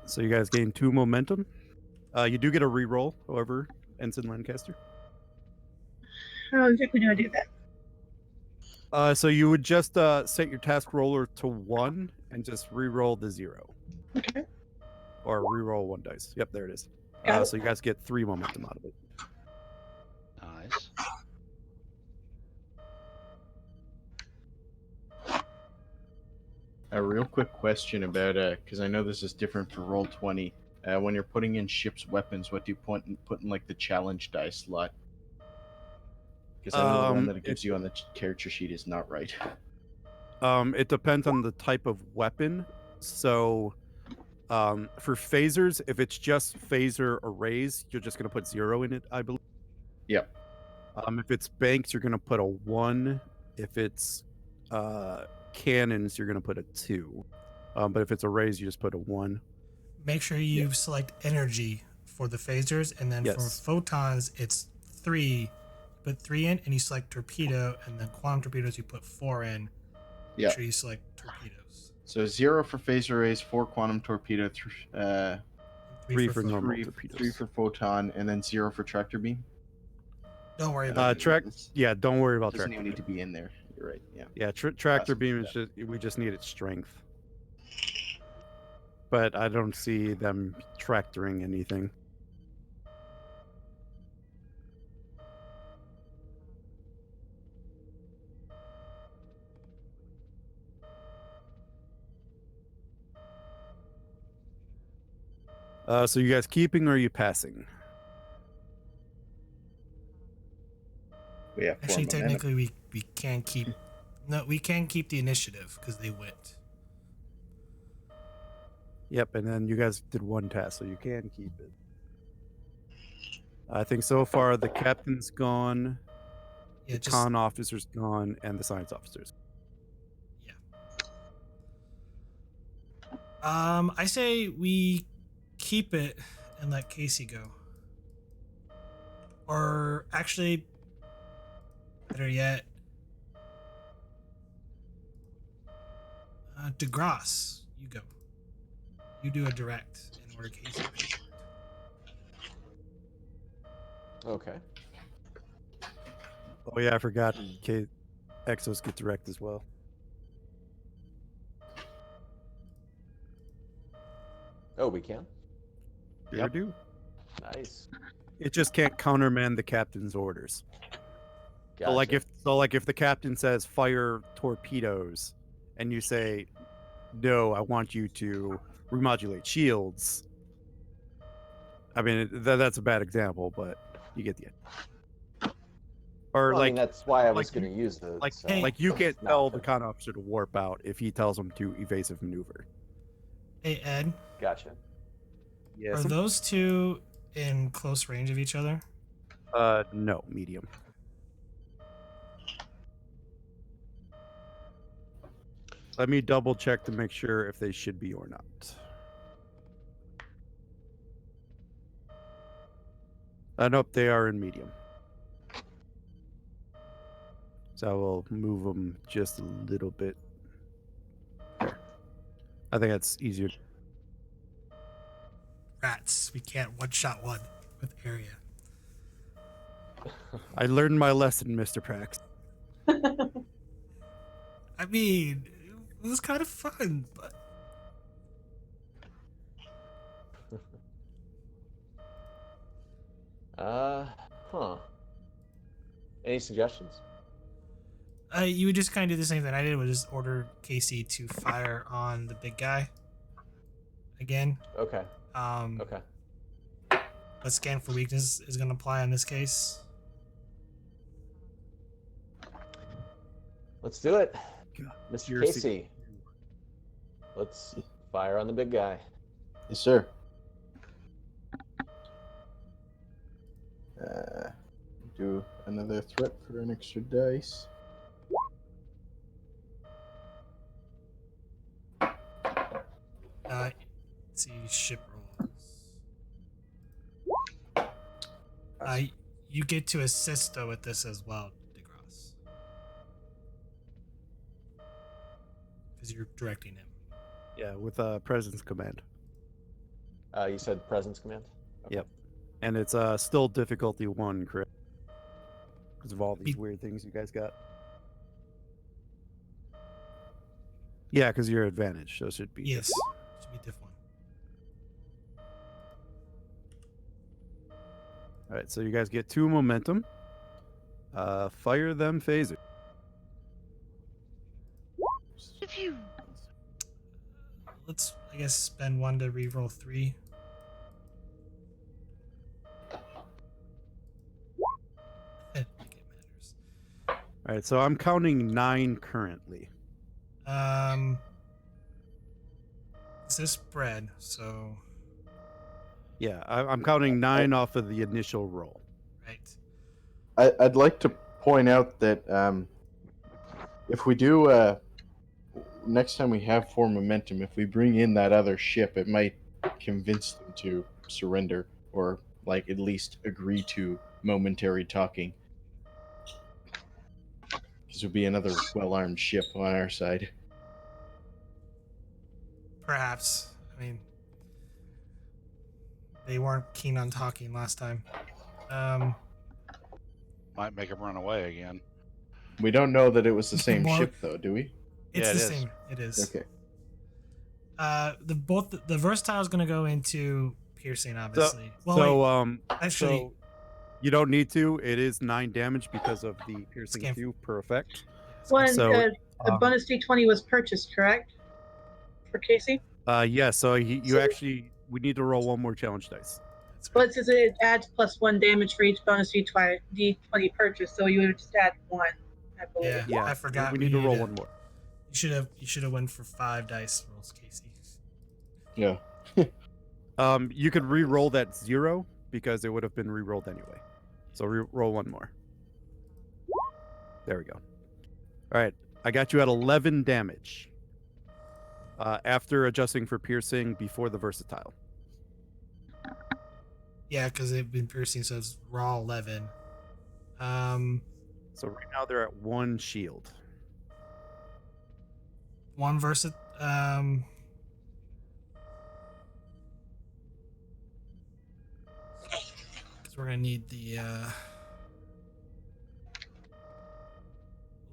So you guys gain 2 momentum. You do get a reroll, however, Ensign Lancaster. How exactly do I do that? So you would just set your task roller to 1 and just re-roll the 0. Okay. Or re-roll 1 dice. Yep, there it is. Got it. So you guys get 3 momentum out of it. Nice. A real quick question about because I know this is different for Roll20. When you're putting in ship's weapons, what do you put in like the challenge die slot? Because I know the one that it gives you on the character sheet is not right. It depends on the type of weapon. So, for phasers, if it's just phaser arrays, you're just gonna put 0 in it, I believe. Yep. If it's banks, you're gonna put a 1. If it's cannons, you're gonna put a 2. But if it's arrays, you just put a 1. Make sure you select energy for the phasers, and then for Yes. photons, it's 3. Put 3 in, and you select torpedo, and then quantum torpedoes, you put 4 in. Make Yeah. sure you select torpedoes. So 0 for phaser arrays, 4 quantum torpedo, 3 for photon. normal 3 torpedoes. for photon, and then 0 for tractor beam. Don't worry about it. Don't worry about Doesn't tractor. even need to be in there. You're right. Yeah. Yeah, tractor Awesome. beam is we just need its strength. But I don't see them tractoring anything. So you guys keeping or are you passing? We have 4 Actually, momentum. technically, we can keep. No, we can keep the initiative because they went. Yep, and then you guys did 1 task, so you can keep it. I think so far the captain's gone, Yeah, the con officer's gone, and the science officer's. Yeah. I say we keep it and let Casey go. Or actually, better yet, DeGrasse, you go. You do a direct in order Casey to pay for it. Okay. Oh yeah, I forgot. Exos get direct as well. Oh, we can? You do. Nice. It just can't countermand the captain's orders. Gotcha. So like if the captain says fire torpedoes, and you say, no, I want you to remodulate shields. I mean that's a bad example, but you get the idea. Or Well, I mean, that's why I was like going to use the. like you can't tell the con officer to warp out if he tells him to evasive maneuver. Hey, Ed. Gotcha. Yes. Are those two in close range of each other? No, medium. Let me double check to make sure if they should be or not. Nope, they are in medium. So I will move them just a little bit. There. I think that's easier. Rats. We can't one-shot one with area. I learned my lesson, Mr. Prax. I mean, it was kind of fun, but Any suggestions? you would just kind of do the same thing I did. Would just order Casey to fire on the big guy again. Okay. Okay. But scan for weakness is going to apply in this case. Let's do it. God, Mr. Casey. Let's fire on the big guy. Yes, sir. Do another threat for an extra dice. Let's see ship rolls. You get to assist though with this as well, DeGrasse, because you're directing him. Yeah, with presence command. You said presence command? Okay. Yep. And it's still difficulty 1, correct? Because of all these weird things you guys got. Yeah, because you're advantage, so it should be. Yes. Should be diff 1. All right, so you guys get 2 momentum. Fire them phaser. Let's, I guess, spend 1 to reroll 3. I think it matters. All right, so I'm counting 9 currently. This is spread, so Yeah, I'm counting 9 off of the initial roll. right. I'd like to point out that if we do next time we have 4 momentum, if we bring in that other ship, it might convince them to surrender or like at least agree to momentary talking. Because it'll be another well-armed ship on our side. Perhaps. I mean, they weren't keen on talking last time. Might make him run away again. We don't know that it was the same More- ship, though, do we? It's Yeah, it the is. same. It is. Okay. The versatile is going to go into piercing, obviously. Actually, so you don't need to. It is 9 damage because of the piercing Scam. 2 per effect. When So, the bonus d20 was purchased, correct? For Casey? Yeah, so you So- actually, we need to roll 1 more challenge dice. Well, it says it adds +1 damage for each bonus d20 purchase, so you would just add 1, I believe. Yeah, Yeah, I forgot. we need to roll 1 more. You should have went for 5 dice rolls, Casey. Yeah. You could re-roll that 0 because it would have been re-rolled anyway. So roll 1 more. There we go. All right, I got you at 11 damage. After adjusting for piercing before the versatile. Yeah, because they've been piercing, so it's raw 11. So right now they're at 1 shield. 1 versa. Because we're gonna need the.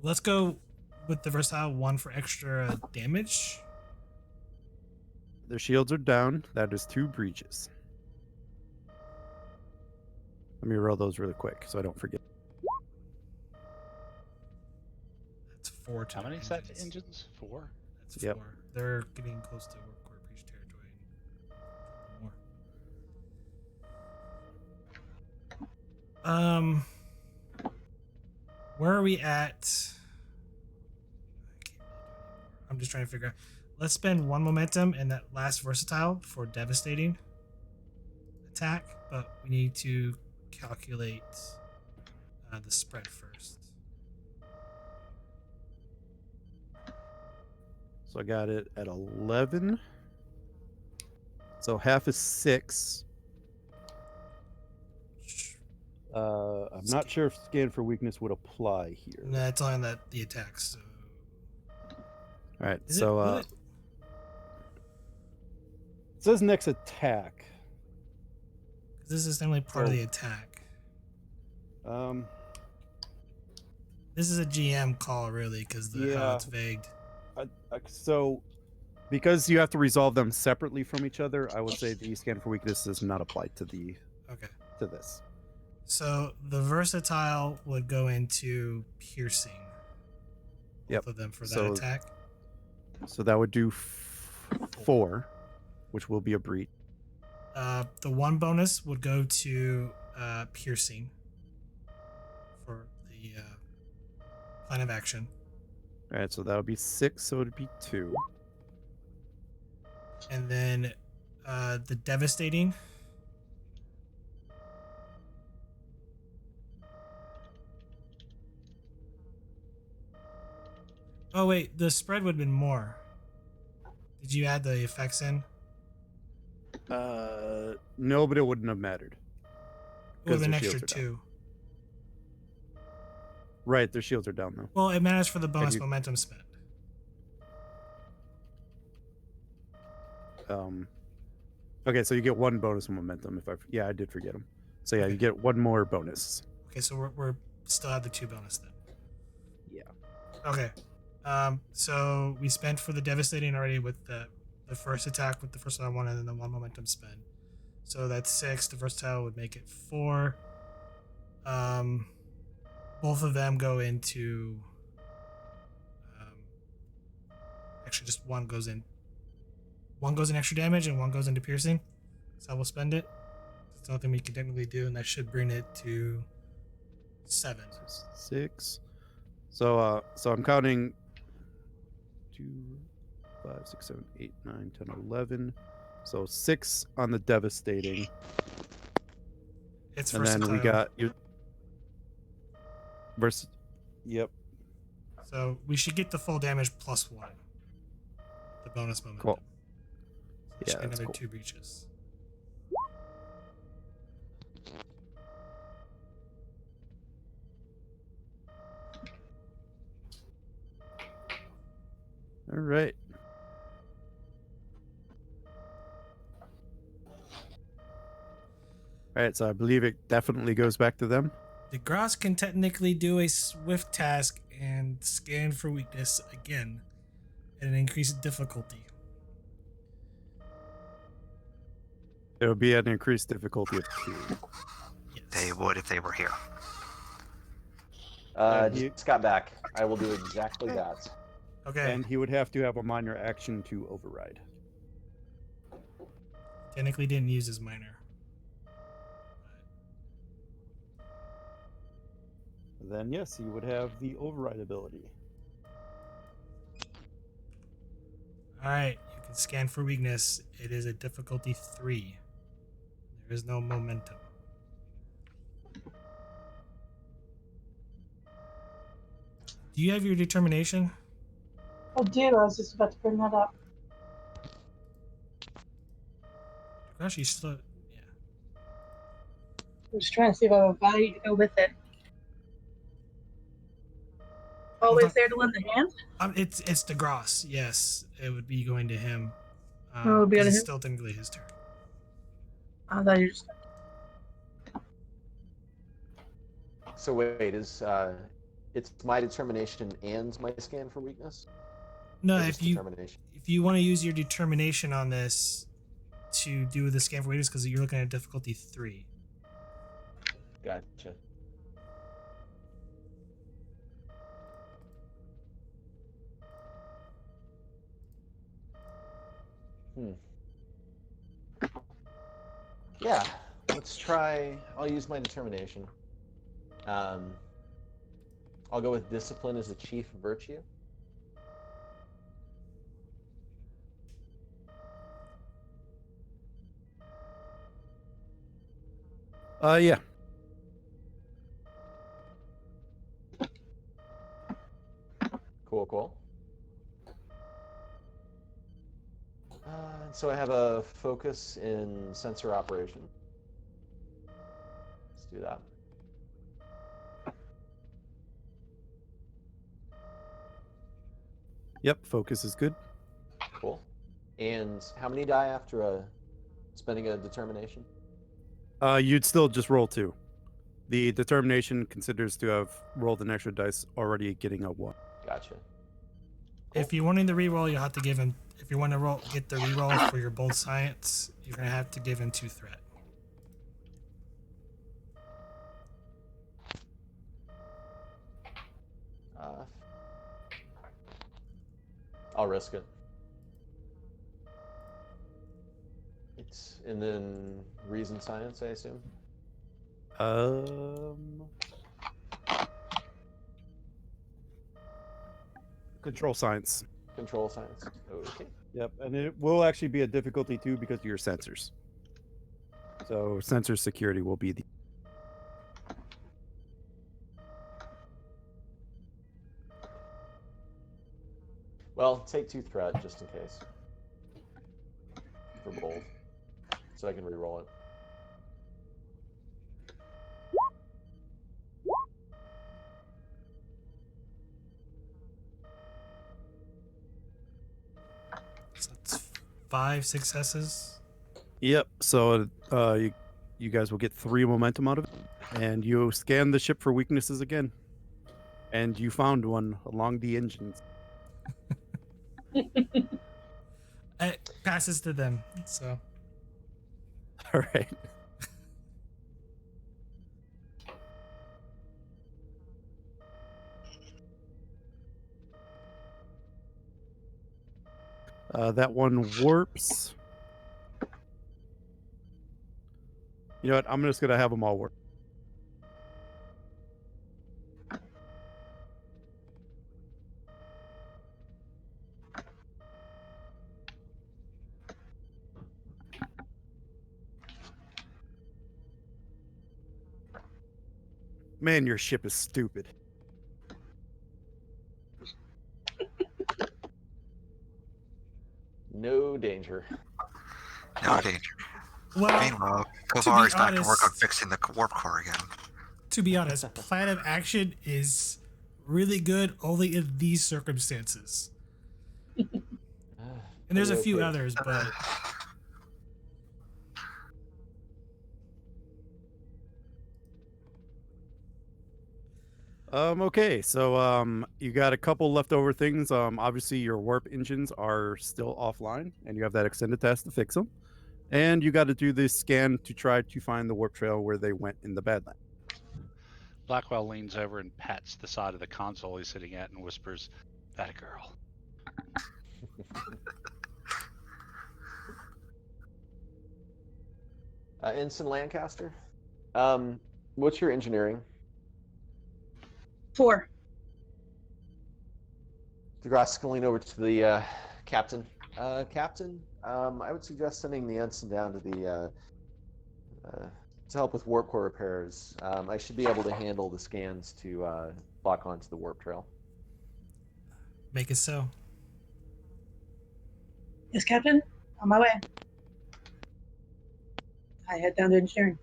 Let's go with the versatile 1 for extra damage. Their shields are down. That is 2 breaches. Let me roll those really quick so I don't forget. That's 4 to How many engines. set engines? 4? That's Yep. 4. They're getting close to core breach territory. More. Where are we at? I'm just trying to figure out. Let's spend 1 momentum and that last versatile for devastating attack, but we need to calculate the spread first. So I got it at 11. So half is 6. I'm not sure if scan for weakness would apply here. No, it's only on the attacks. So. All right, Is so it, it says next attack. this is definitely part of the attack. This is a GM call, really, because how Yeah. it's vague. So because you have to resolve them separately from each other, I would say the scan for weakness is not applied to Okay. this. So the versatile would go into piercing. Yep. Both of them for that So- attack. So that would do 4, which will be a breach. The 1 bonus would go to piercing for the plan of action. All right, so that would be 6, so it would be 2. And then the devastating. Oh wait, the spread would have been more. Did you add the effects in? No, but it wouldn't have mattered. It would have been their extra shields are down. 2. Right, their shields are down though. Well, it matters for the bonus you- momentum spent. Okay, so you get 1 bonus momentum. I did forget them. So yeah, you get 1 more bonus. Okay, so we're still have the 2 bonus then. Yeah. Okay. So we spent for the devastating already with the first attack with the first one and then the 1 momentum spend. So that's 6. The versatile would make it 4. Both of them go into. Actually, just one goes in. One goes in extra damage and one goes into piercing. So I will spend it. That's nothing we can technically do, and that should bring it to 7. 6. So I'm counting 2, 5, 6, 7, 8, 9, 10, 11. So 6 on the devastating. It's And versatile. then we got you. Yep. So we should get the full damage plus 1. The bonus momentum. Cool. So Yeah, should be that's another cool. 2 breaches. All right. All right, so I believe it definitely goes back to them. The Gross can technically do a swift task and scan for weakness again at an increased difficulty. It would be an increased difficulty of 2. Yes. They would if they were here. Just got back. I will do exactly that. Okay. And he would have to have a minor action to override. Technically didn't use his minor. Then yes, he would have the override ability. Alright, you can scan for weakness. It is a difficulty 3. There is no momentum. Do you have your determination? I do. I was just about to bring that up. Gosh, you still. Yeah. I'm just trying to see if I have a value to go with it. Always there to lend a hand? It's the Gross. Yes, it would be going to him. Oh, it would be 'cause to it's him? still technically his turn. I thought you just. So wait, is it's my determination and my scan for weakness? No, Or if just you determination? want to use your determination on this to do the scan for weakness, because you're looking at difficulty 3. Gotcha. Yeah, let's try. I'll use my determination. I'll go with discipline as the chief virtue. Yeah. Cool. So I have a focus in sensor operation. Let's do that. Yep, focus is good. Cool. And how many die after spending a determination? You'd still just roll 2. The determination considers to have rolled an extra dice, already getting a 1. Gotcha. Cool. If you're wanting the reroll, you'll have to give him. If you want to get the reroll for your bold science, you're gonna have to give him 2 threat. I'll risk it. And then reason science, I assume. Control science. Control science. Okay. Yep, and it will actually be a difficulty 2 because of your sensors. So sensor security will be the. Well, take 2 threat just in case. For bold. So I can reroll it. So it's 5 successes. Yep. So you guys will get 3 momentum out of it, and you scan the ship for weaknesses again, and you found one along the engines. It passes to them. So All right. That one warps. You know what? I'm just gonna have them all warp. Man, your ship is stupid. No danger. No danger. well, Meanwhile, to be Kovari's back to work on honest, fixing the warp core again. to be honest, plan of action is really good only in these circumstances. And there's a few Okay. others, but Okay, so you got a couple leftover things. Obviously your warp engines are still offline, and you have that extended task to fix them. And you got to do this scan to try to find the warp trail where they went in the Badlands. Blackwell leans over and pats the side of the console he's sitting at and whispers, "That girl." Ensign Lancaster, what's your engineering? 4. DeGrasse going over to the captain. Captain, I would suggest sending the ensign down to the to help with warp core repairs. I should be able to handle the scans to lock onto the warp trail. make it so. Yes, Captain. On my way. I head down to engineering.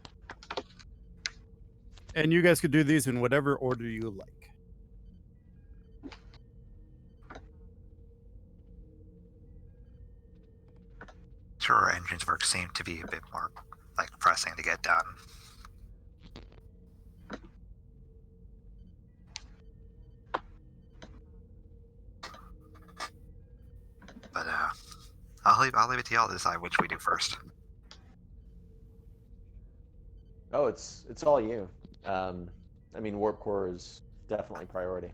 And you guys could do these in whatever order you like. Sure, engines work seem to be a bit more like pressing to get done. But I'll leave it to y'all to decide which we do first. Oh, it's all you. I mean, warp core is definitely priority.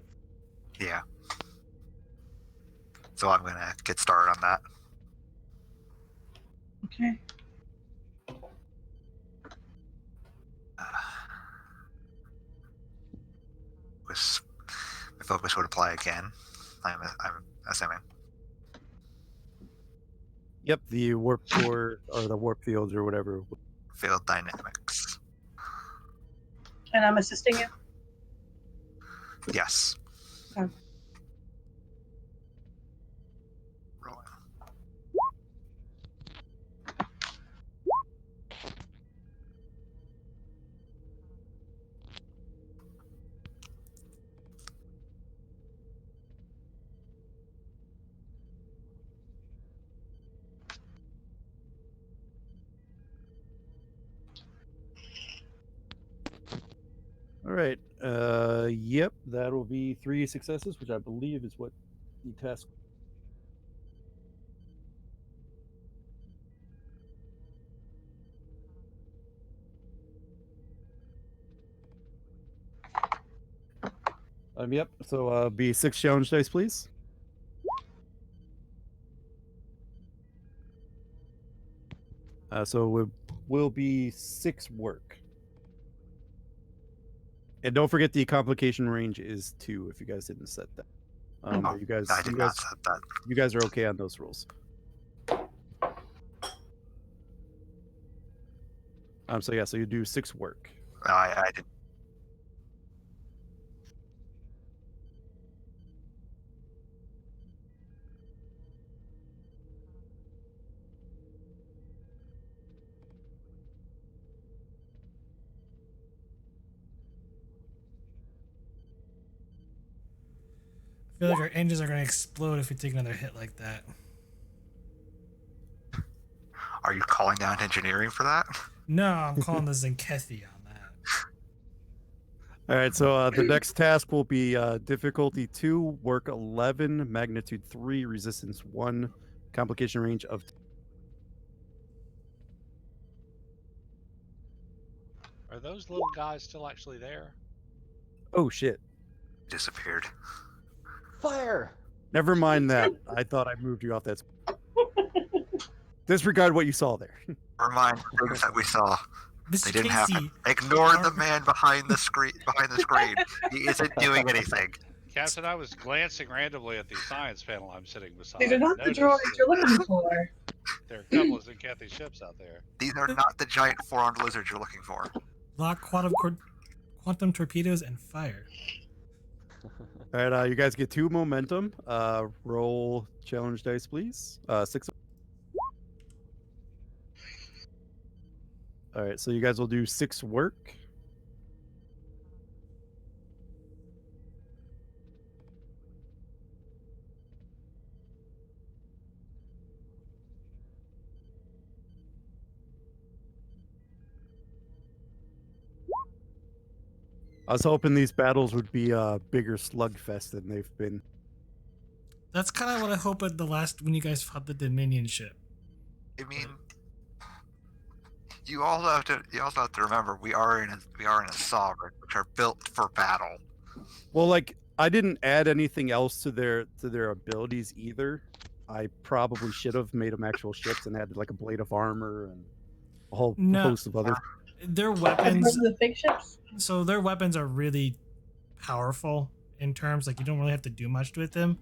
Yeah. So I'm gonna get started on that. Okay. The focus would apply again. I'm assuming. Yep, the warp core or the warp fields or whatever. Field dynamics. And I'm assisting you. Yes. Okay. Rolling. All right. Yep, that'll be 3 successes, which I believe is what the task. Yep. So be 6 challenge dice, please. So it will be 6 work. And don't forget the complication range is 2 if you guys didn't set that. Oh, You guys, I did not set that. you guys are okay on those rules. So yeah, so you do 6 work. I did. I feel like our engines are going to explode if we take another hit like that. Are you calling down engineering for that? No, I'm calling the Tzenkethi on that. All right, so the next task will be difficulty 2, work 11, magnitude 3, resistance 1, complication range of. Are those little guys still actually there? Oh shit! Disappeared. Fire! Never mind that. I thought I moved you off that. Disregard what you saw there. Remind the things that we saw. They Mr. didn't happen. Casey, Ignore the our- man behind the screen. Behind the screen, he isn't doing anything. Captain, I was glancing randomly at the science panel I'm sitting beside. These are not and the noticed droids that you're looking for. there are a couple of Tzenkethi ships out there. These are not the giant four-armed lizards you're looking for. lock quantum torpedoes and fire. All right, you guys get 2 momentum. Roll challenge dice, please. 6. All right, so you guys will do 6 work. I was hoping these battles would be a bigger slugfest than they've been. That's kind of what I hope at the last when you guys fought the Dominion ship. I mean, you also have to remember we are in a sovereign, which are built for battle. Well, like I didn't add anything else to their abilities either. I probably should have made them actual ships and added like a blade of armor and a whole No. host of other. Their Have you heard weapons, of the fake ships? so their weapons are really powerful in terms like you don't really have to do much with them.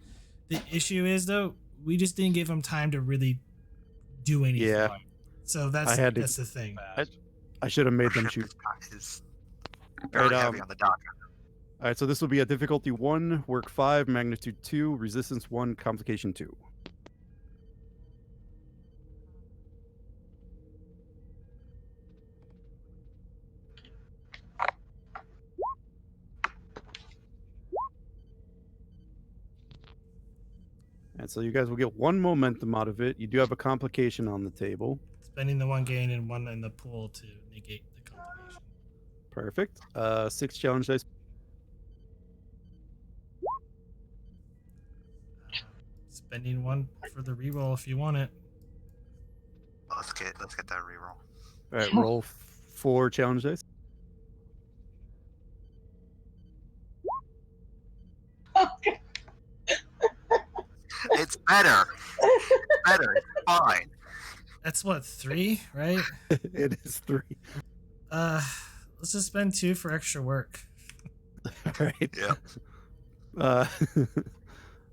The issue is though, we just didn't give them time to really do anything. Yeah. So that's to- the thing. I should have made them Our shoot. ship is very Right, heavy on the dock. All right, so this will be a difficulty 1, work 5, magnitude 2, resistance 1, complication 2. And so you guys will get 1 momentum out of it. You do have a complication on the table. Spending the 1 gain and 1 in the pool to negate the complication. Perfect. 6 challenge dice. Spending 1 for the reroll if you want it. Let's get that reroll. All right, roll 4 challenge dice. Okay. It's better. It's better. It's fine. That's what, 3, right? It is 3. Let's just spend 2 for extra work. All right. Yeah.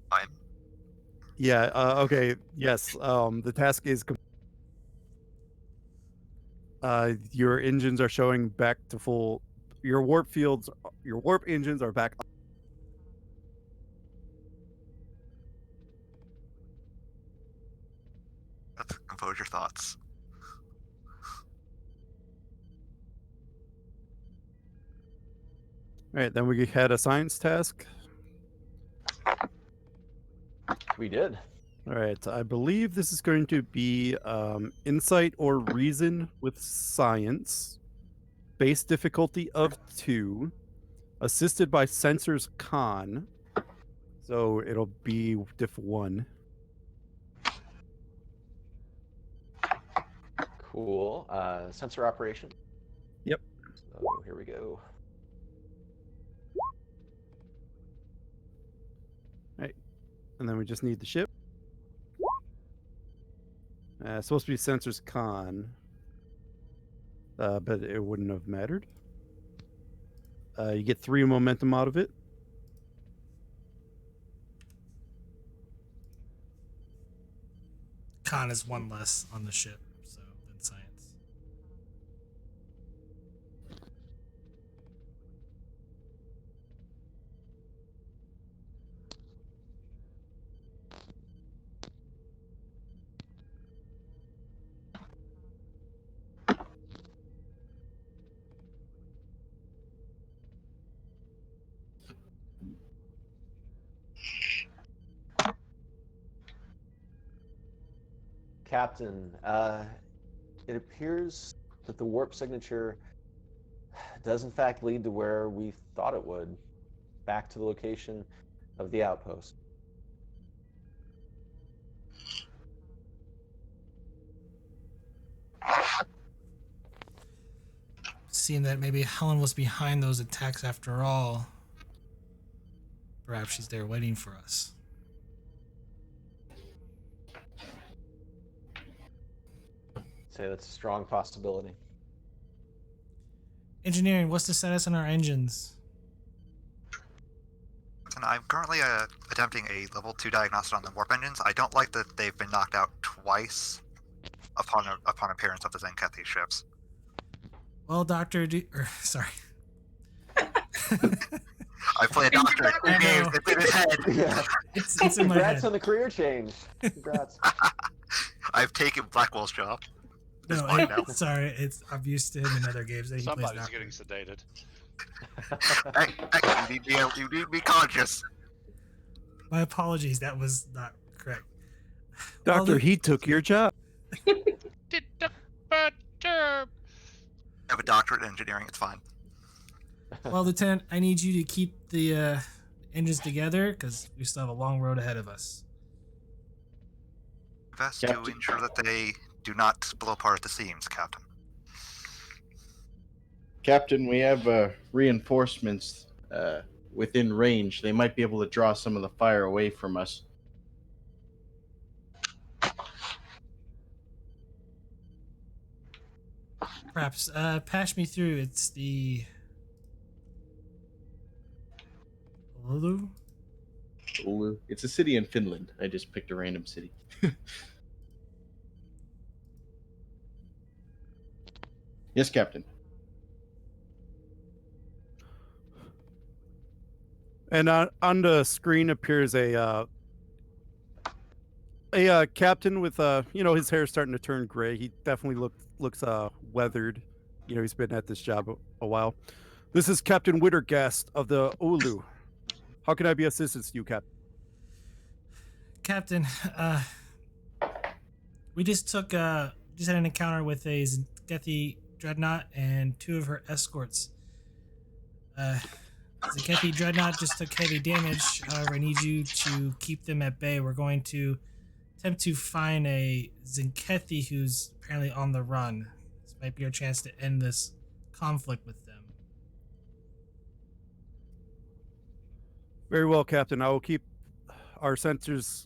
Fine. Yeah. Okay. Yes. The task is. Your engines are showing back to full. Your warp engines are back. Let's compose your thoughts. All right. Then we had a science task. We did. All right. I believe this is going to be insight or reason with science. Base difficulty of 2. Assisted by sensors con. So it'll be diff 1. Cool. Sensor operation. Yep. So here we go. And then we just need the ship. It's supposed to be sensors con. But it wouldn't have mattered. You get 3 momentum out of it. Con is 1 less on the ship, so than science. Captain, it appears that the warp signature does in fact lead to where we thought it would, back to the location of the outpost. Seeing that maybe Helen was behind those attacks after all, perhaps she's there waiting for us. Say that's a strong possibility. Engineering, what's the status on our engines? And I'm currently attempting a level 2 diagnostic on the warp engines. I don't like that they've been knocked out twice upon appearance of the Tzenkethi ships. Well, Doctor, sorry. I play a doctor in I 2 games. know. It's in his head. Yeah. It's in my Congrats head. on the career change. Congrats. I've taken Blackwell's job. It's No, mine now. sorry. I'm used to him in other games that he plays. Somebody's Doctor. getting sedated. Hey, you need to be conscious. My apologies. That was not correct. Doctor, he took your job. I have a doctorate in engineering. It's fine. Well, Lieutenant, I need you to keep the engines together because we still have a long road ahead of us. Best Captain. to ensure that they do not blow apart at the seams, Captain. Captain, we have reinforcements within range. They might be able to draw some of the fire away from us. Perhaps patch me through. It's the Oulu? Oulu. It's a city in Finland. I just picked a random city. Yes, Captain. And on the screen appears a captain with his hair starting to turn gray. He definitely looks weathered. He's been at this job a while. This is Captain Wittergast of the Oulu. How can I be assistance to you, Captain? Captain, we just had an encounter with a Tzenkethi Dreadnought and 2 of her escorts. Tzenkethi Dreadnought just took heavy damage. However, I need you to keep them at bay. We're going to attempt to find a Tzenkethi who's apparently on the run. This might be our chance to end this conflict with them. Very well, Captain. I will keep our sensors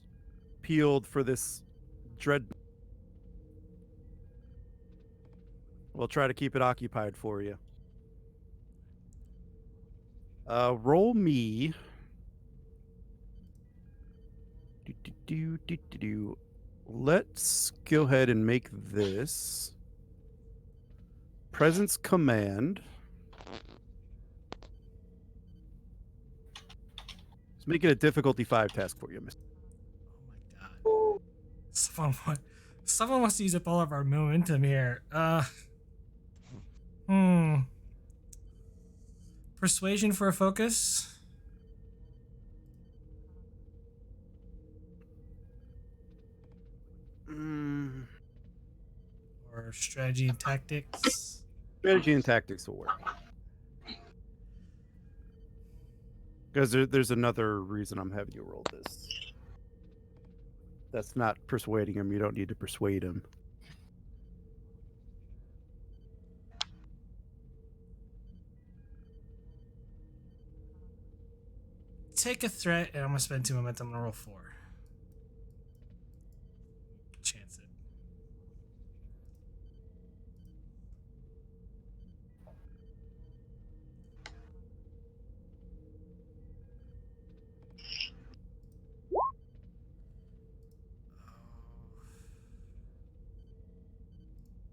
peeled for this dread. We'll try to keep it occupied for you. Roll me. Let's go ahead and make this Presence Command. Let's make it a difficulty 5 task for you, Mr. Oh my god. Someone wants to use up all of our momentum here. Persuasion for a focus? Or strategy and tactics? Strategy and tactics will work. Because there's another reason I'm having you roll this. That's not persuading him. You don't need to persuade him. Take a threat, and I'm gonna spend 2 momentum. I'm gonna roll 4. Chance it.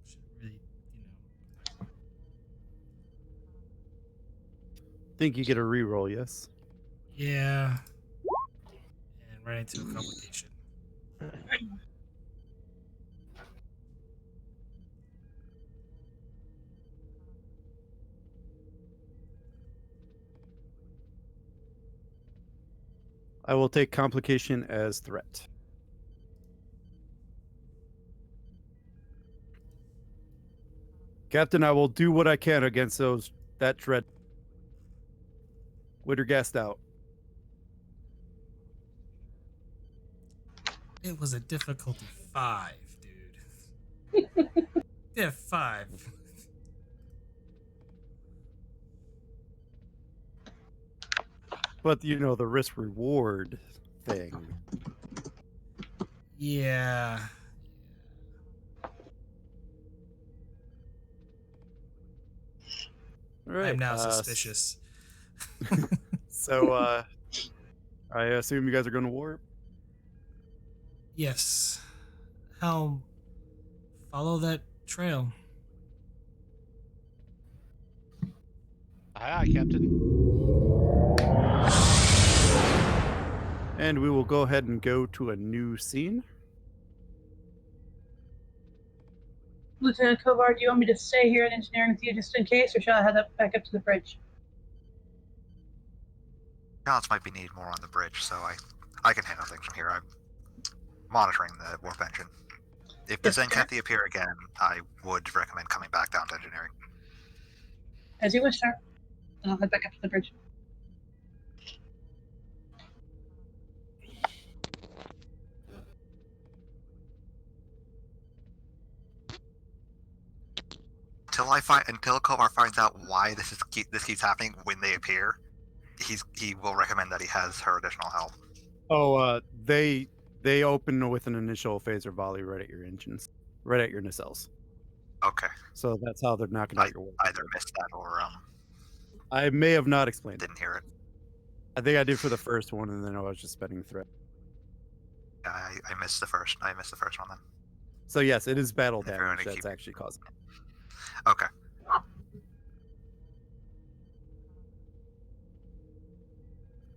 Should really, Think you get a reroll, yes? Yeah. And right into a complication. I will take complication as threat. Captain, I will do what I can against those that dread Witter gassed out. It was a difficulty 5, dude. Yeah, 5. But you know the risk reward thing. Yeah. All I'm right. now suspicious. So I assume you guys are going to warp. Yes. Helm, follow that trail. Aye, aye, Captain. And we will go ahead and go to a new scene. Lieutenant Kovar, do you want me to stay here in engineering with you just in case, or shall I head back up to the bridge? Balance might be needed more on the bridge, so I can handle things from here. I'm monitoring the warp engine. If the Yes, sir. Tzenkethi appear again, I would recommend coming back down to engineering. As you wish, sir. And I'll head back up to the bridge. Until Kovar finds out why this keeps happening when they appear, he will recommend that he has her additional help. Oh, they open with an initial phaser volley right at your engines, right at your nacelles. Okay. So that's how they're knocking out your warp. Either missed that or I may have not explained it. didn't hear it. I think I did for the first one, and then I was just spending threat. Yeah, I missed the first. I missed the first one then. So yes, it is battle If you're damage gonna that's keep- actually causing it. Okay.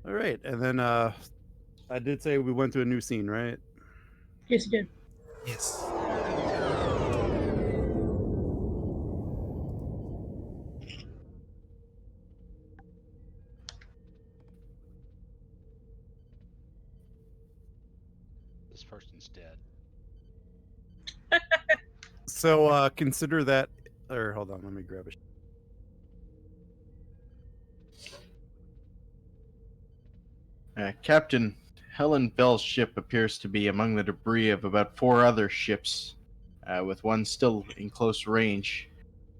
All right, and then I did say we went to a new scene, right? Yes, you did. Yes. This person's dead. So consider that, or hold on, let me grab it. Captain Hellen Vel's ship appears to be among the debris of about 4 other ships, with one still in close range,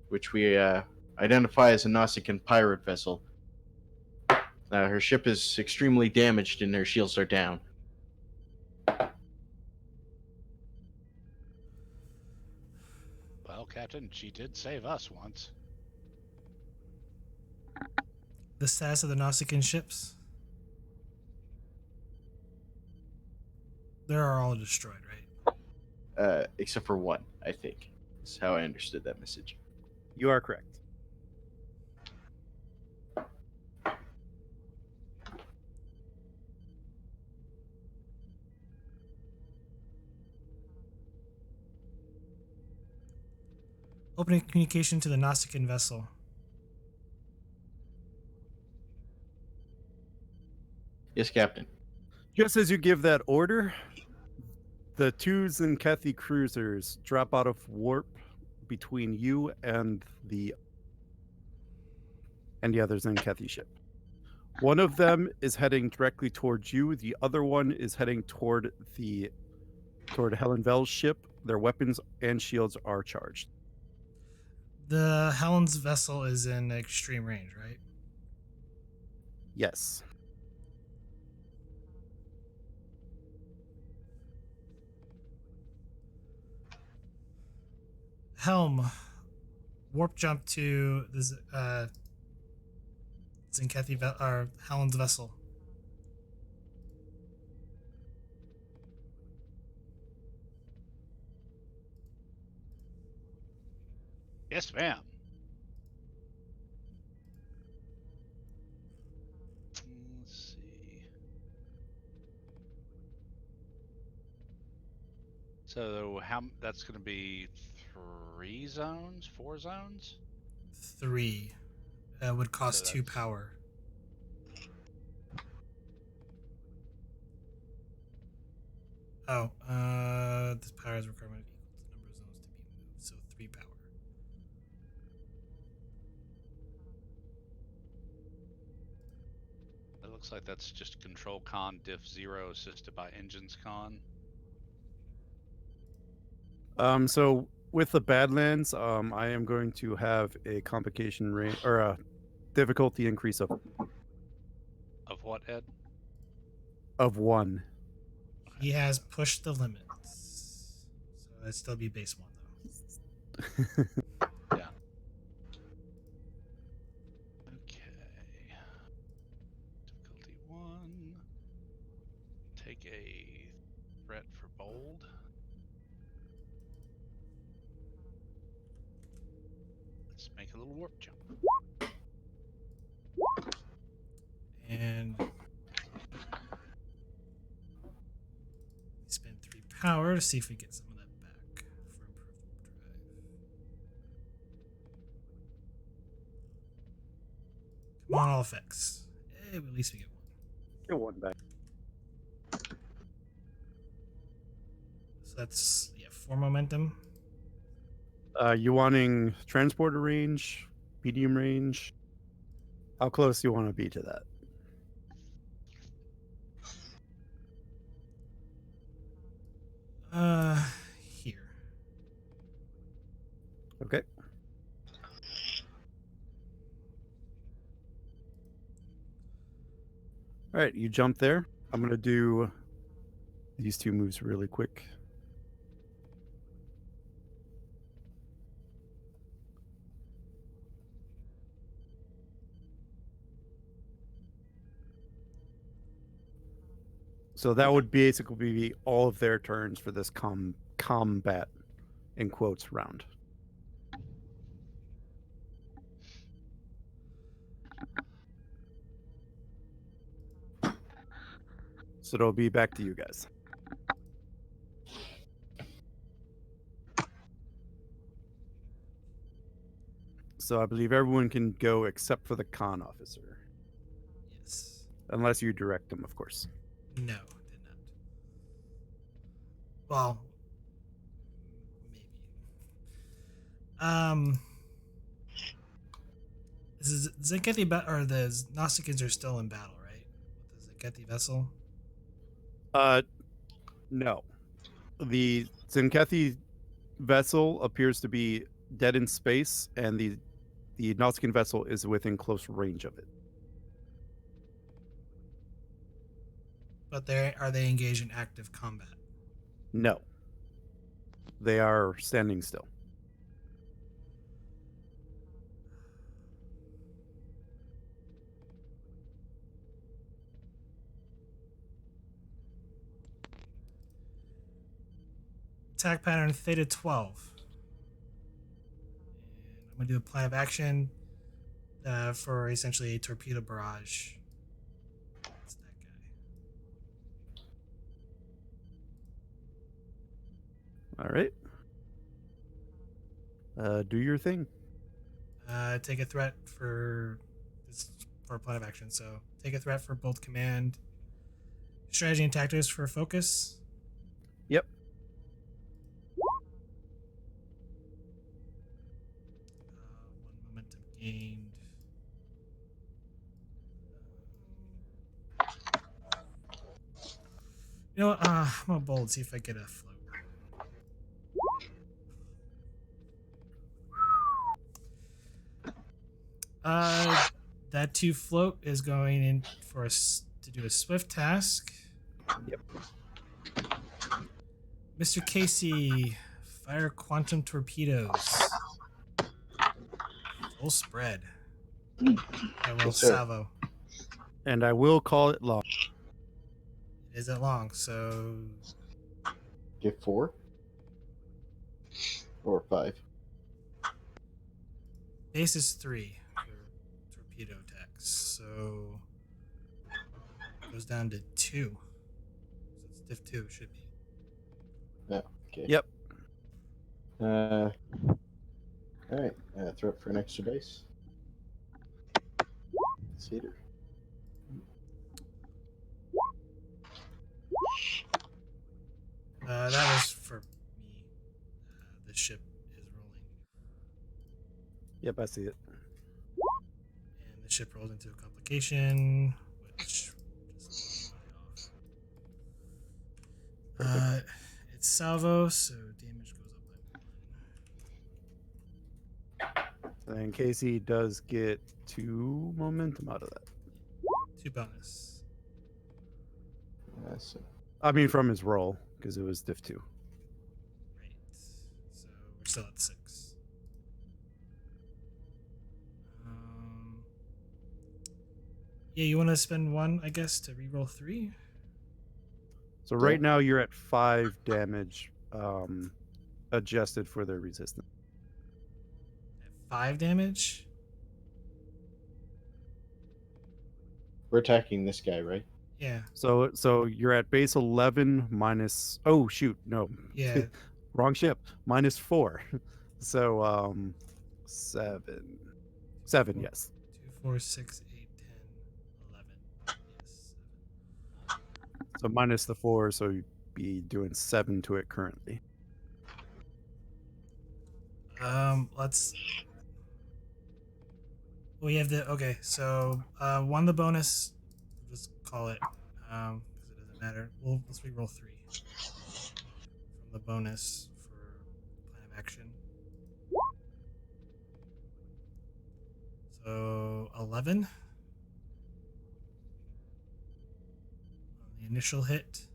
which we identify as a Nausicaan pirate vessel. Her ship is extremely damaged and her shields are down. Well, Captain, she did save us once. The status of the Nausicaan ships? They're all destroyed, right? Except for one, I think. Is how I understood that message. You are correct. Opening communication to the Nausicaan vessel. Yes, Captain. Just as you give that order, the 2 Tzenkethi cruisers drop out of warp between you and the other Tzenkethi ship. One of them is heading directly towards you. The other one is heading toward Hellen Vel's ship. Their weapons and shields are charged. The Helen's vessel is in extreme range, right? Yes. Helm, warp jump to the Tzenkethi or Helen's vessel. Yes, ma'am. Let's see. So how that's going to be 3 zones, 4 zones? 3 would cost So 2 that's- power. Oh, this power is requirement equal to the number of zones to be moved, so 3 power. looks like that's just control con diff 0 assisted by engines con. So with the Badlands, I am going to have a complication rate or a difficulty increase of What, Ed? 1. He has pushed the limits. So it'd still be base 1 though. Yeah. Okay. Difficulty 1. Take a threat for bold. Let's make a little warp jump. And spend 3 power to see if we get some of that back for improved warp drive. Come on, all effects. At least we get 1. Get 1 back. So that's 4 momentum. You wanting transporter range, medium range? How close do you want to be to that? Here. Okay. All right, you jump there. I'm going to do these 2 moves really quick. So that would basically be all of their turns for this combat, in quotes, round. So it'll be back to you guys. So I believe everyone can go except for the con officer. Yes. Unless you direct them, of course. No, did not. Well, maybe. This is Tzenkethi or the Gnosticans are still in battle, right? With the Tzenkethi vessel. No. The Tzenkethi vessel appears to be dead in space, and the Nautican vessel is within close range of it. But are they engaged in active combat? No. They are standing still. Attack pattern Theta 12. And I'm going to do a plan of action for essentially a torpedo barrage. That's that guy. All right. Do your thing. Take a threat for a plan of action. So take a threat for both command, strategy, and tactics for focus. Yep. 1 momentum gained. You know what? I'm gonna bold, see if I get a float. That 2 float is going in for us to do a swift task. Yep. Mr. Casey, fire quantum torpedoes. Full spread. I will Yes, sir. salvo. And I will call it long. It isn't long, so Get 4 or 5. base is 3 for torpedo attacks. So it goes down to 2. So it's diff 2, it should be. Yeah. Okay. Yep. All right. Threat for an extra base. Cedar. That was for me. The ship is rolling. Yep, I see it. And the ship rolls into a complication, which It's salvo, so damage goes up by 1. Then Casey does get 2 momentum out of that. 2 bonus. Yes. I mean, from his roll, because it was diff 2. Right. So we're still at 6. Yeah, you want to spend 1, I guess, to reroll 3? So right Yeah. now you're at 5 damage, adjusted for their resistance. At 5 damage? We're attacking this guy, right? Yeah. So you're at base 11 minus. Oh shoot, no, Yeah. wrong ship. Minus 4. So 7, yes. 2, 4, 6, 8, 10, 11. Yes. 7. So minus the 4, so you'd be doing 7 to it currently. Let's. We have the okay. So 1 the bonus. We'll just call it because it doesn't matter. Let's re-roll 3 from the bonus for plan of action. So 11 on the initial hit.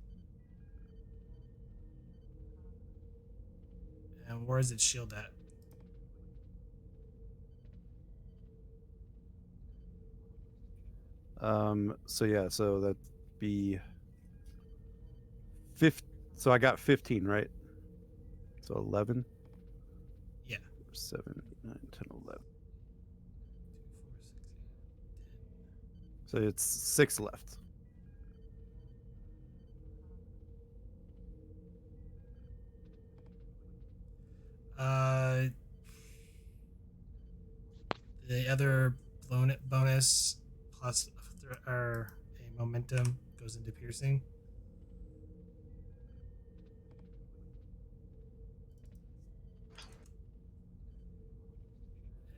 And where is its shield at? So yeah, so that'd be 5. So I got 15, right? So 11. Yeah. 7, 8, 9, 10, 11. 2, 4, 6, 8, 10. So it's 6 left. The other bonus plus or a momentum goes into piercing.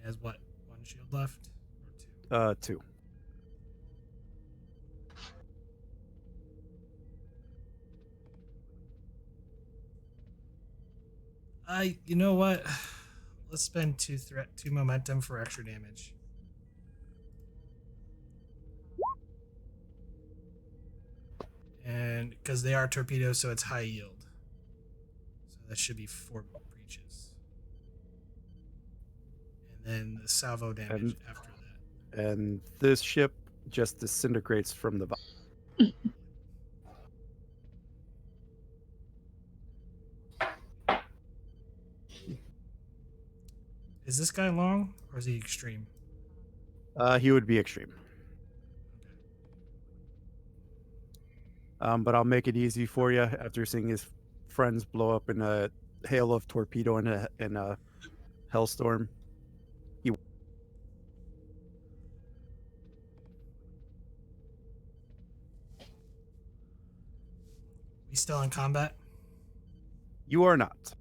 It has what? 1 shield left or 2? 2. You know what? Let's spend 2 momentum for extra damage. And because they are torpedoes, so it's high yield. So that should be 4 breaches. And then the salvo damage after that. And this ship just disintegrates from the bottom. Is this guy long or is he extreme? He would be extreme. But I'll make it easy for you after seeing his friends blow up in a hail of torpedo and a hellstorm. We still in combat? You are not.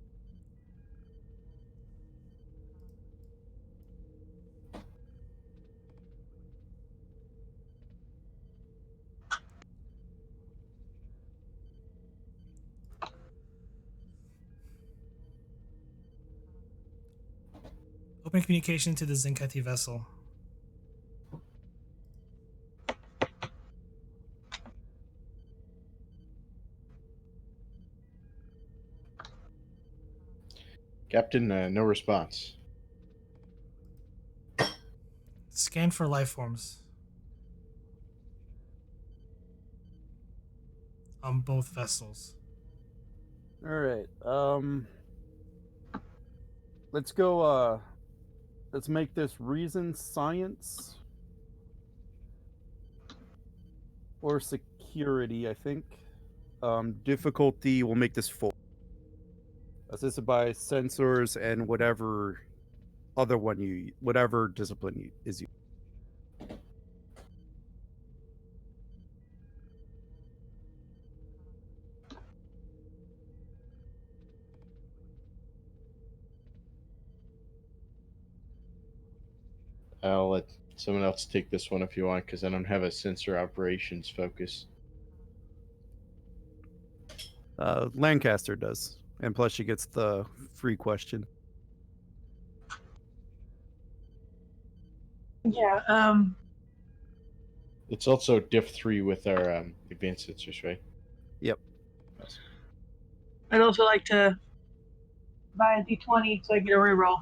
Open communication to the Tzenkethi vessel. Captain, no response. Scan for life forms. On both vessels. All right. Let's go. Let's make this reason, science, or security. I think. Difficulty. We'll make this full. Assisted by sensors and whatever other one whatever discipline is you. I'll let someone else take this one if you want, because I don't have a sensor operations focus. Lancaster does, and plus she gets the free question. Yeah. It's also diff 3 with our advanced sensors, right? Yep. I'd also like to buy a D20 so I get a reroll.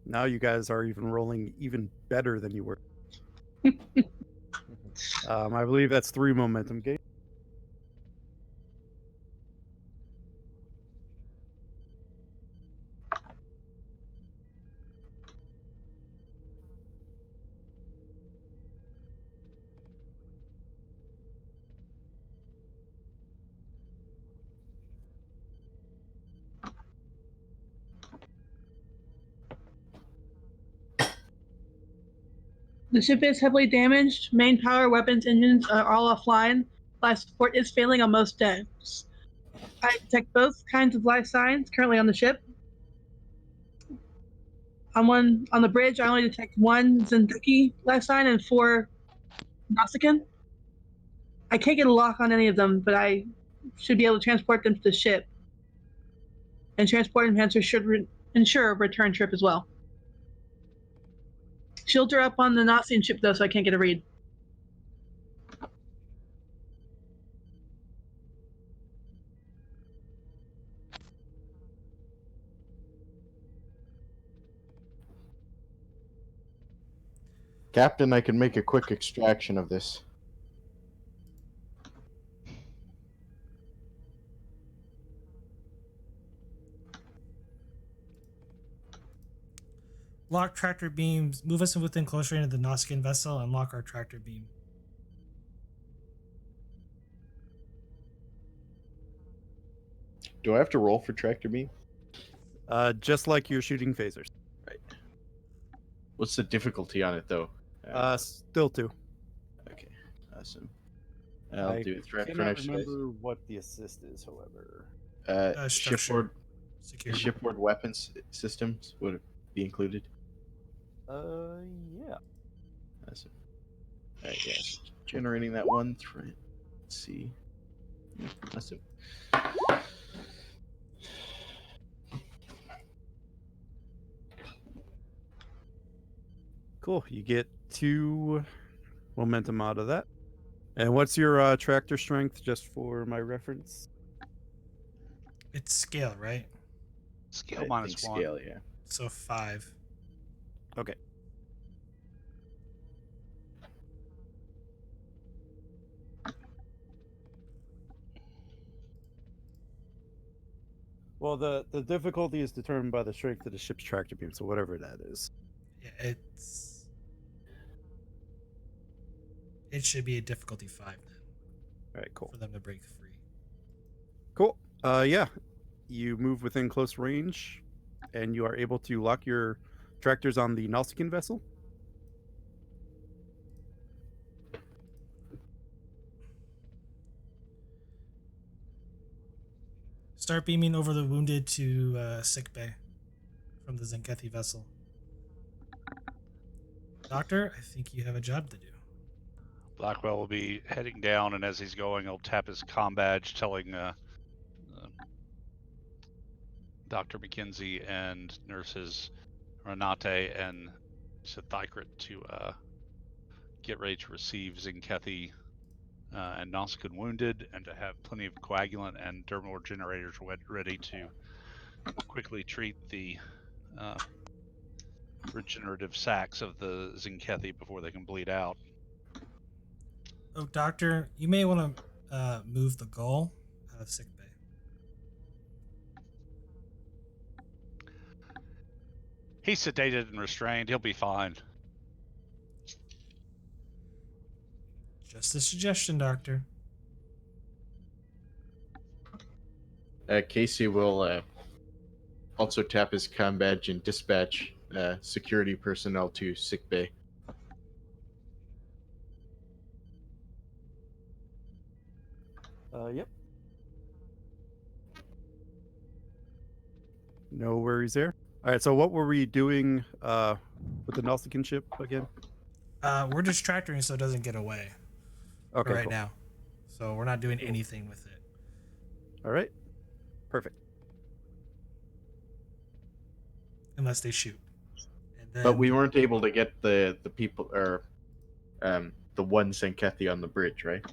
Now you guys are even rolling even better than you were. I believe that's 3 momentum gain. The ship is heavily damaged. Main power, weapons, engines are all offline. Life support is failing on most decks. I detect both kinds of life signs currently on the ship. On the bridge, I only detect 1 Tzenkethi life sign and 4 Nausicaan. I can't get a lock on any of them, but I should be able to transport them to the ship. And transport enhancers should ensure a return trip as well. Shields are up on the Nausicaan ship though, so I can't get a read. Captain, I can make a quick extraction of this. Lock tractor beams. Move us within closer into the Nausicaan vessel and lock our tractor beam. Do I have to roll for tractor beam? Just like you're shooting phasers. Right. What's the difficulty on it, though? Still 2. Okay, awesome. I'll I do a threat for cannot next phase. remember what the assist is, however. Structure. Shipboard Security. shipboard weapons systems would be included. Yeah. Awesome. Alright, yeah, so generating that one threat. Let's see. Awesome. Cool. You get 2 momentum out of that. And what's your tractor strength, just for my reference? It's scale, right? Skill I minus think 1. scale, yeah. So 5. Okay. Well, the difficulty is determined by the strength of the ship's tractor beam, so whatever that is. Yeah, it should be a difficulty 5 then. All right, cool. For them to break free. Cool. Yeah. You move within close range, and you are able to lock your tractors on the Nausicaan vessel. Start beaming over the wounded to sick bay from the Tzenkethi vessel. Doctor, I think you have a job to do. Blackwell will be heading down, and as he's going, he'll tap his comm badge, telling Dr. McKenzie and nurses Renate and Thykrit to get ready to receive Tzenkethi and Nausicaan wounded, and to have plenty of coagulant and dermal generators ready to quickly treat the regenerative sacs of the Tzenkethi before they can bleed out. Oh, Doctor, you may want to move the Gull out of sick bay. He's sedated and restrained. He'll be fine. Just a suggestion, Doctor. Casey will also tap his comm badge and dispatch security personnel to sickbay. Yep. No worries there. All right, so what were we doing with the Nausicaan ship again? We're distracting so it doesn't get away for Okay, right cool. now. So we're not doing anything with it. All right, perfect. Unless they shoot. And then But we weren't able to get the people or the one Tzenkethi on the bridge, right?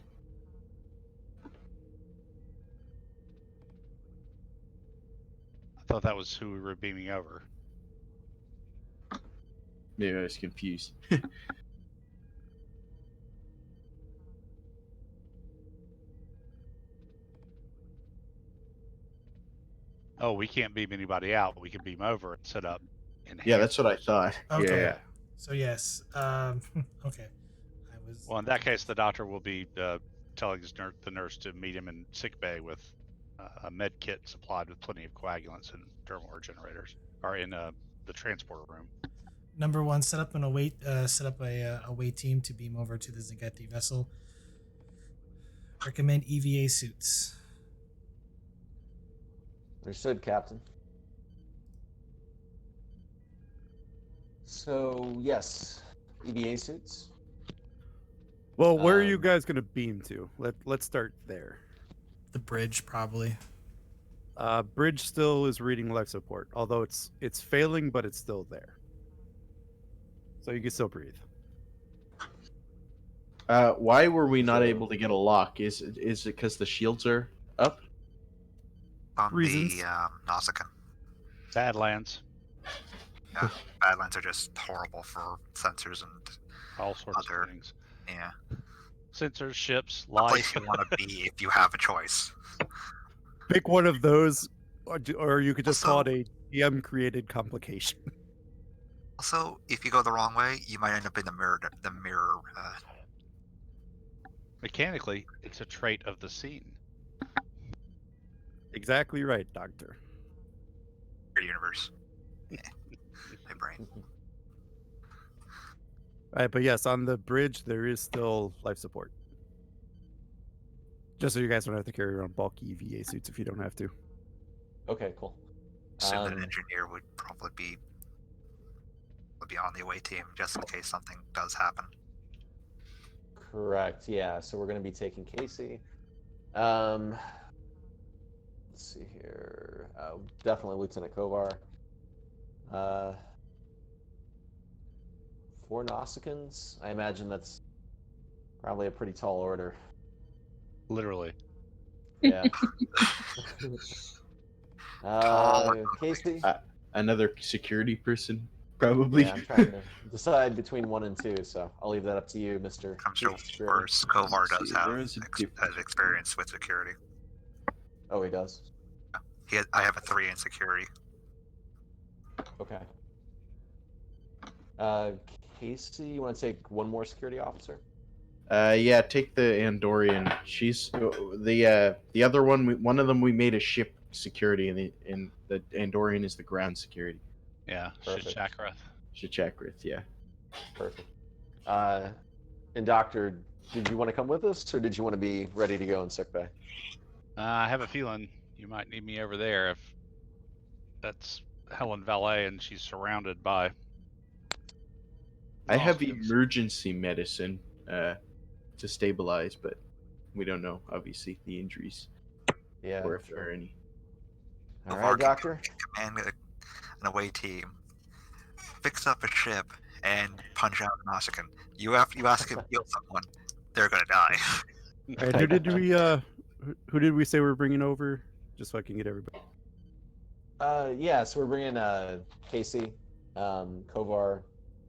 I thought that was who we were beaming over. Maybe I was confused. Oh, we can't beam anybody out. We can beam over and set up. Yeah, that's what I thought. Okay. Yeah. So yes. Okay. I was Well, in that case, the doctor will be telling the nurse to meet him in sick bay with a med kit supplied with plenty of coagulants and dermal regenerators, or in the transporter room. Number one, set up a away team to beam over to the Tzenkethi vessel. Recommend EVA suits. Understood, Captain. So, yes, EVA suits. Well, where are you guys going to beam to? Let's start there. The bridge, probably. Bridge still is reading life support, although it's failing, but it's still there. So you can still breathe. Why were we not able to get a lock? Is it because the shields are up? On Reasons. the Nausicaan. Badlands, Yeah, Badlands are just horrible for sensors and all sorts Other- of things. yeah. Sensors, ships, The place life. you want to be if you have a choice. Pick one of those, or you could just call it Also- a DM created complication. Also, if you go the wrong way, you might end up in the mirror. Mechanically, it's a trait of the scene. Exactly right, Doctor. Universe. Yeah. My brain. All right, but yes, on the bridge there is still life support. Just so you guys don't have to carry around bulky EVA suits if you don't have to. Okay, cool. Assume that an engineer would probably be on the away team just in case something does happen. Correct. Yeah. So we're going to be taking Casey. Let's see here. Definitely Lieutenant Kovar. 4 Nausicaans. I imagine that's probably a pretty tall order. Literally. Yeah. Casey. Another security person, probably. Yeah, I'm trying to decide between 1 and 2, so I'll leave that up to you, Mr. I'm sure Chief Security. worse. Kovar does See, have there is a has experience with security. Oh, he does. I have a 3 in security. Okay. Casey, you want to take one more security officer? Yeah, take the Andorian. She's the other one. One of them we made a ship security, and the Andorian is the ground security. Yeah, Perfect. Shachakrath. Yeah. Perfect. And Doctor, did you want to come with us, or did you want to be ready to go in sickbay? I have a feeling you might need me over there if that's Hellen Vel-AE and she's surrounded by. I have Nausicaans. emergency medicine to stabilize, but we don't know, obviously, the injuries Yeah. or if there are any. All Kovar right, can Doctor. command an away team, fix up a ship, and punch out a Nausicaan. You ask him to heal someone, they're gonna die. All right, who did we say we're bringing over? Just so I can get everybody. Yeah. So we're bringing Casey, Kovar,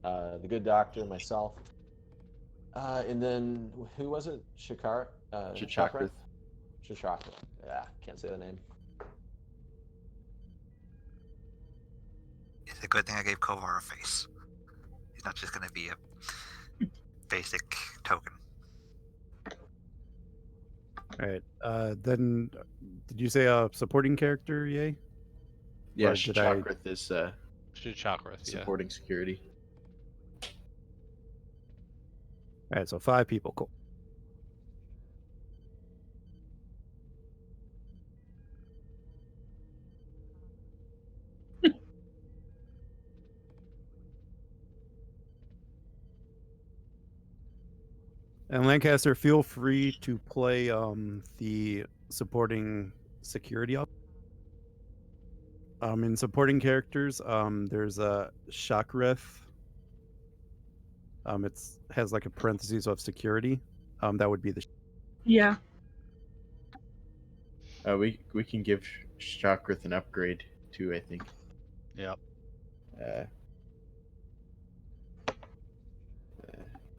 the good doctor, myself, and then who was it? Shachakrath. Shachakrath. Yeah, can't say the name. It's a good thing I gave Kovar a face. He's not just gonna be a basic token. All right. Then, did you say a supporting character? Yay. Yeah, Or did I- Shachakrath is Shachakrath, yeah. supporting security. All right. So 5 people. Cool. And Lancaster, feel free to play the supporting security op. In supporting characters, there's a Shakreth. It's has like a parentheses of security. That would be the. Yeah. We can give Shakrith an upgrade too, I think. Yep. Uh,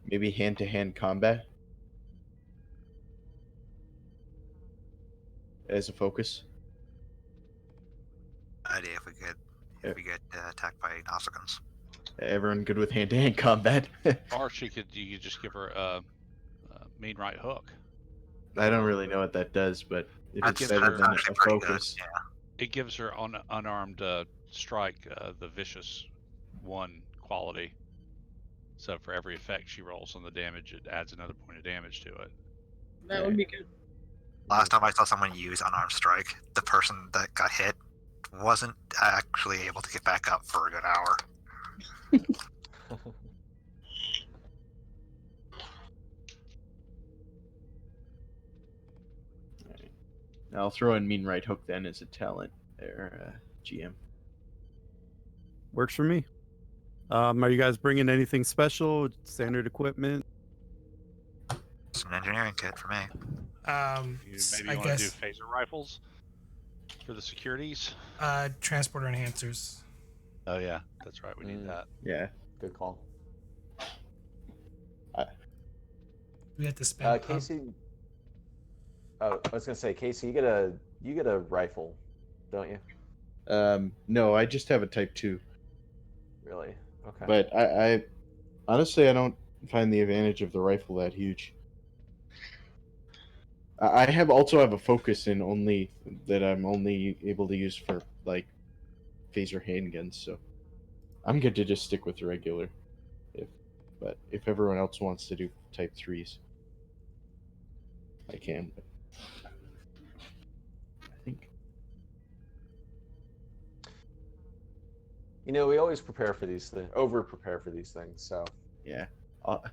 maybe hand-to-hand combat as a focus. Idea if we get attacked by Nausicaans. Everyone good with hand-to-hand combat? Or you could just give her a main right hook. I don't really know what that does, but if it's That's better than actually a pretty good. focus. It gives her on unarmed strike the vicious 1 quality. So for every effect she rolls on the damage, it adds another point of damage to it. That would be good. Last time I saw someone use unarmed strike, the person that got hit wasn't actually able to get back up for a good hour. I'll throw in mean right hook then as a talent there, GM. Works for me. Are you guys bringing anything special? Standard equipment? It's an engineering kit for me. Maybe I you want to do guess phaser rifles for the securities. transporter enhancers. Oh yeah, that's right. We need that. Yeah. Good call. We have to spend. Casey. Oh, I was gonna say, Casey, you get a rifle, don't you? No, I just have a Type 2. Really? Okay. But I honestly, I don't find the advantage of the rifle that huge. I also have a focus in only that I'm only able to use for like phaser handguns, so I'm good to just stick with the regular. But if everyone else wants to do Type 3s, I can. But I think We always prepare for these things, over prepare for these things. So yeah.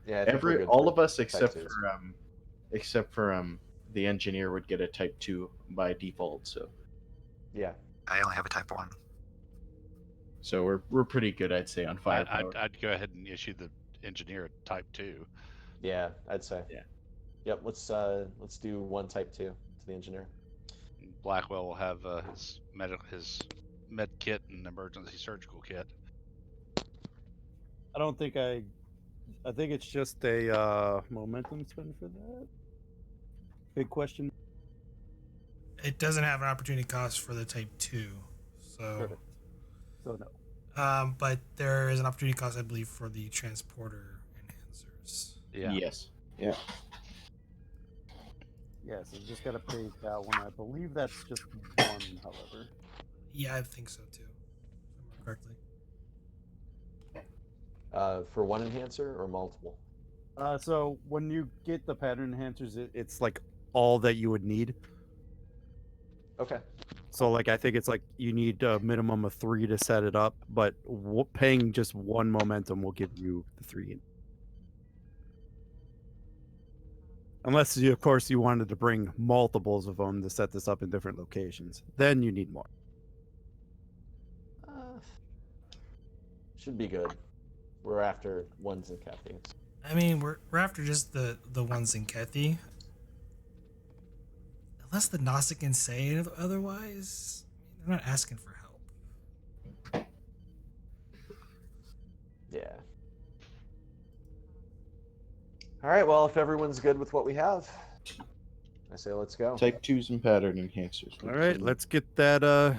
yeah, I think we're good All for of us Type except 2s. for the engineer would get a Type 2 by default, so Yeah. I only have a Type 1. so we're pretty good, I'd say, on firepower. I'd go ahead and issue the engineer a Type 2. Yeah, I'd say. Yeah. Yep. Let's do one Type 2 to the engineer. Blackwell will have his med kit and emergency surgical kit. I don't think I think it's just a momentum spend for that. Big question. It doesn't have an opportunity cost for the Type 2, so. Perfect. So no. But there is an opportunity cost, I believe, for the transporter enhancers. Yeah. Yes. Yeah. Yeah, so you just gotta pay that one. I believe that's just one, however. Yeah, I think so too. If I remember correctly. For one enhancer or multiple? So when you get the pattern enhancers, it's like all that you would need. Okay. So like I think it's like you need a minimum of 3 to set it up, but paying just one momentum will give you the 3. Unless you, of course, you wanted to bring multiples of them to set this up in different locations, then you need more. Should be good. We're after ones and Tzenkethi. I mean, we're after just the ones in Tzenkethi. Unless the Nausicans say otherwise, they're not asking for help. Yeah. All right. Well, if everyone's good with what we have, I say let's go. Type 2s and pattern enhancers. All right, let's get that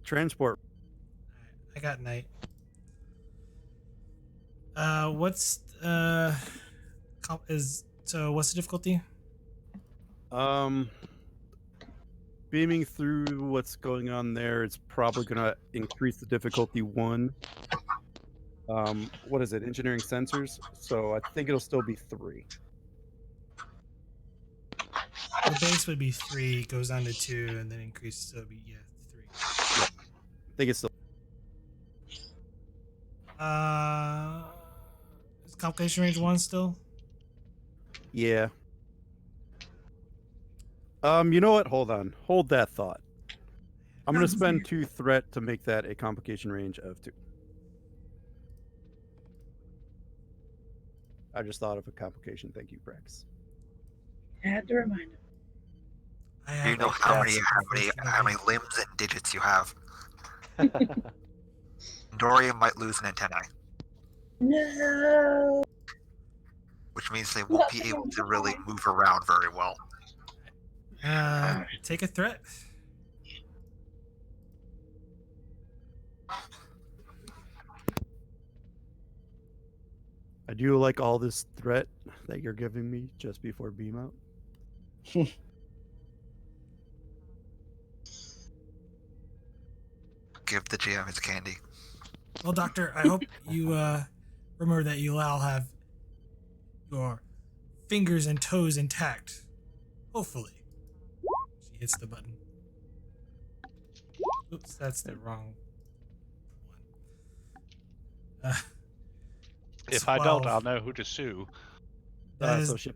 transport. I got Knight. What's what's the difficulty? Beaming through what's going on there, it's probably gonna increase the difficulty 1. What is it? Engineering sensors. So I think it'll still be 3. The base would be 3, goes down to 2, and then increases. So it'll be 3. Yeah. I think it's still. Is complication range 1 still? Yeah. You know what? Hold on. Hold that thought. I'm going to spend 2 threat to make that a complication range of 2. I just thought of a complication. Thank you, Brex. I had to remind him. I Do have you know to how pass, many limbs and digits you have? Dorian might lose an antennae, No. which means they won't be able to really move around very well. Take a threat. I do like all this threat that you're giving me just before beam out. Give the GM his candy. Well, Doctor, I hope you remember that you'll all have your fingers and toes intact. Hopefully. She hits the button. Oops, that's the wrong one. If I don't, 12. I'll know who to sue. That is, So ship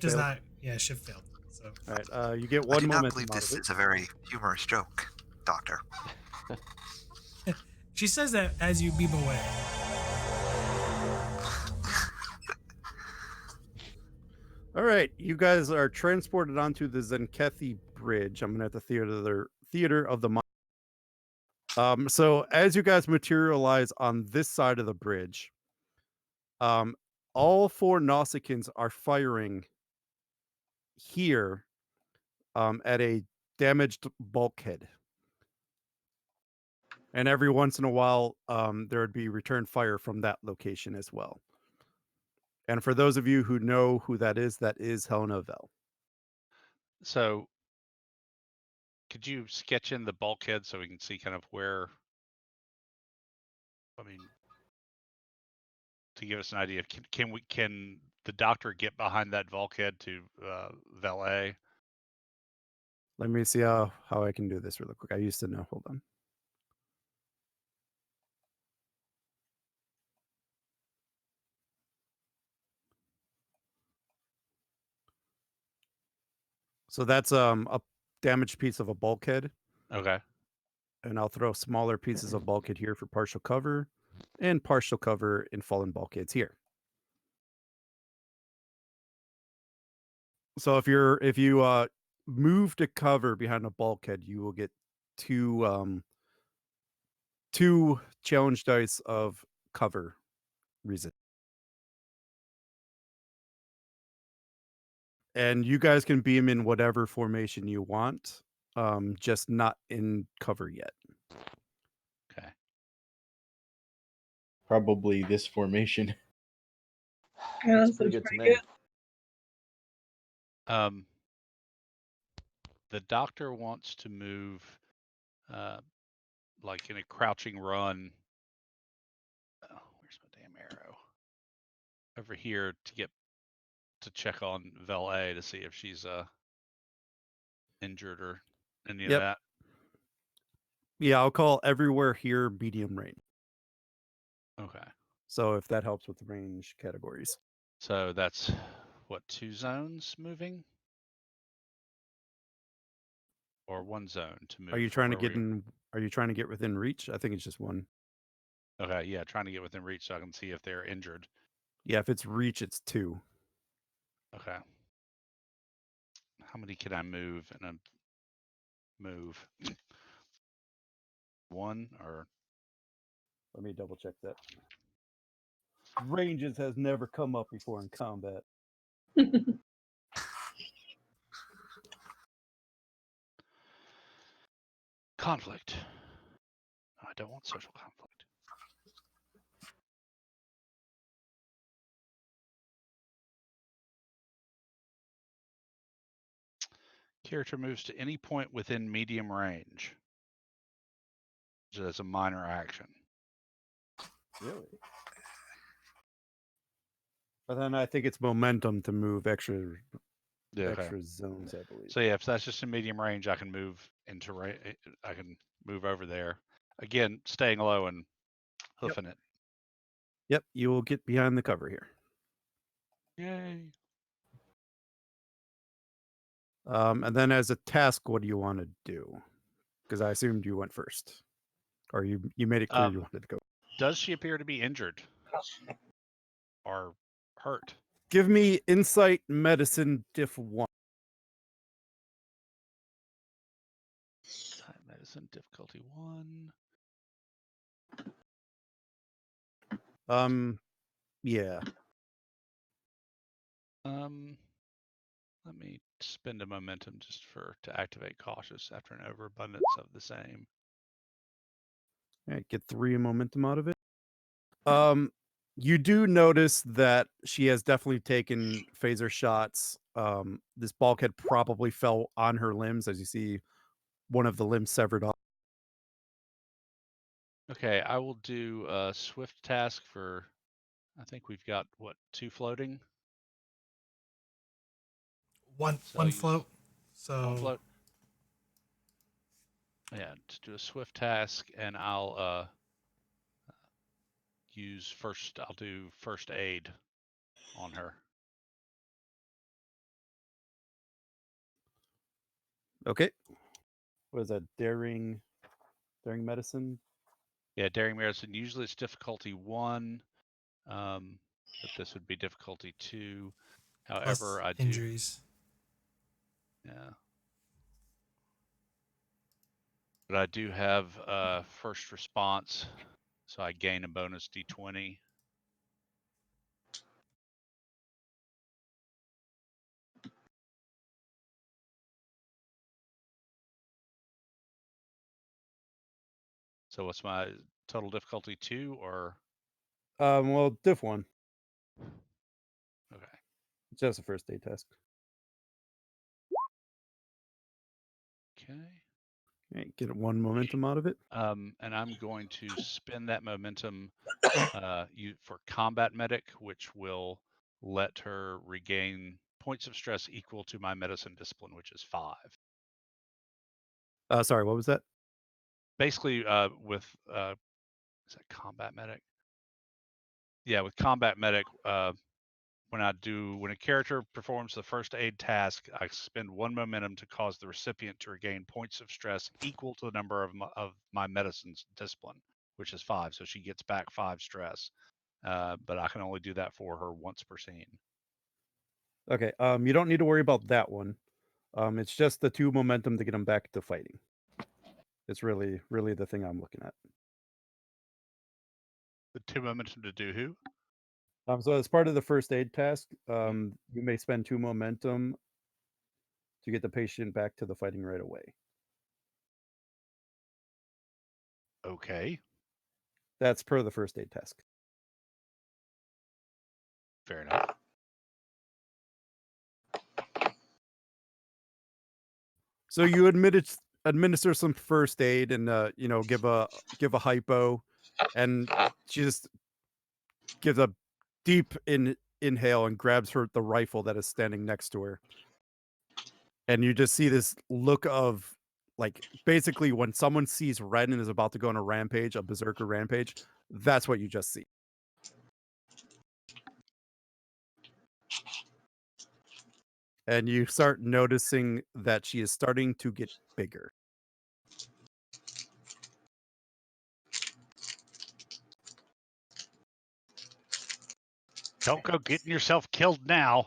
does failed. not. Yeah, ship failed. So. All right. You get I 1 do not momentum believe out this of it. is a very humorous joke, Doctor. She says that as you beam away. All right, you guys are transported onto the Tzenkethi Bridge. I'm gonna have to theater of the mind. So as you guys materialize on this side of the bridge, all 4 Nausicaans are firing here, at a damaged bulkhead. And every once in a while, there would be return fire from that location as well. And for those of you who know who that is Hellen Vel. So, could you sketch in the bulkhead so we can see kind of where? I mean, to give us an idea, can the doctor get behind that bulkhead to Vel-AE? Let me see how I can do this really quick. I used to know. Hold on. So that's a damaged piece of a bulkhead, Okay. and I'll throw smaller pieces of bulkhead here for partial cover, and partial cover in fallen bulkheads here. So if you move to cover behind a bulkhead, you will get 2 challenge dice of cover resist. And you guys can beam in whatever formation you want, just not in cover yet. Okay. Probably this formation. Yeah, That's that pretty sounds good to pretty me. good. The doctor wants to move, like in a crouching run. Oh, where's my damn arrow? Over here to check on Vel-AE to see if she's injured or any of Yep. that. Yeah, I'll call everywhere here medium range. Okay. So if that helps with the range categories. So that's what, 2 zones moving? Or 1 zone to move Are you from trying to where get we in? Are you trying to get within reach? I think it's just 1. Okay, yeah, trying to get within reach so I can see if they're injured. Yeah, if it's reach, it's 2. Okay. How many can I move in a move? 1 or Let me double check that. Ranges has never come up before in combat. conflict? I don't want social conflict. Character moves to any point within medium range. As a minor action. Really? But then I think it's momentum to move extra zones, I believe. So yeah, if that's just in medium range, I can move into I can move over there. Again, staying low and hoofing it. Yep, you will get behind the cover here. Yay. And then as a task, what do you want to do? Because I assumed you went first, or you made it clear you wanted to go. Does she appear to be injured or hurt? Give me insight medicine diff 1. Type medicine difficulty 1. Yeah. Let me spend a momentum just to activate cautious after an overabundance of the same. All right, get 3 momentum out of it. You do notice that she has definitely taken phaser shots. This bulkhead probably fell on her limbs, as you see one of the limbs severed off. Okay, I will do a swift task for, I think we've got, what, 2 floating? One So I'll use float. So 1 float. Yeah, to do a swift task, and I'll I'll do first aid on her. Okay. What is that? Daring medicine? Yeah, daring medicine. Usually it's difficulty 1, but this would be difficulty 2. However, plus I do. injuries. Yeah. But I do have first response, so I gain a bonus d20. So what's my total difficulty? 2 or? Well, diff 1. Okay. Just a first aid task. Okay. Okay, get 1 momentum out of it. And I'm going to spend that momentum for combat medic, which will let her regain points of stress equal to my medicine discipline, which is 5. Sorry, what was that? Basically, with is that combat medic? Yeah, with combat medic, when a character performs the first aid task, I spend 1 momentum to cause the recipient to regain points of stress equal to the number of my medicine's discipline, which is 5. So she gets back 5 stress, but I can only do that for her once per scene. Okay, you don't need to worry about that one. It's just the 2 momentum to get them back to fighting. It's really the thing I'm looking at. The 2 momentum to do who? So as part of the first aid task, you may spend 2 momentum to get the patient back to the fighting right away. Okay. That's per the first aid task. Fair enough. So you administer some first aid and give a hypo, and she just gives a deep inhale and grabs the rifle that is standing next to her. And you just see this look of, like, basically when someone sees red and is about to go on a rampage, a berserker rampage, that's what you just see. And you start noticing that she is starting to get bigger. Don't go getting yourself killed now.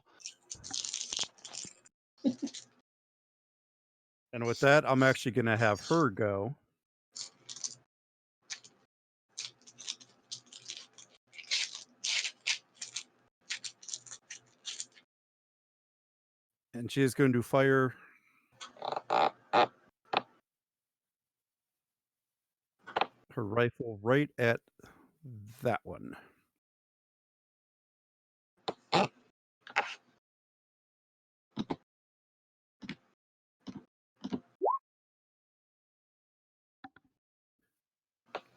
And with that, I'm actually going to have her go. And she is going to fire her rifle right at that one.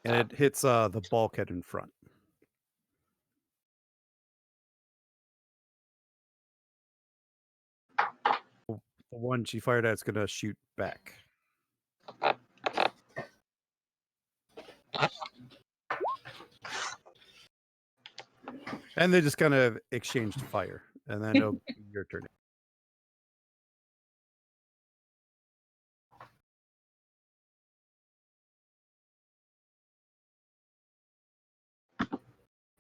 And it hits the bulkhead in front. The one she fired at is going to shoot back. And they just kind of exchanged fire. And then it'll be your turn.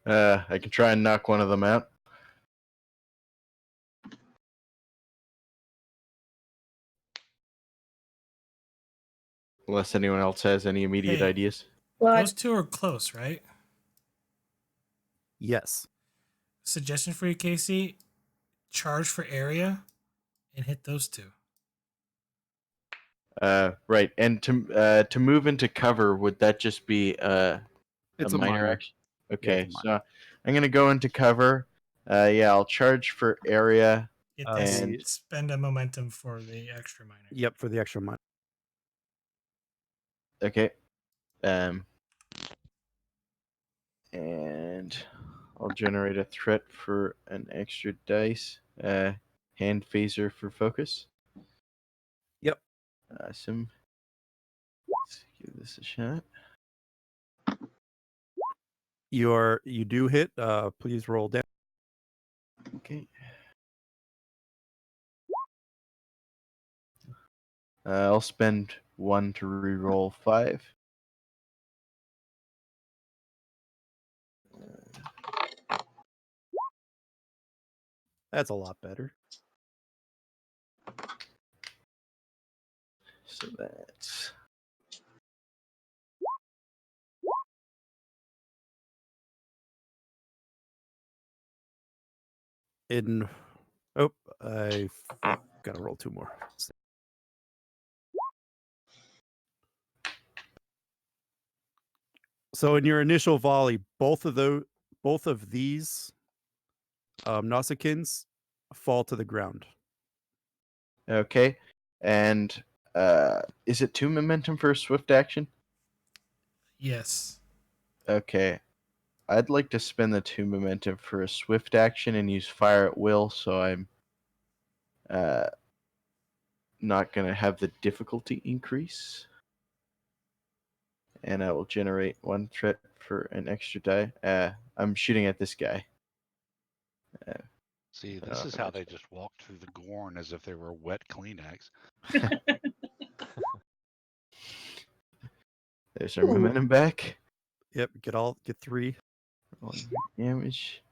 I can try and knock one of them out. Unless anyone else has any immediate Hey. ideas. Well, Those two are close, right? Yes. Suggestion for you, Casey: charge for area and hit those two. Right. And to move into cover, would that just be a It's a minor minor. action? Yeah, it's Okay, a so I'm gonna go into cover. Yeah, I'll charge for area. Get Uh, this. And- Spend a momentum for the extra minor. Yep, for the extra minor. Okay. And I'll generate a threat for an extra dice. Hand phaser for focus. Yep. Awesome. Let's give this a shot. You do hit. Please roll down. Okay. I'll spend 1 to reroll 5. That's a lot better. So that's In oh, I gotta roll 2 more. So in your initial volley, both of these Nausicaans fall to the ground. okay. And is it 2 momentum for a swift action? Yes. Okay. I'd like to spend the 2 momentum for a swift action and use fire at will, so I'm not going to have the difficulty increase. And I will generate 1 threat for an extra die. I'm shooting at this guy. See, this is how they just walked through the Gorn as if they were wet Kleenex. There's our momentum back. Yep, get 3. 1 damage.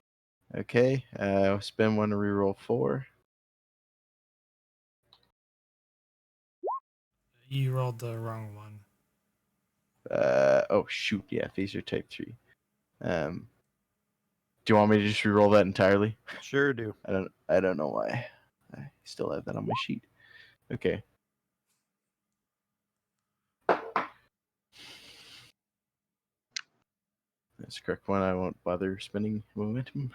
Okay, I'll spend 1 to reroll 4. You rolled the wrong one. Oh shoot, yeah, phaser type 3. Do you want me to just reroll that entirely? Sure do. I don't know why. I still have that on my sheet. Okay. That's the correct one. I won't bother spending momentum.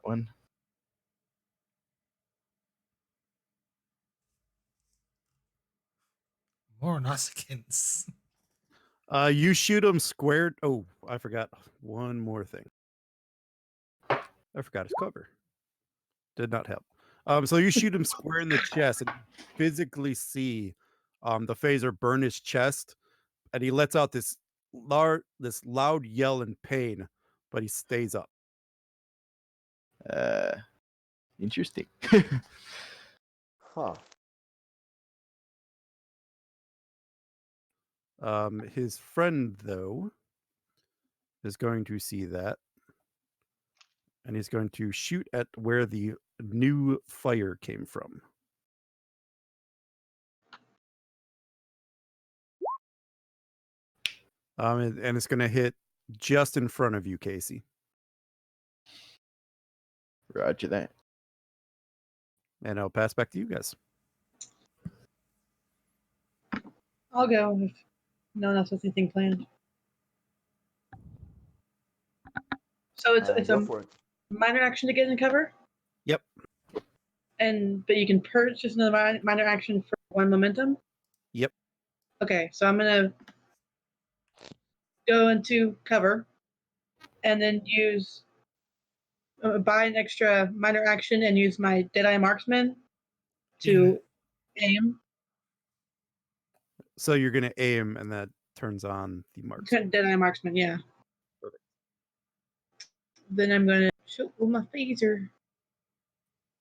One. More Nausicaans. You shoot him squared. Oh, I forgot one more thing. I forgot his cover. Did not help. So you shoot him square in the chest and physically see the phaser burn his chest, and he lets out this loud yell in pain, but he stays up. Interesting. Huh. His friend, though, is going to see that, and he's going to shoot at where the new fire came from. And it's going to hit just in front of you, Casey. Roger that. And I'll pass back to you guys. I'll go if no one else has anything planned. So it's Go a for it. minor action to get in cover, Yep. but you can purchase another minor action for 1 momentum. Yep. Okay, so I'm gonna go into cover, and then use buy an extra minor action and use my Deadeye Marksman to aim. So you're going to aim, and that turns on the marks. Deadeye Marksman, yeah. Perfect. Then I'm going to shoot with my phaser.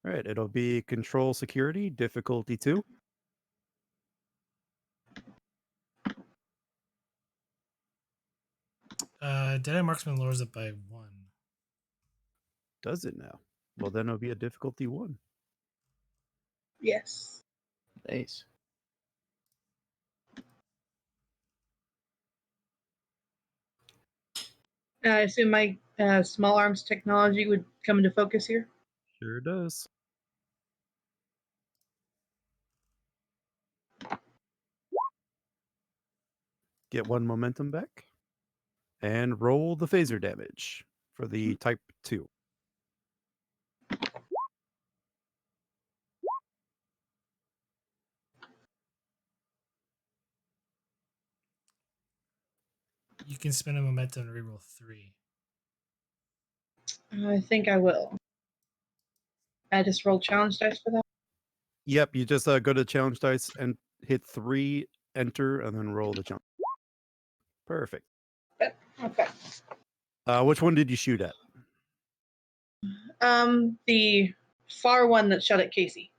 All right. It'll be control security, difficulty 2. Deadeye Marksman lowers it by 1. Does it now? Well, then it'll be a difficulty 1. Yes. Nice. I assume my small arms technology would come into focus here. Sure does. Get 1 momentum back. And roll the phaser damage for the type 2. You can spend a momentum and reroll 3. I think I will. I just rolled challenge dice for that. Yep, you just go to challenge dice and hit 3, enter, and then roll the challenge. Perfect. Okay. Which one did you shoot at? The far one that shot at Casey.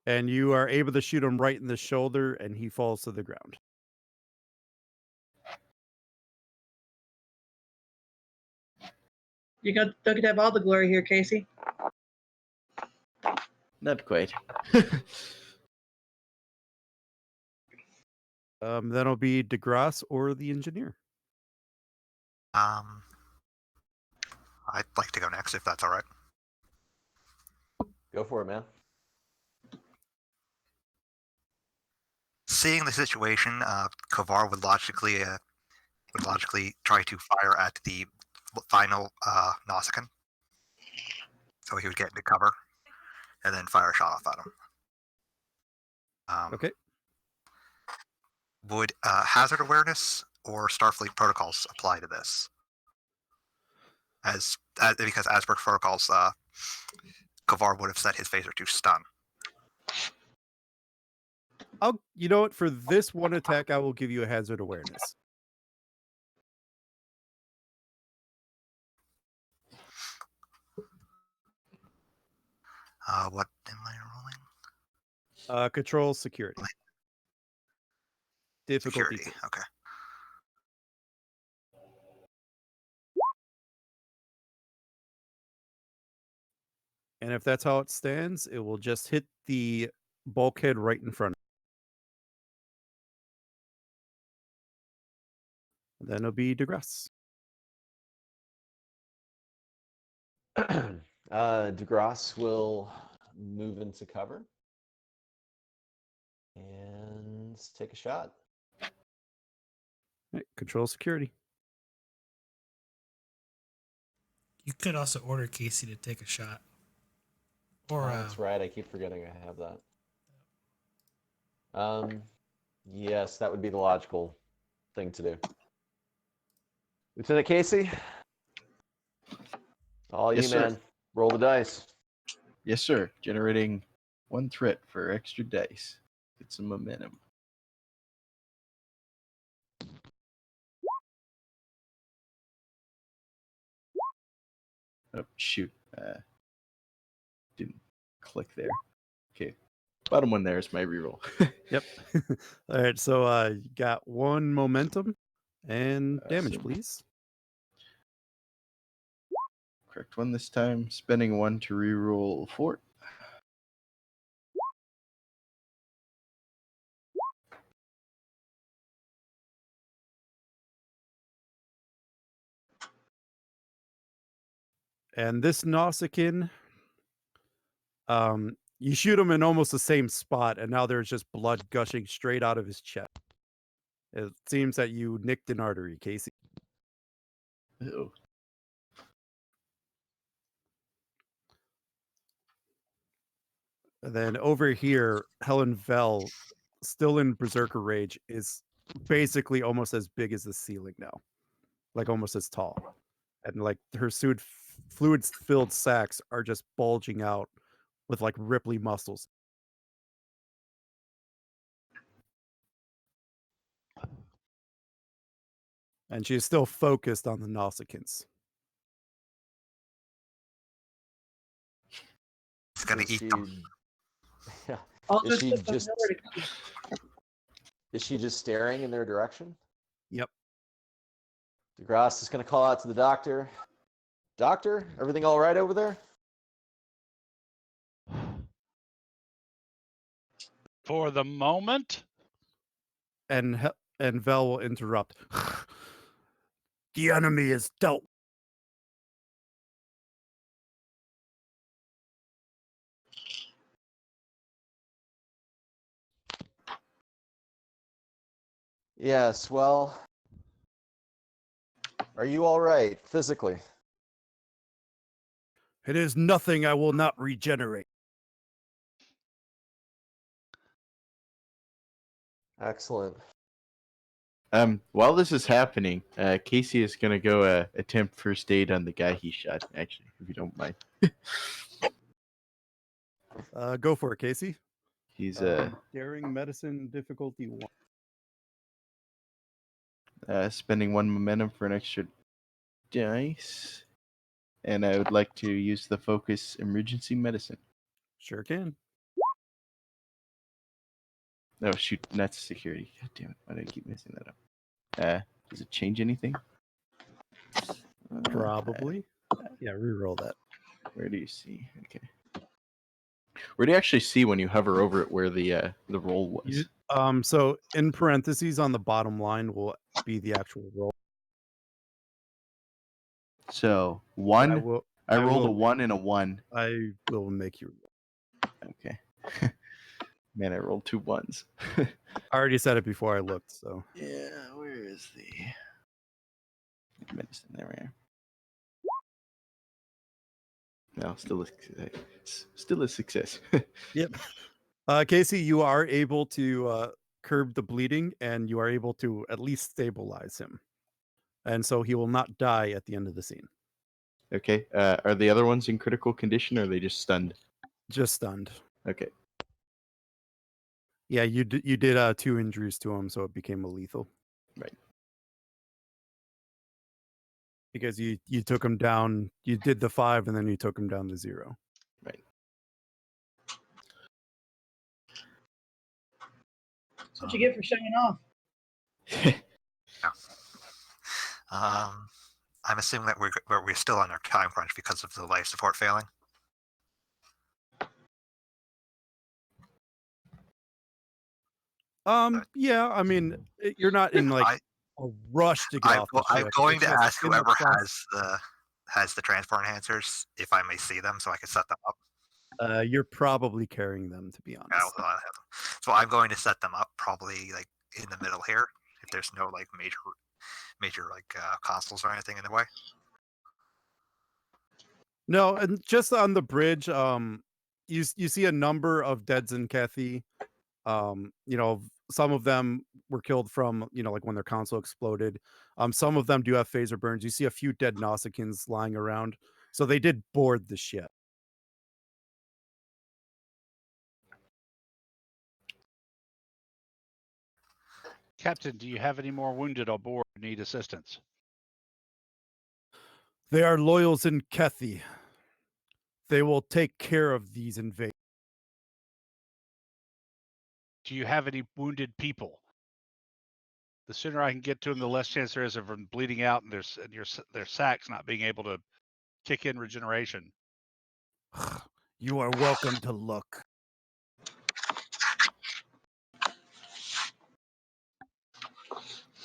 And you are able to shoot him right in the shoulder, and he falls to the ground. You don't get to have all the glory here, Casey. Not quite. That'll be DeGrasse or the engineer. I'd like to go next if that's all right. Go for it, man. Seeing the situation, Kovar would logically try to fire at the final Nausicaan. So he would get into cover and then fire a shot off at him. Okay. Would hazard awareness or Starfleet protocols apply to this? Because as per protocols, Kovar would have set his phaser to stun. You know what? For this one attack, I will give you a hazard awareness. What am I rolling? Control security. Difficulty Security. 2. Okay. And if that's how it stands, it will just hit the bulkhead right in front. Then it'll be DeGrasse. DeGrasse will move into cover and take a shot. Right, control security. You could also order Casey to take a shot. Or That's right. I keep forgetting I have that. Yes, that would be the logical thing to do. Lieutenant Casey, all Yes, you, sir. man. Roll the dice. Yes, sir. Generating 1 threat for extra dice. Get some momentum. Oh, shoot. Didn't click there. Okay. Bottom one there is my reroll. Yep. All right, so you got 1 momentum and damage, Awesome. please. Correct one this time. Spending 1 to reroll 4. And this Nausicaan, you shoot him in almost the same spot, and now there's just blood gushing straight out of his chest. It seems that you nicked an artery, Casey. Ew. And then over here, Hellen Vel, still in Berserker Rage, is basically almost as big as the ceiling now. Like almost as tall. And like her fluid-filled sacs are just bulging out with like Ripley muscles. And she's still focused on the Nausicaans. He's gonna Is eat she- them. Yeah. All Is this she stuff has just- nowhere to come. Is she just staring in their direction? Yep. DeGrasse is going to call out to the doctor. Doctor, everything all right over there? For the moment, And Vel will interrupt. The enemy is dealt. Yes, well, are you all right physically? It is nothing I will not regenerate. Excellent. While this is happening, Casey is gonna go attempt first aid on the guy he shot. Actually, if you don't mind, Go for it, Casey. he's Daring medicine difficulty 1. Spending 1 momentum for an extra dice, and I would like to use the focus emergency medicine. Sure can. Oh shoot, that's security. God damn it! Why did I keep messing that up? Does it change anything? Probably. Yeah, reroll that. Where do you see? Okay. Where do you actually see when you hover over it where the roll was? So in parentheses on the bottom line will be the actual roll. So 1. I rolled a will 1 and a 1. I will make you roll. Okay. Man, I rolled 2 1s. I already said it before I looked, so. Yeah, where is the medicine? There we are. No, still a success. Yep. Casey, you are able to curb the bleeding, and you are able to at least stabilize him. And so he will not die at the end of the scene. Okay. Are the other ones in critical condition, or are they just stunned? Just stunned. Okay. Yeah, you did 2 injuries to him, so it became a lethal. Right. Because you took him down, you did the 5, and then you took him down to 0. Right. That's what you get for showing off. I'm assuming that we're still on our time crunch because of the life support failing. Yeah, I mean, you're not in like a rush to get off the ship. I'm going It's to just ask in the whoever process. has the transport enhancers if I may see them so I can set them up. You're probably carrying them, to be Yeah, honest. well, I have them. So I'm going to set them up probably like in the middle here if there's no like major like consoles or anything in the way. No, and just on the bridge, you see a number of dead Tzenkethi. You know, some of them were killed from, you know, like when their console exploded. Some of them do have phaser burns. You see a few dead Nausicaans lying around. So they did board the ship. Captain, do you have any more wounded on board who need assistance? They are loyal Tzenkethi. They will take care of these invaders. Do you have any wounded people? The sooner I can get to them, the less chance there is of them bleeding out and their sacks not being able to kick in regeneration. You are welcome to look.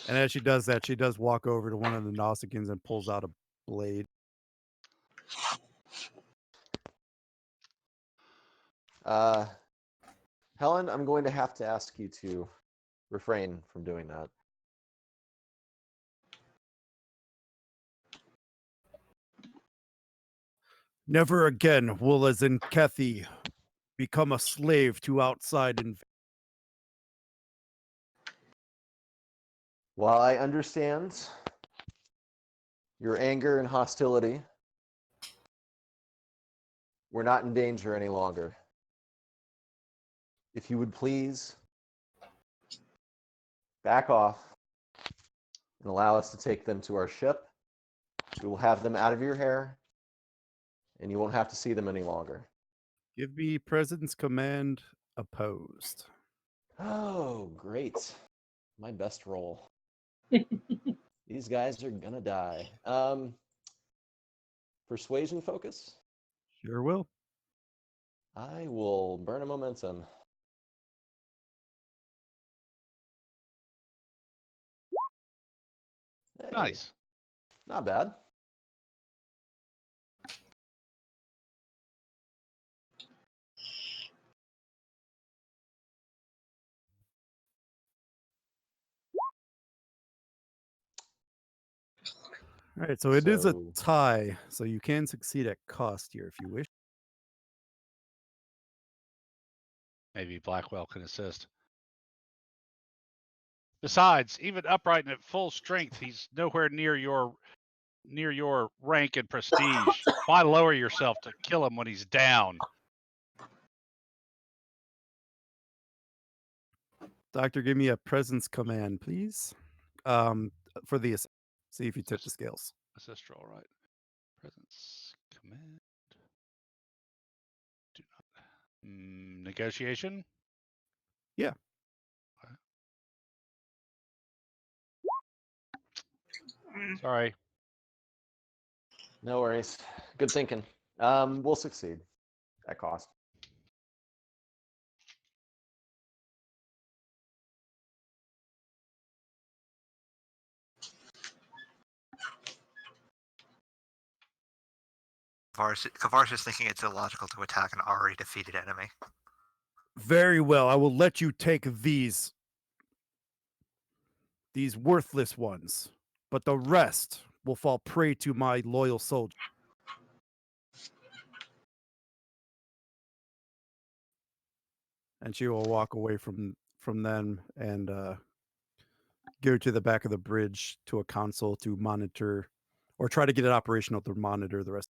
And as she does that, she does walk over to one of the Nausicaans and pulls out a blade. Helen, I'm going to have to ask you to refrain from doing that. Never again will a Tzenkethi become a slave to outside invaders. While I understand your anger and hostility, we're not in danger any longer. If you would please back off and allow us to take them to our ship, we will have them out of your hair, and you won't have to see them any longer. Give me President's Command opposed. Oh, great. My best roll. These guys are gonna die. Persuasion focus. Sure will. I will burn a momentum. Hey, Nice. not bad. All right, so it is a So- tie, so you can succeed at cost here if you wish. Maybe Blackwell can assist. Besides, even upright and at full strength, he's nowhere near your rank and prestige. Why lower yourself to kill him when he's down? Doctor, give me a presence command, please. For the see if you tip the scales. Assist roll, right? Presence command. Do not. Negotiation. Yeah. Okay. Sorry. No worries. Good thinking. We'll succeed at cost. Kavar's just thinking it's illogical to attack an already defeated enemy. Very well. I will let you take these worthless ones, but the rest will fall prey to my loyal soldier. And she will walk away from them and go to the back of the bridge to a console to monitor, or try to get it operational to monitor the rest.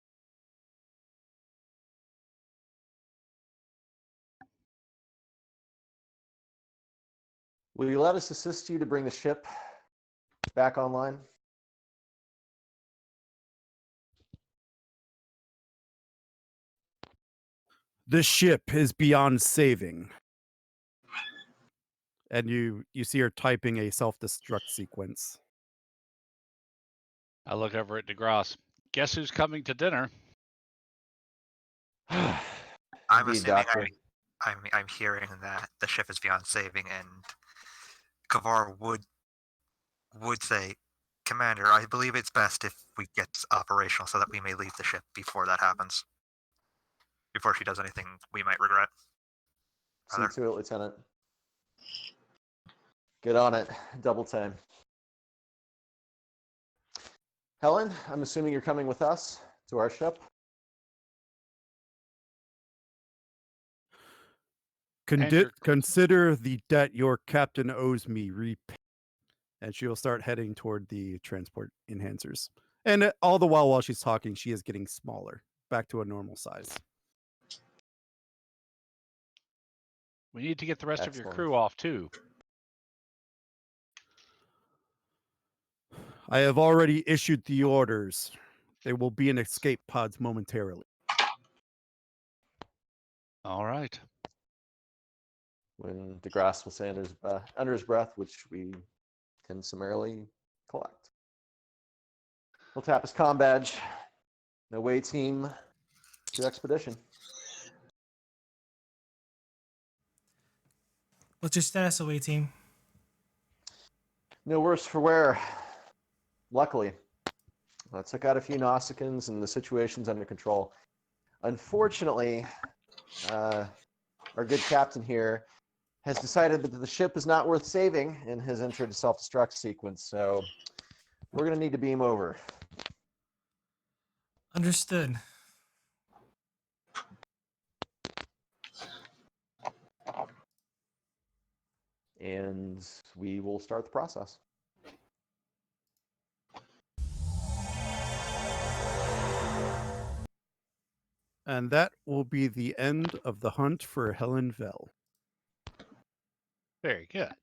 Will you let us assist you to bring the ship back online? This ship is beyond saving. And you see her typing a self-destruct sequence. I look over at DeGrasse. Guess who's coming to dinner? I'm Indeed, assuming Doctor. I'm hearing that the ship is beyond saving, and Kavar would say, Commander, I believe it's best if we get operational so that we may leave the ship before that happens. Before she does anything we might regret. See to it, Lieutenant. Get on it. Double time. Helen, I'm assuming you're coming with us to our ship. Consider the debt your captain owes me. And she will start heading toward the transport enhancers. And all the while she's talking, she is getting smaller, back to a normal size. We need to get the rest of Excellent. your crew off too. I have already issued the orders. They will be in escape pods momentarily. All right. When DeGrasse will say under his breath, which we can summarily collect. He'll tap his comm badge. Away team to expedition. What's your status, away team? No worse for wear. Luckily, I took out a few Nausicaans and the situation's under control. Unfortunately, our good captain here has decided that the ship is not worth saving and has entered a self-destruct sequence, so we're going to need to beam over. Understood. And we will start the process. And that will be the end of the hunt for Hellen Vel. Very good.